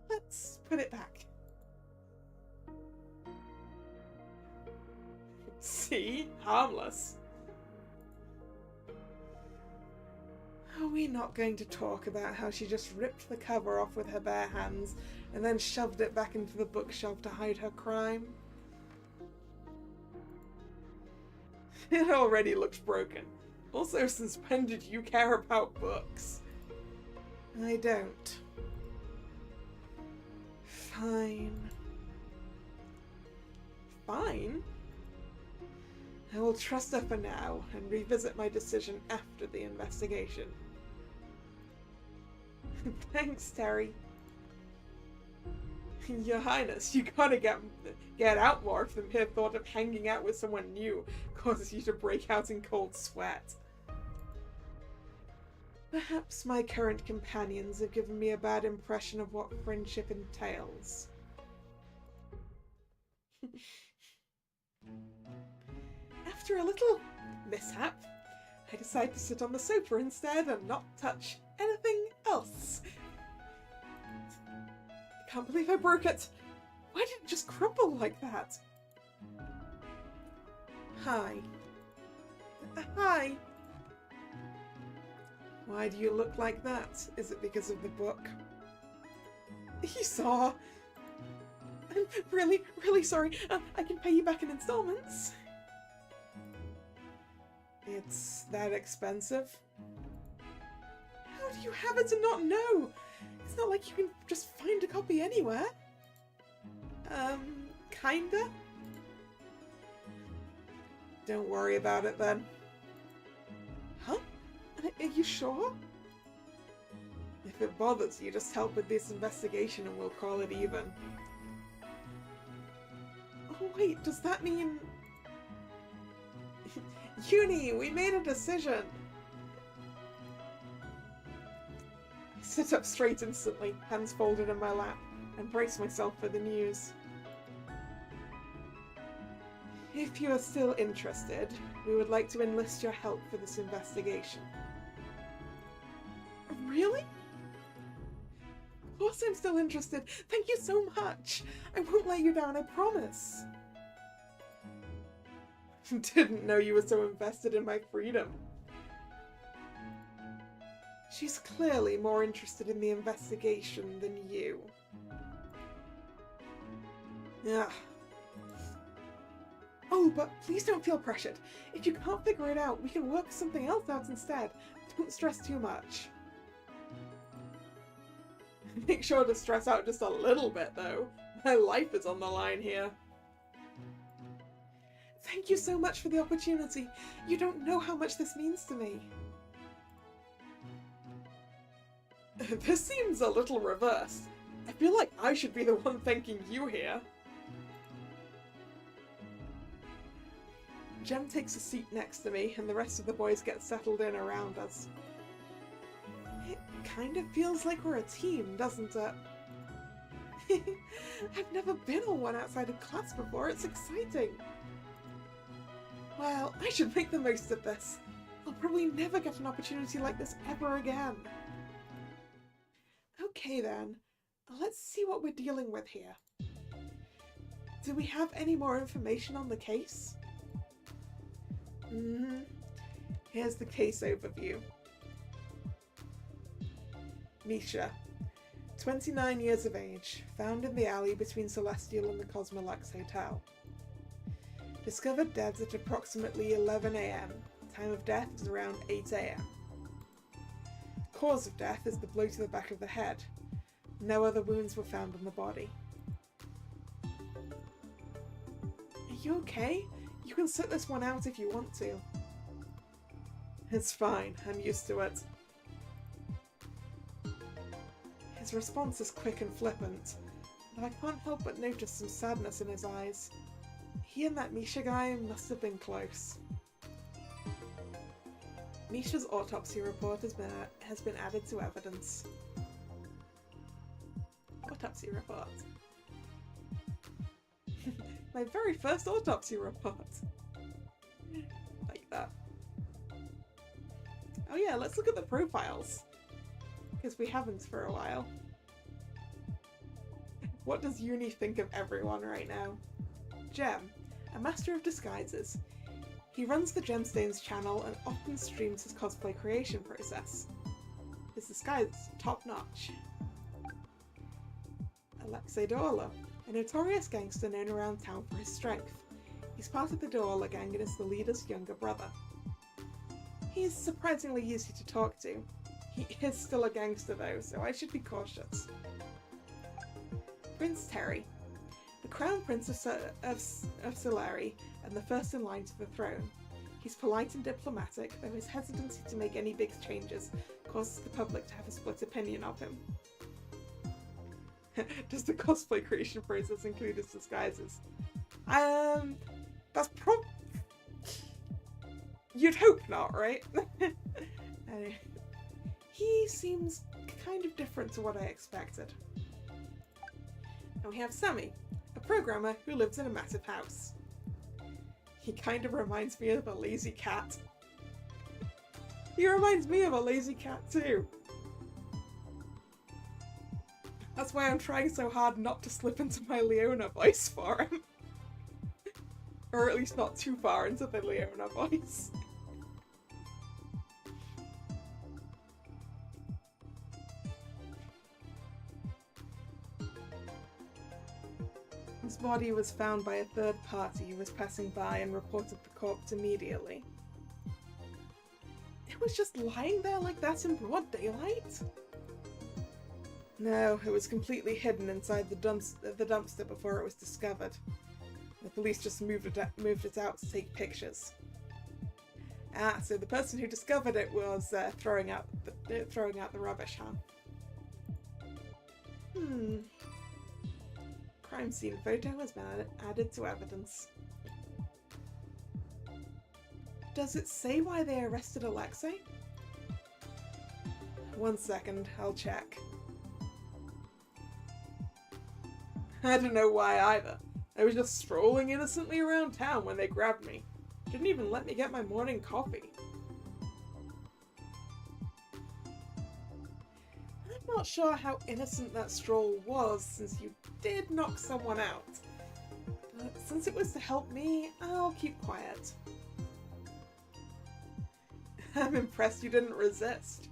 [SPEAKER 1] Let's put it back. See? Harmless. Are we not going to talk about how she just ripped the cover off with her bare hands and then shoved it back into the bookshelf to hide her crime? It already looks broken. Also, since when did you care about books? I don't. Fine. Fine? I will trust her for now and revisit my decision after the investigation. Thanks, Terry. Your Highness, you gotta get out more if the mere thought of hanging out with someone new causes you to break out in cold sweat. Perhaps my current companions have given me a bad impression of what friendship entails. After a little mishap, I decide to sit on the sofa instead and not touch anything else. I can't believe I broke it. Why did it just crumble like that? Hi. Hi. Why do you look like that? Is it because of the book? You saw. I'm really, really sorry. I can pay you back in installments. It's that expensive? How do you have it and not know? It's not like you can just find a copy anywhere. Kinda? Don't worry about it then. Huh? Are you sure? If it bothers you, just help with this investigation and we'll call it even. Oh wait, does that mean... Uni, we made a decision! I sit up straight instantly, hands folded in my lap, and brace myself for the news. If you are still interested, we would like to enlist your help for this investigation. Really? Of course I'm still interested. Thank you so much. I won't let you down, I promise. Didn't know you were so invested in my freedom. She's clearly more interested in the investigation than you. Yeah. Oh, but please don't feel pressured. If you can't figure it out, we can work something else out instead. Don't stress too much. Make sure to stress out just a little bit, though. My life is on the line here. Thank you so much for the opportunity. You don't know how much this means to me. This seems a little reversed. I feel like I should be the one thanking you here. Jem takes a seat next to me, and the rest of the boys get settled in around us. It kind of feels like we're a team, doesn't it? I've never been on one outside of class before. It's exciting. Well, I should make the most of this. I'll probably never get an opportunity like this ever again. Okay then, let's see what we're dealing with here. Do we have any more information on the case? Here's the case overview. Misha, 29 years of age, found in the alley between Celestial and the Cosmolux Hotel. Discovered dead at approximately 11 AM. Time of death is around 8 AM. Cause of death is the blow to the back of the head. No other wounds were found on the body. Are you okay? You can sit this one out if you want to. It's fine, I'm used to it. His response is quick and flippant, but I can't help but notice some sadness in his eyes. He and that Misha guy must have been close. Misha's autopsy report has been added to evidence. Autopsy report. My very first autopsy report. Like that. Oh yeah, let's look at the profiles. Because we haven't for a while. What does Uni think of everyone right now? Jem, a master of disguises. He runs the Gemstones channel and often streams his cosplay creation process. His disguise is top-notch. Alexei Dorla, a notorious gangster known around town for his strength. He's part of the Dorla gang and is the leader's younger brother. He's surprisingly easy to talk to. He is still a gangster though, so I should be cautious. Prince Terry, the Crown Prince of Solari and the first in line to the throne. He's polite and diplomatic, though his hesitancy to make any big changes causes the public to have a split opinion of him. Does the cosplay creation process include his disguises? That's you'd hope not, right? Anyway, he seems kind of different to what I expected. And we have Sammy, a programmer who lives in a massive house. He kind of reminds me of a lazy cat. He reminds me of a lazy cat too. That's why I'm trying so hard not to slip into my Leona voice for him. Or at least not too far into the Leona voice. His body was found by a third party who was passing by and reported the corpse immediately. It was just lying there like that in broad daylight? No, it was completely hidden inside the dumpster before it was discovered. The police just moved it out to take pictures. Ah, so the person who discovered it was throwing out the rubbish, huh? Crime scene photo has been added to evidence. Does it say why they arrested Alexei? 1 second, I'll check. I don't know why either. I was just strolling innocently around town when they grabbed me. Didn't even let me get my morning coffee. I'm not sure how innocent that stroll was, since you did knock someone out. But since it was to help me, I'll keep quiet. I'm impressed you didn't resist.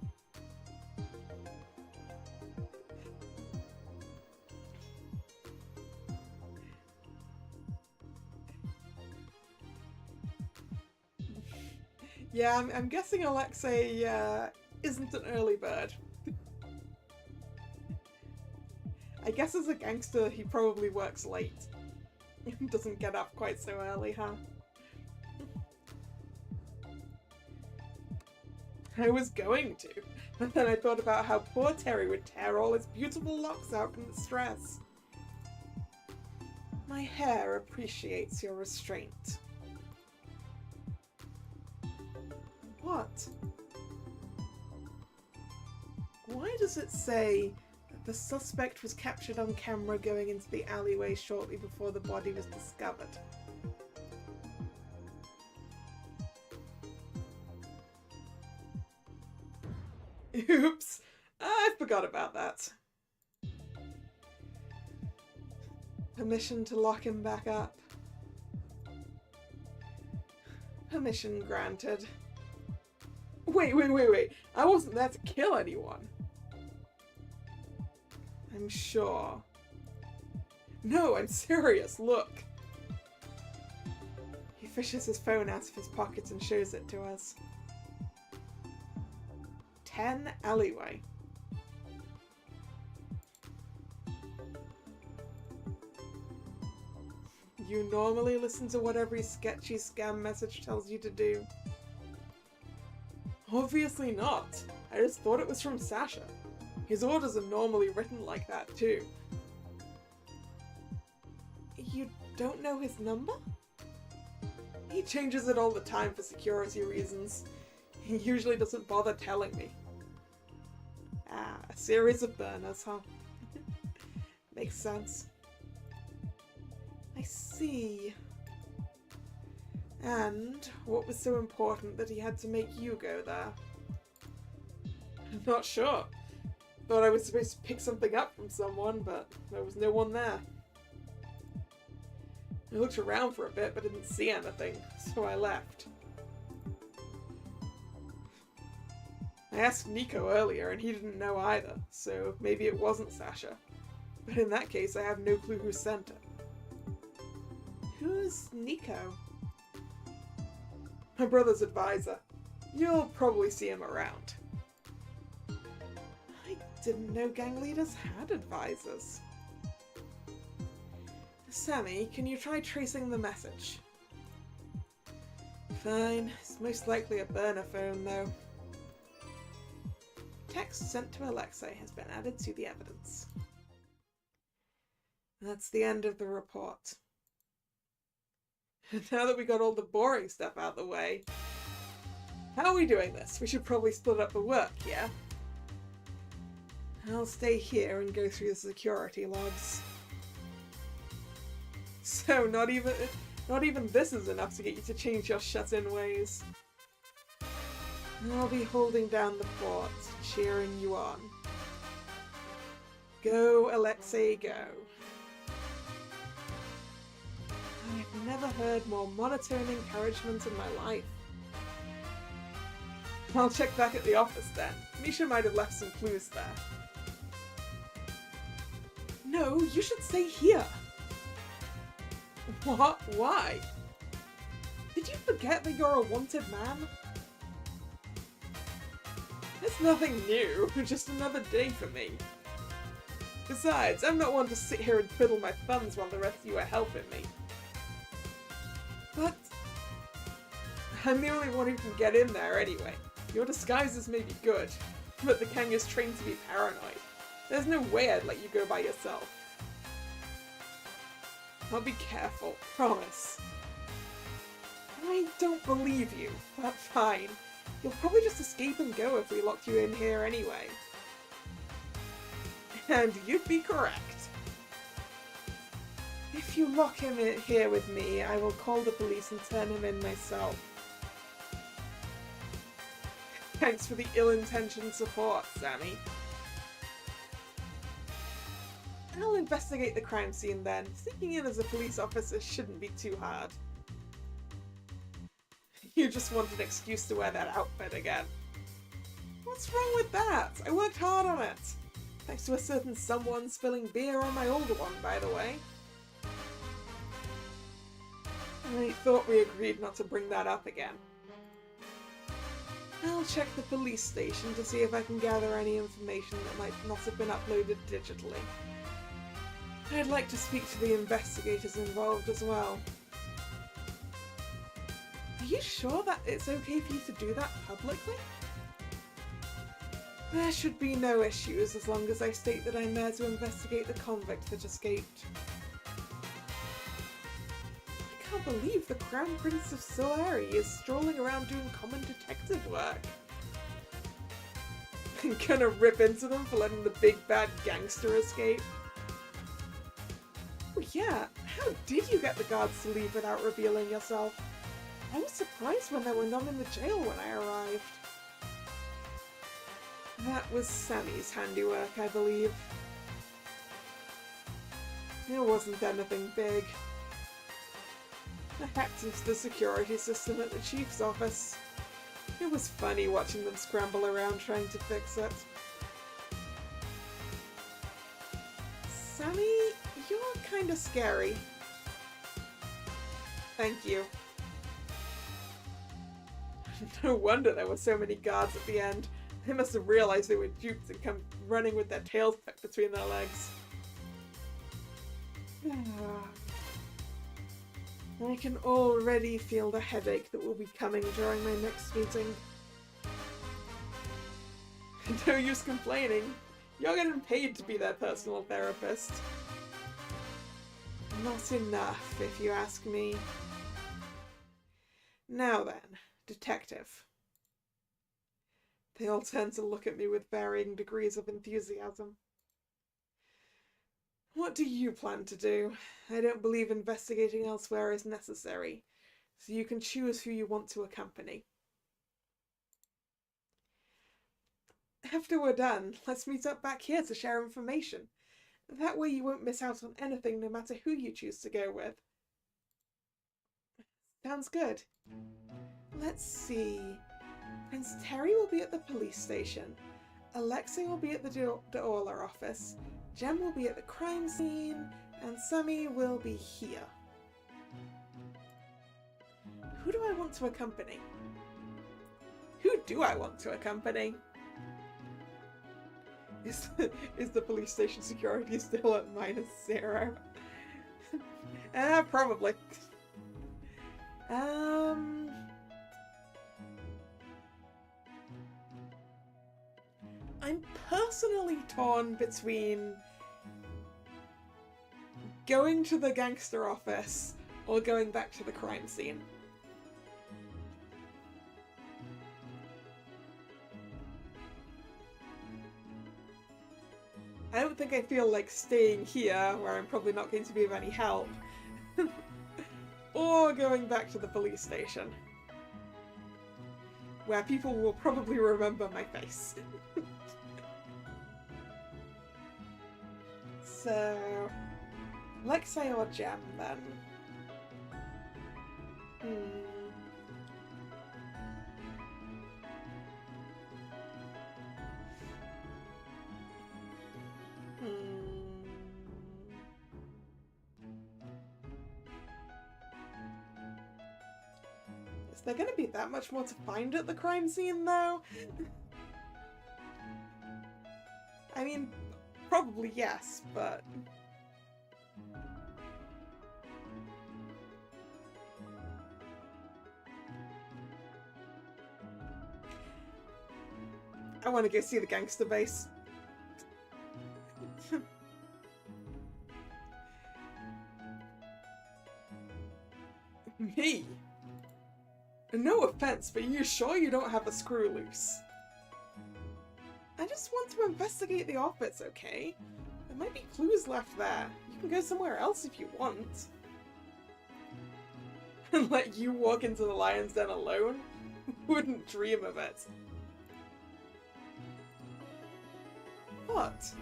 [SPEAKER 1] Yeah, I'm guessing Alexei isn't an early bird. I guess as a gangster, he probably works late. Doesn't get up quite so early, huh? I was going to, but then I thought about how poor Terry would tear all his beautiful locks out from the stress. My hair appreciates your restraint. What? Why does it say that the suspect was captured on camera going into the alleyway shortly before the body was discovered? Oops, I forgot about that. Permission to lock him back up. Permission granted. Wait. I wasn't there to kill anyone. I'm sure. No, I'm serious, look. He fishes his phone out of his pocket and shows it to us. 10 alleyway. You normally listen to what every sketchy scam message tells you to do? Obviously not. I just thought it was from Sasha. His orders are normally written like that too. You don't know his number? He changes it all the time for security reasons. He usually doesn't bother telling me. Ah, a series of burners, huh? Makes sense. I see. And what was so important that he had to make you go there? I'm not sure. Thought I was supposed to pick something up from someone, but there was no one there. I looked around for a bit, but didn't see anything, so I left. I asked Nico earlier, and he didn't know either, so maybe it wasn't Sasha. But in that case, I have no clue who sent it. Who's Nico? My brother's advisor. You'll probably see him around. I didn't know gang leaders had advisors. Sammy, can you try tracing the message? Fine. It's most likely a burner phone, though. Text sent to Alexei has been added to the evidence. That's the end of the report. Now that we got all the boring stuff out the way, how are we doing this? We should probably split up the work, yeah? I'll stay here and go through the security logs. So not even this is enough to get you to change your shut-in ways. I'll be holding down the fort, cheering you on. Go, Alexei, go. I've never heard more monotone encouragement in my life. I'll check back at the office then. Misha might have left some clues there. No, you should stay here. What? Why? Did you forget that you're a wanted man? It's nothing new, just another day for me. Besides, I'm not one to sit here and twiddle my thumbs while the rest of you are helping me. But I'm the only one who can get in there anyway. Your disguises may be good, but the gang is trained to be paranoid. There's no way I'd let you go by yourself. I'll be careful, promise. I don't believe you, but fine. You'll probably just escape and go if we locked you in here anyway. And you'd be correct. If you lock him in here with me, I will call the police and turn him in myself. Thanks for the ill-intentioned support, Sammy. I'll investigate the crime scene then. Sneaking in as a police officer shouldn't be too hard. You just want an excuse to wear that outfit again. What's wrong with that? I worked hard on it. Thanks to a certain someone spilling beer on my older one, by the way. I thought we agreed not to bring that up again. I'll check the police station to see if I can gather any information that might not have been uploaded digitally. I'd like to speak to the investigators involved as well. Are you sure that it's okay for you to do that publicly? There should be no issues as long as I state that I'm there to investigate the convict that escaped. I can't believe the Crown Prince of Solari is strolling around doing common detective work. I'm gonna rip into them for letting the big bad gangster escape. Oh yeah, how did you get the guards to leave without revealing yourself? I was surprised when there were none in the jail when I arrived. That was Sammy's handiwork, I believe. It wasn't anything big. I hacked into the security system at the chief's office. It was funny watching them scramble around trying to fix it. Sammy, you're kinda scary. Thank you. No wonder there were so many guards at the end. They must have realized they were duped and come running with their tails tucked between their legs. I can already feel the headache that will be coming during my next meeting. No use complaining. You're getting paid to be their personal therapist. Not enough, if you ask me. Now then, detective. They all turn to look at me with varying degrees of enthusiasm. What do you plan to do? I don't believe investigating elsewhere is necessary, so you can choose who you want to accompany. After we're done, let's meet up back here to share information. That way you won't miss out on anything no matter who you choose to go with. Sounds good. Let's see. Prince Terry will be at the police station. Alexei will be at the Daola office. Jem will be at the crime scene. And Sammy will be here. Who do I want to accompany? Who do I want to accompany? Is the police station security still at -0? Probably. I'm personally torn between going to the gangster office or going back to the crime scene. I don't think I feel like staying here, where I'm probably not going to be of any help, or going back to the police station, where people will probably remember my face. So, Alexei or Jem, then? Is there gonna be that much more to find at the crime scene, though? I mean, probably yes, but... I want to go see the gangster base. Me? No offense, but you sure you don't have a screw loose? I just want to investigate the office, okay? There might be clues left there. You can go somewhere else if you want. And let you walk into the lion's den alone? Wouldn't dream of it. What?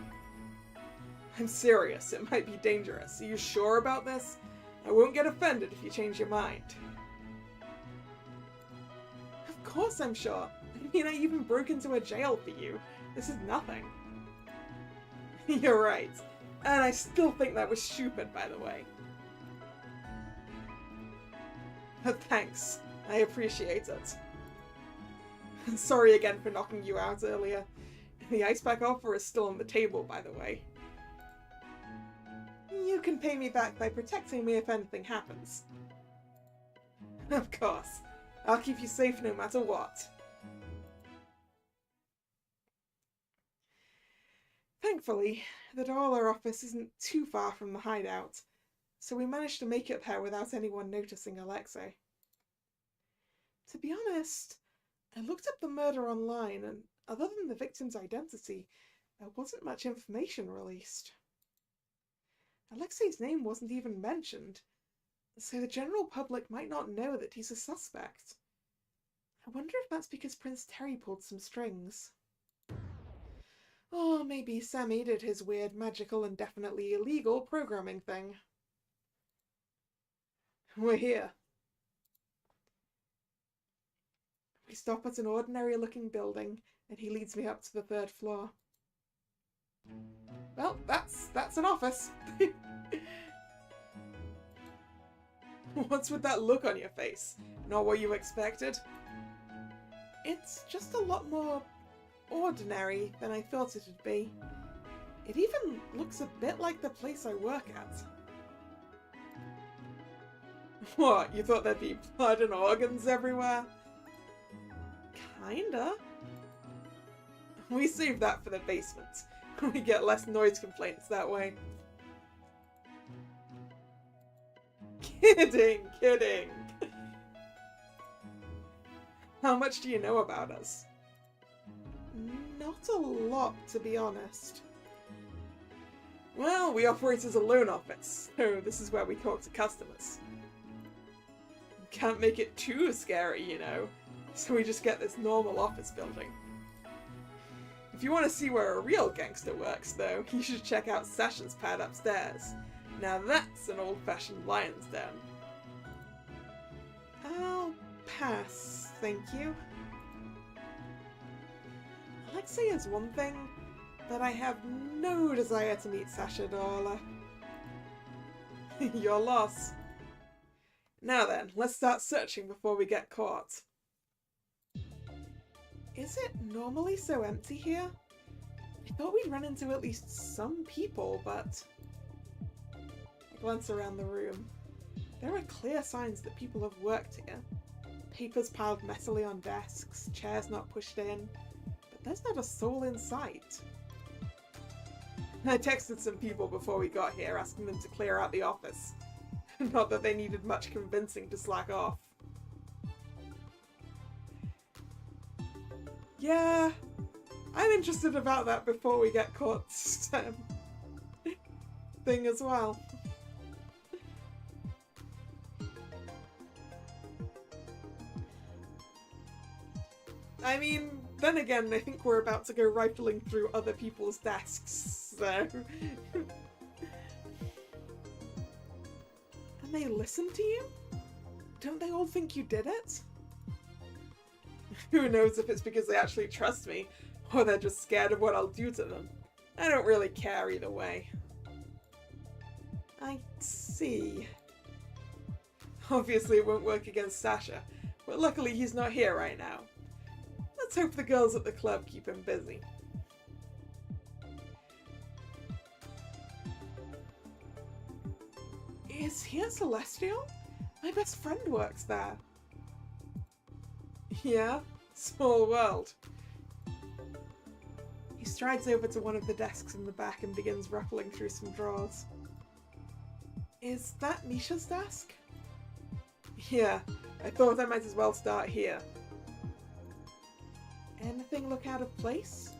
[SPEAKER 1] I'm serious, it might be dangerous. Are you sure about this? I won't get offended if you change your mind. Of course I'm sure. I mean, I even broke into a jail for you. This is nothing. You're right. And I still think that was stupid, by the way. But thanks. I appreciate it. Sorry again for knocking you out earlier. The ice pack offer is still on the table, by the way. You can pay me back by protecting me if anything happens. Of course. I'll keep you safe no matter what. Thankfully, the dollar office isn't too far from the hideout, so we managed to make it there without anyone noticing Alexei. To be honest, I looked up the murder online, and other than the victim's identity, there wasn't much information released. Alexei's name wasn't even mentioned, so the general public might not know that he's a suspect. I wonder if that's because Prince Terry pulled some strings. Or maybe Sammy did his weird magical and definitely illegal programming thing. We're here. We stop at an ordinary-looking building, and he leads me up to the 3rd floor. Well, that's an office. What's with that look on your face? Not what you expected? It's just a lot more ordinary than I thought it would be. It even looks a bit like the place I work at. What, you thought there'd be blood and organs everywhere? Kinda. We save that for the basement. We get less noise complaints that way. Kidding. How much do you know about us? Not a lot, to be honest. Well, we operate as a loan office, so this is where we talk to customers. Can't make it too scary, you know, so we just get this normal office building. If you want to see where a real gangster works, though, you should check out Sasha's pad upstairs. Now that's an old-fashioned lion's den. I'll pass, thank you. Alexei is one thing, but I have no desire to meet Sasha Dorla. Your loss. Now then, let's start searching before we get caught. Is it normally so empty here? I thought we'd run into at least some people, but... I glance around the room. There are clear signs that people have worked here. Papers piled messily on desks, chairs not pushed in, but there's not a soul in sight. I texted some people before we got here, asking them to clear out the office. Not that they needed much convincing to slack off. Yeah, I'm interested about that before we get caught thing as well. I mean, then again, I think we're about to go rifling through other people's desks, so... And they listen to you? Don't they all think you did it? Who knows if it's because they actually trust me, or they're just scared of what I'll do to them. I don't really care either way. I see. Obviously it won't work against Sasha, but luckily he's not here right now. Let's hope the girls at the club keep him busy. Is he at Celestial? My best friend works there. Yeah? Small world. He strides over to one of the desks in the back and begins ruffling through some drawers. Is that Misha's desk? Yeah, I thought I might as well start here. Anything look out of place?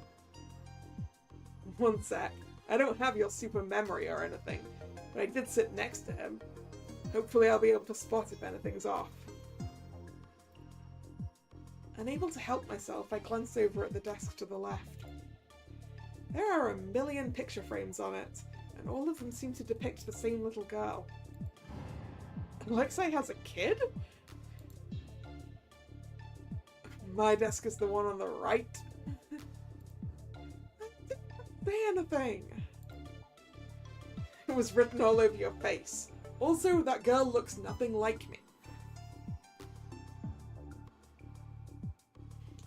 [SPEAKER 1] One sec. I don't have your super memory or anything, but I did sit next to him. Hopefully I'll be able to spot if anything's off. Unable to help myself, I glance over at the desk to the left. There are a million picture frames on it, and all of them seem to depict the same little girl. Alexei has a kid? My desk is the one on the right. I didn't say anything. It was written all over your face. Also, that girl looks nothing like me.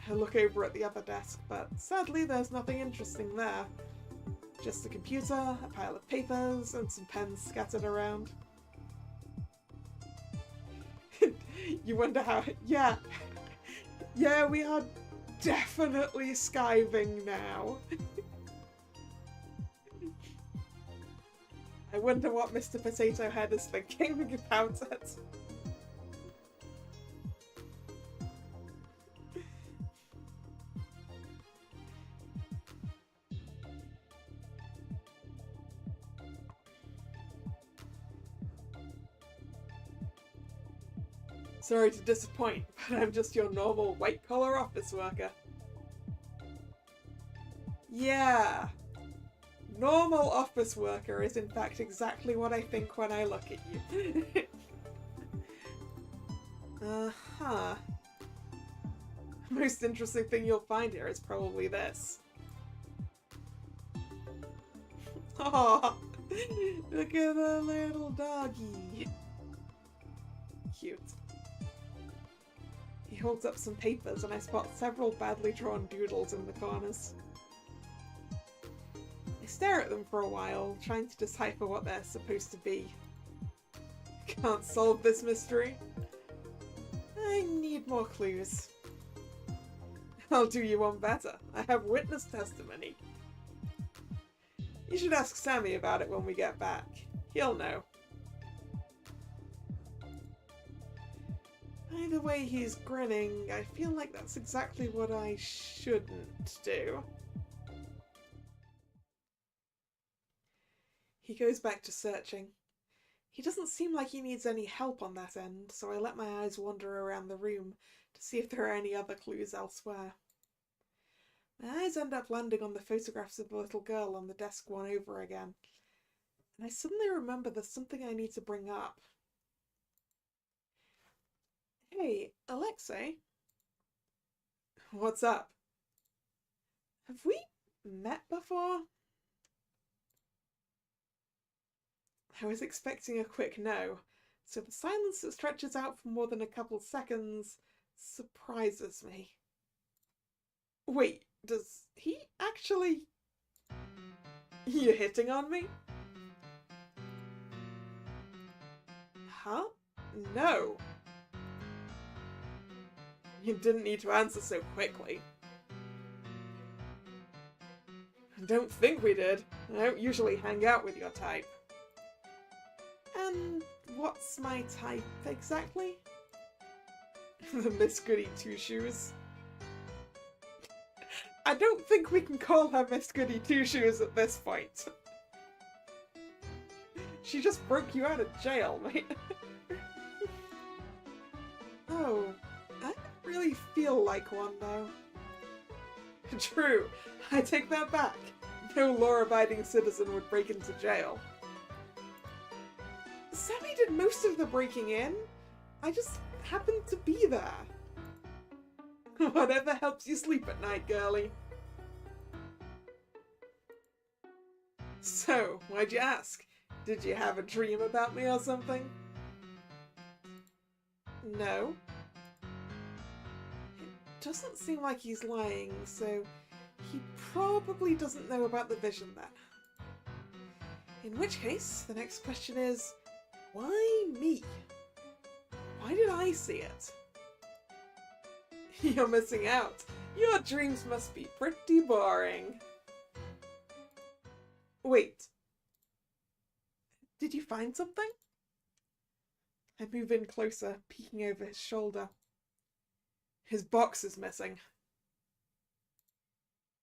[SPEAKER 1] I look over at the other desk, but sadly there's nothing interesting there. Just a computer, a pile of papers, and some pens scattered around. You wonder how... Yeah. Yeah, we are definitely skiving now. I wonder what Mr. Potato Head is thinking about it. Sorry to disappoint, but I'm just your normal white-collar office worker. Yeah. Normal office worker is in fact exactly what I think when I look at you. Uh-huh. Most interesting thing you'll find here is probably this. Oh, look at the little doggy. Cute. He holds up some papers and I spot several badly drawn doodles in the corners. I stare at them for a while, trying to decipher what they're supposed to be. Can't solve this mystery. I need more clues. I'll do you one better. I have witness testimony. You should ask Sammy about it when we get back. He'll know. By the way he's grinning, I feel like that's exactly what I shouldn't do. He goes back to searching. He doesn't seem like he needs any help on that end, so I let my eyes wander around the room to see if there are any other clues elsewhere. My eyes end up landing on the photographs of the little girl on the desk one over again, and I suddenly remember there's something I need to bring up. Hey, Alexei? What's up? Have we met before? I was expecting a quick no, so the silence that stretches out for more than a couple seconds surprises me. Wait, does he actually... You hitting on me? Huh? No. You didn't need to answer so quickly. I don't think we did. I don't usually hang out with your type. And what's my type exactly? The Miss Goody Two Shoes. I don't think we can call her Miss Goody Two Shoes at this point. She just broke you out of jail, mate. Oh, I don't really feel like one though. True, I take that back. No law-abiding citizen would break into jail. Sammy did most of the breaking in. I just happened to be there. Whatever helps you sleep at night, girlie. So, why'd you ask? Did you have a dream about me or something? No. It doesn't seem like he's lying, so he probably doesn't know about the vision then. In which case, the next question is, why me? Why did I see it? You're missing out. Your dreams must be pretty boring. Wait. Did you find something? I move in closer, peeking over his shoulder. His box is missing.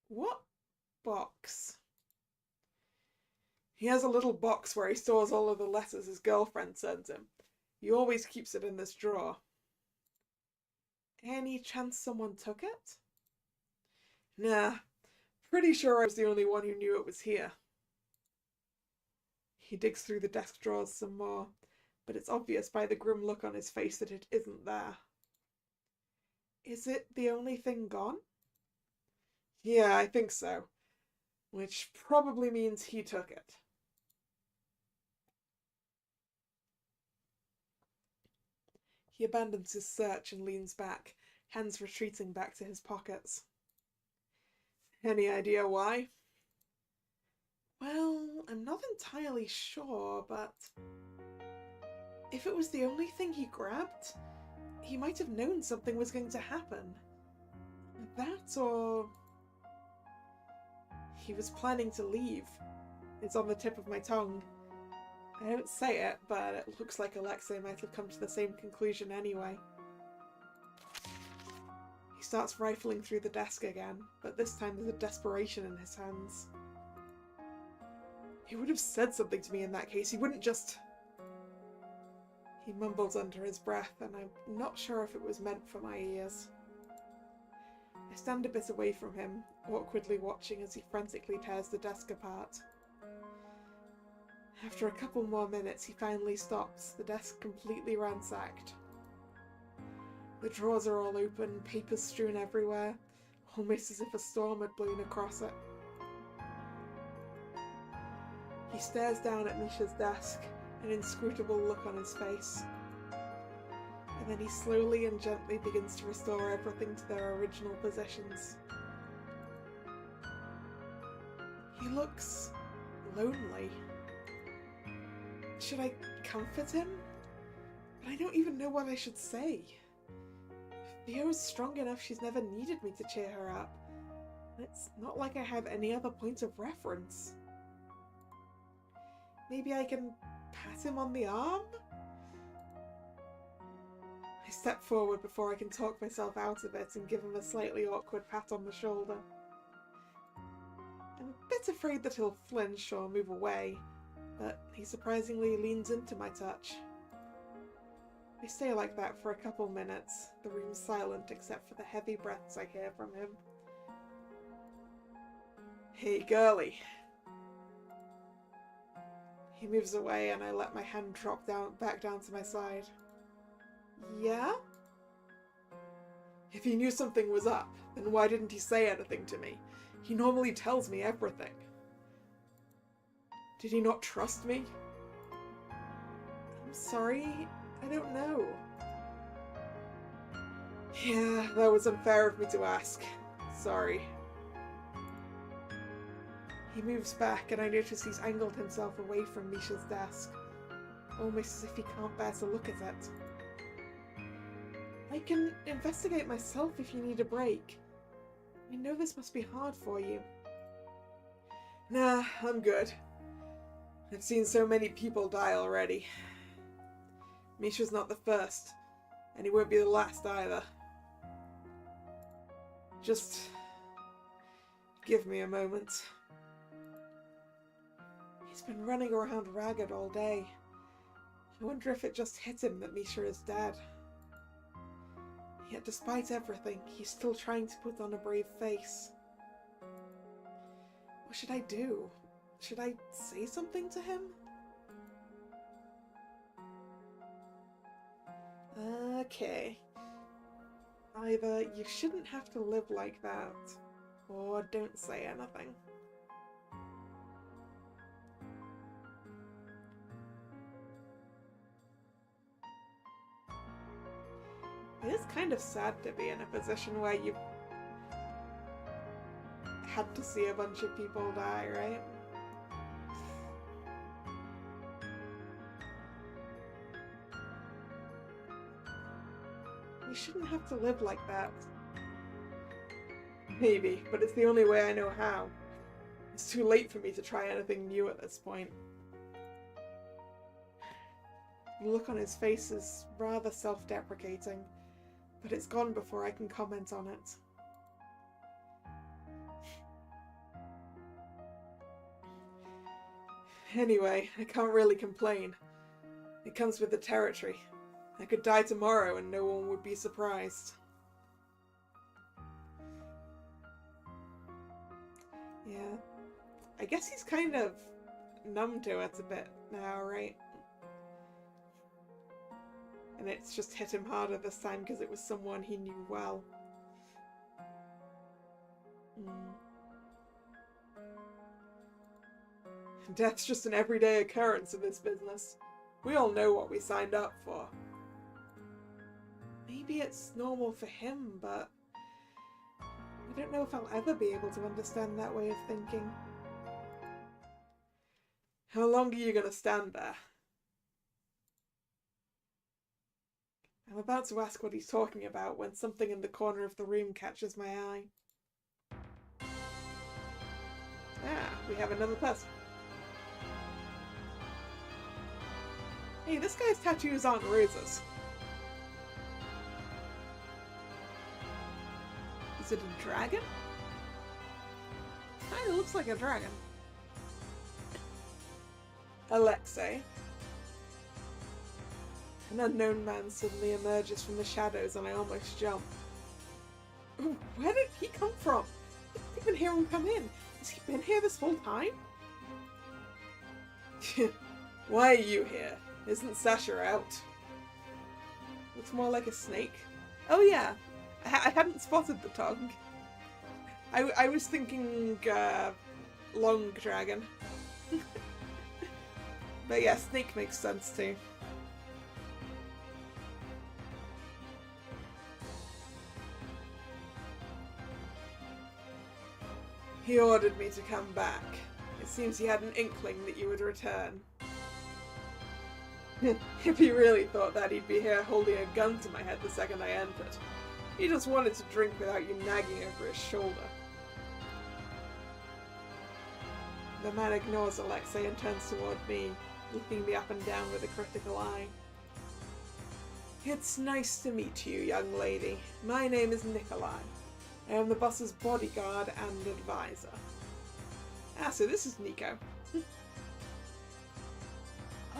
[SPEAKER 1] What box? He has a little box where he stores all of the letters his girlfriend sends him. He always keeps it in this drawer. Any chance someone took it? Nah, pretty sure I was the only one who knew it was here. He digs through the desk drawers some more, but it's obvious by the grim look on his face that it isn't there. Is it the only thing gone? Yeah, I think so. Which probably means he took it. He abandons his search and leans back, hands retreating back to his pockets. Any idea why? Well, I'm not entirely sure, but if it was the only thing he grabbed, he might have known something was going to happen. That, or he was planning to leave. It's on the tip of my tongue. I don't say it, but it looks like Alexei might have come to the same conclusion anyway. He starts rifling through the desk again, but this time there's a desperation in his hands. He would have said something to me in that case. He wouldn't just... He mumbles under his breath, and I'm not sure if it was meant for my ears. I stand a bit away from him, awkwardly watching as he frantically tears the desk apart. After a couple more minutes, he finally stops, the desk completely ransacked. The drawers are all open, papers strewn everywhere, almost as if a storm had blown across it. He stares down at Misha's desk, an inscrutable look on his face. And then he slowly and gently begins to restore everything to their original positions. He looks lonely. Should I comfort him? But I don't even know what I should say. Theo's strong enough she's never needed me to cheer her up. It's not like I have any other point of reference. Maybe I can pat him on the arm? I step forward before I can talk myself out of it and give him a slightly awkward pat on the shoulder. I'm a bit afraid that he'll flinch or move away, but he surprisingly leans into my touch. I stay like that for a couple minutes, the room silent except for the heavy breaths I hear from him. Hey, girlie. He moves away and I let my hand drop back down to my side. Yeah? If he knew something was up, then why didn't he say anything to me? He normally tells me everything. Did he not trust me? I'm sorry, I don't know. Yeah, that was unfair of me to ask. Sorry. He moves back and I notice he's angled himself away from Misha's desk, almost as if he can't bear to look at it. I can investigate myself if you need a break. I know this must be hard for you. Nah, I'm good. I've seen so many people die already. Misha's not the first, and he won't be the last either. Just give me a moment. He's been running around ragged all day. I wonder if it just hit him that Misha is dead. Yet despite everything, he's still trying to put on a brave face. What should I do? Should I say something to him? Okay. Either you shouldn't have to live like that, or don't say anything. It is kind of sad to be in a position where you've had to see a bunch of people die, right? You shouldn't have to live like that. Maybe, but it's the only way I know how. It's too late for me to try anything new at this point. The look on his face is rather self-deprecating, but it's gone before I can comment on it. Anyway, I can't really complain. It comes with the territory. I could die tomorrow and no one would be surprised. Yeah. I guess he's kind of numb to it a bit now, right? And it's just hit him harder this time because it was someone he knew well. Death's just an everyday occurrence in this business. We all know what we signed up for. Maybe it's normal for him, but I don't know if I'll ever be able to understand that way of thinking. How long are you going to stand there? I'm about to ask what he's talking about when something in the corner of the room catches my eye. Ah, we have another person. Hey, this guy's tattoos aren't roses. Is it a dragon? Kinda looks like a dragon. Alexei. An unknown man suddenly emerges from the shadows and I almost jump. Ooh, where did he come from? I didn't even hear him come in. Has he been here this whole time? Why are you here? Isn't Sasha out? Looks more like a snake. Oh yeah, I hadn't spotted the tongue. I was thinking long dragon. But yeah, snake makes sense too. He ordered me to come back. It seems he had an inkling that you would return. If he really thought that, he'd be here holding a gun to my head the second I entered. He just wanted to drink without you nagging over his shoulder. The man ignores Alexei and turns toward me, looking me up and down with a critical eye. It's nice to meet you, young lady. My name is Nikolai. I am the boss's bodyguard and advisor. Ah, so this is Nico.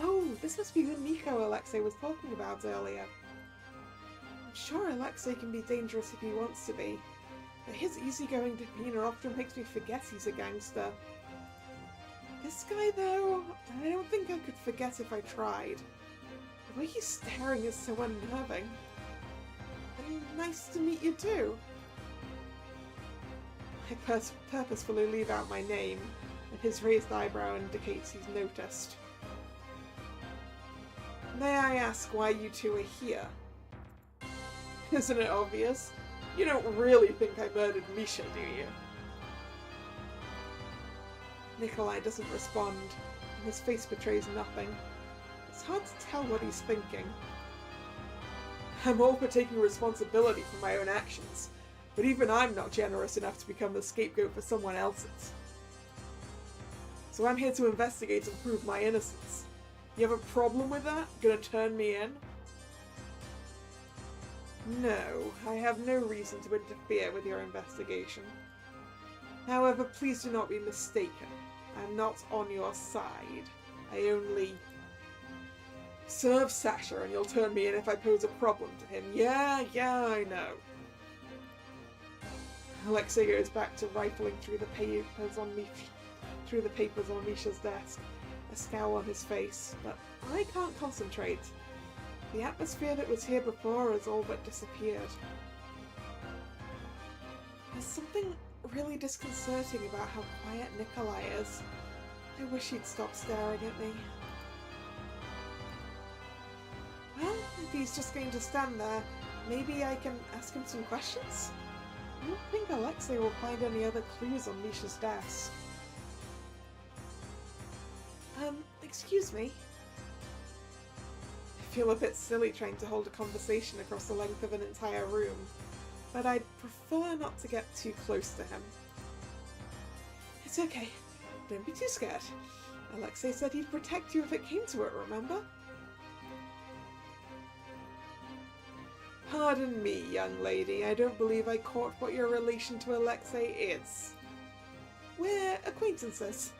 [SPEAKER 1] Oh, this must be the Nico Alexei was talking about earlier. I'm sure Alexei can be dangerous if he wants to be, but his easygoing demeanor often makes me forget he's a gangster. This guy, though, I don't think I could forget if I tried. The way he's staring is so unnerving. And nice to meet you too. I purposefully leave out my name, and his raised eyebrow indicates he's noticed. May I ask why you two are here? Isn't it obvious? You don't really think I murdered Misha, do you? Nikolai doesn't respond, and his face betrays nothing. It's hard to tell what he's thinking. I'm all for taking responsibility for my own actions, but even I'm not generous enough to become the scapegoat for someone else's. So I'm here to investigate and prove my innocence. You have a problem with that? Gonna turn me in? No, I have no reason to interfere with your investigation. However, please do not be mistaken. I'm not on your side. I only serve Sasha, and you'll turn me in if I pose a problem to him. Yeah, I know. Alexei goes back to rifling through the papers on Misha's desk, a scowl on his face, but I can't concentrate. The atmosphere that was here before has all but disappeared. There's something really disconcerting about how quiet Nikolai is. I wish he'd stop staring at me. Well, if he's just going to stand there, maybe I can ask him some questions? I don't think Alexei will find any other clues on Misha's desk. Excuse me? I feel a bit silly trying to hold a conversation across the length of an entire room, but I'd prefer not to get too close to him. It's okay. Don't be too scared. Alexei said he'd protect you if it came to it, remember? Pardon me, young lady. I don't believe I caught what your relation to Alexei is. We're acquaintances.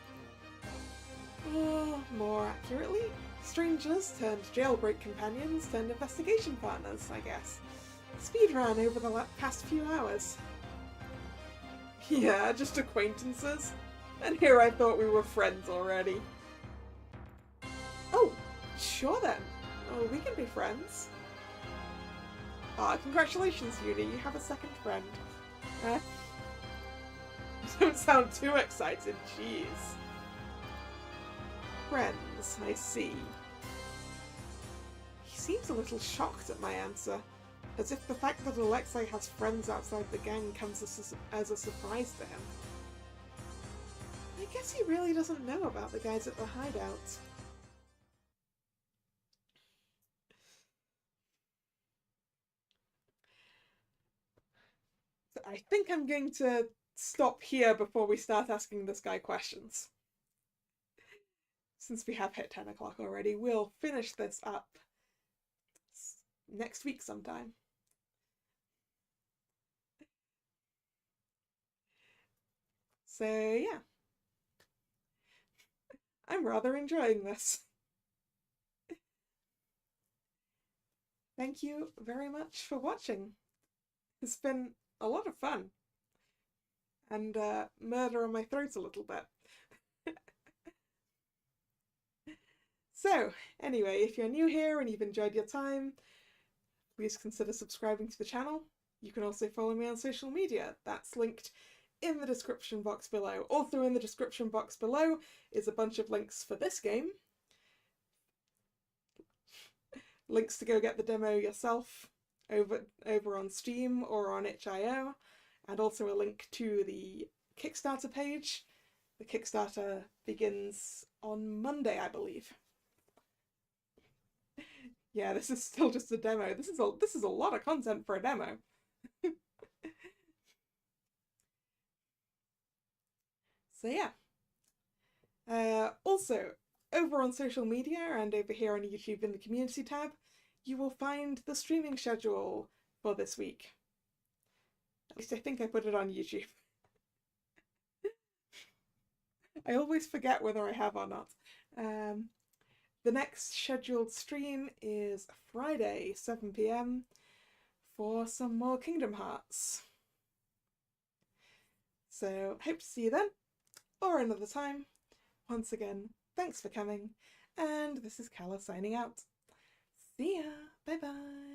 [SPEAKER 1] Or, more accurately, strangers turned jailbreak companions turned investigation partners, I guess. Speedrun over the past few hours. Yeah, just acquaintances. And here I thought we were friends already. Oh, sure then. Oh, we can be friends. Ah, congratulations, Uni, you have a second friend. Don't sound too excited, jeez. Friends, I see. He seems a little shocked at my answer. As if the fact that Alexei has friends outside the gang comes as a surprise to him. I guess he really doesn't know about the guys at the hideout. So I think I'm going to stop here before we start asking this guy questions. Since we have hit 10 o'clock already, we'll finish this up next week sometime. So yeah, I'm rather enjoying this. Thank you very much for watching. It's been a lot of fun. And murder on my throat a little bit. So, anyway, if you're new here and you've enjoyed your time, please consider subscribing to the channel. You can also follow me on social media. That's linked in the description box below. Also in the description box below is a bunch of links for this game. Links to go get the demo yourself over on Steam or on itch.io, and also a link to the Kickstarter page. The Kickstarter begins on Monday, I believe. Yeah, this is still just a demo. This is a lot of content for a demo. So yeah. Also, over on social media and over here on YouTube in the community tab, you will find the streaming schedule for this week. At least I think I put it on YouTube. I always forget whether I have or not. The next scheduled stream is Friday, 7 PM, for some more Kingdom Hearts. So, hope to see you then, or another time. Once again, thanks for coming, and this is Kalla signing out. See ya! Bye bye!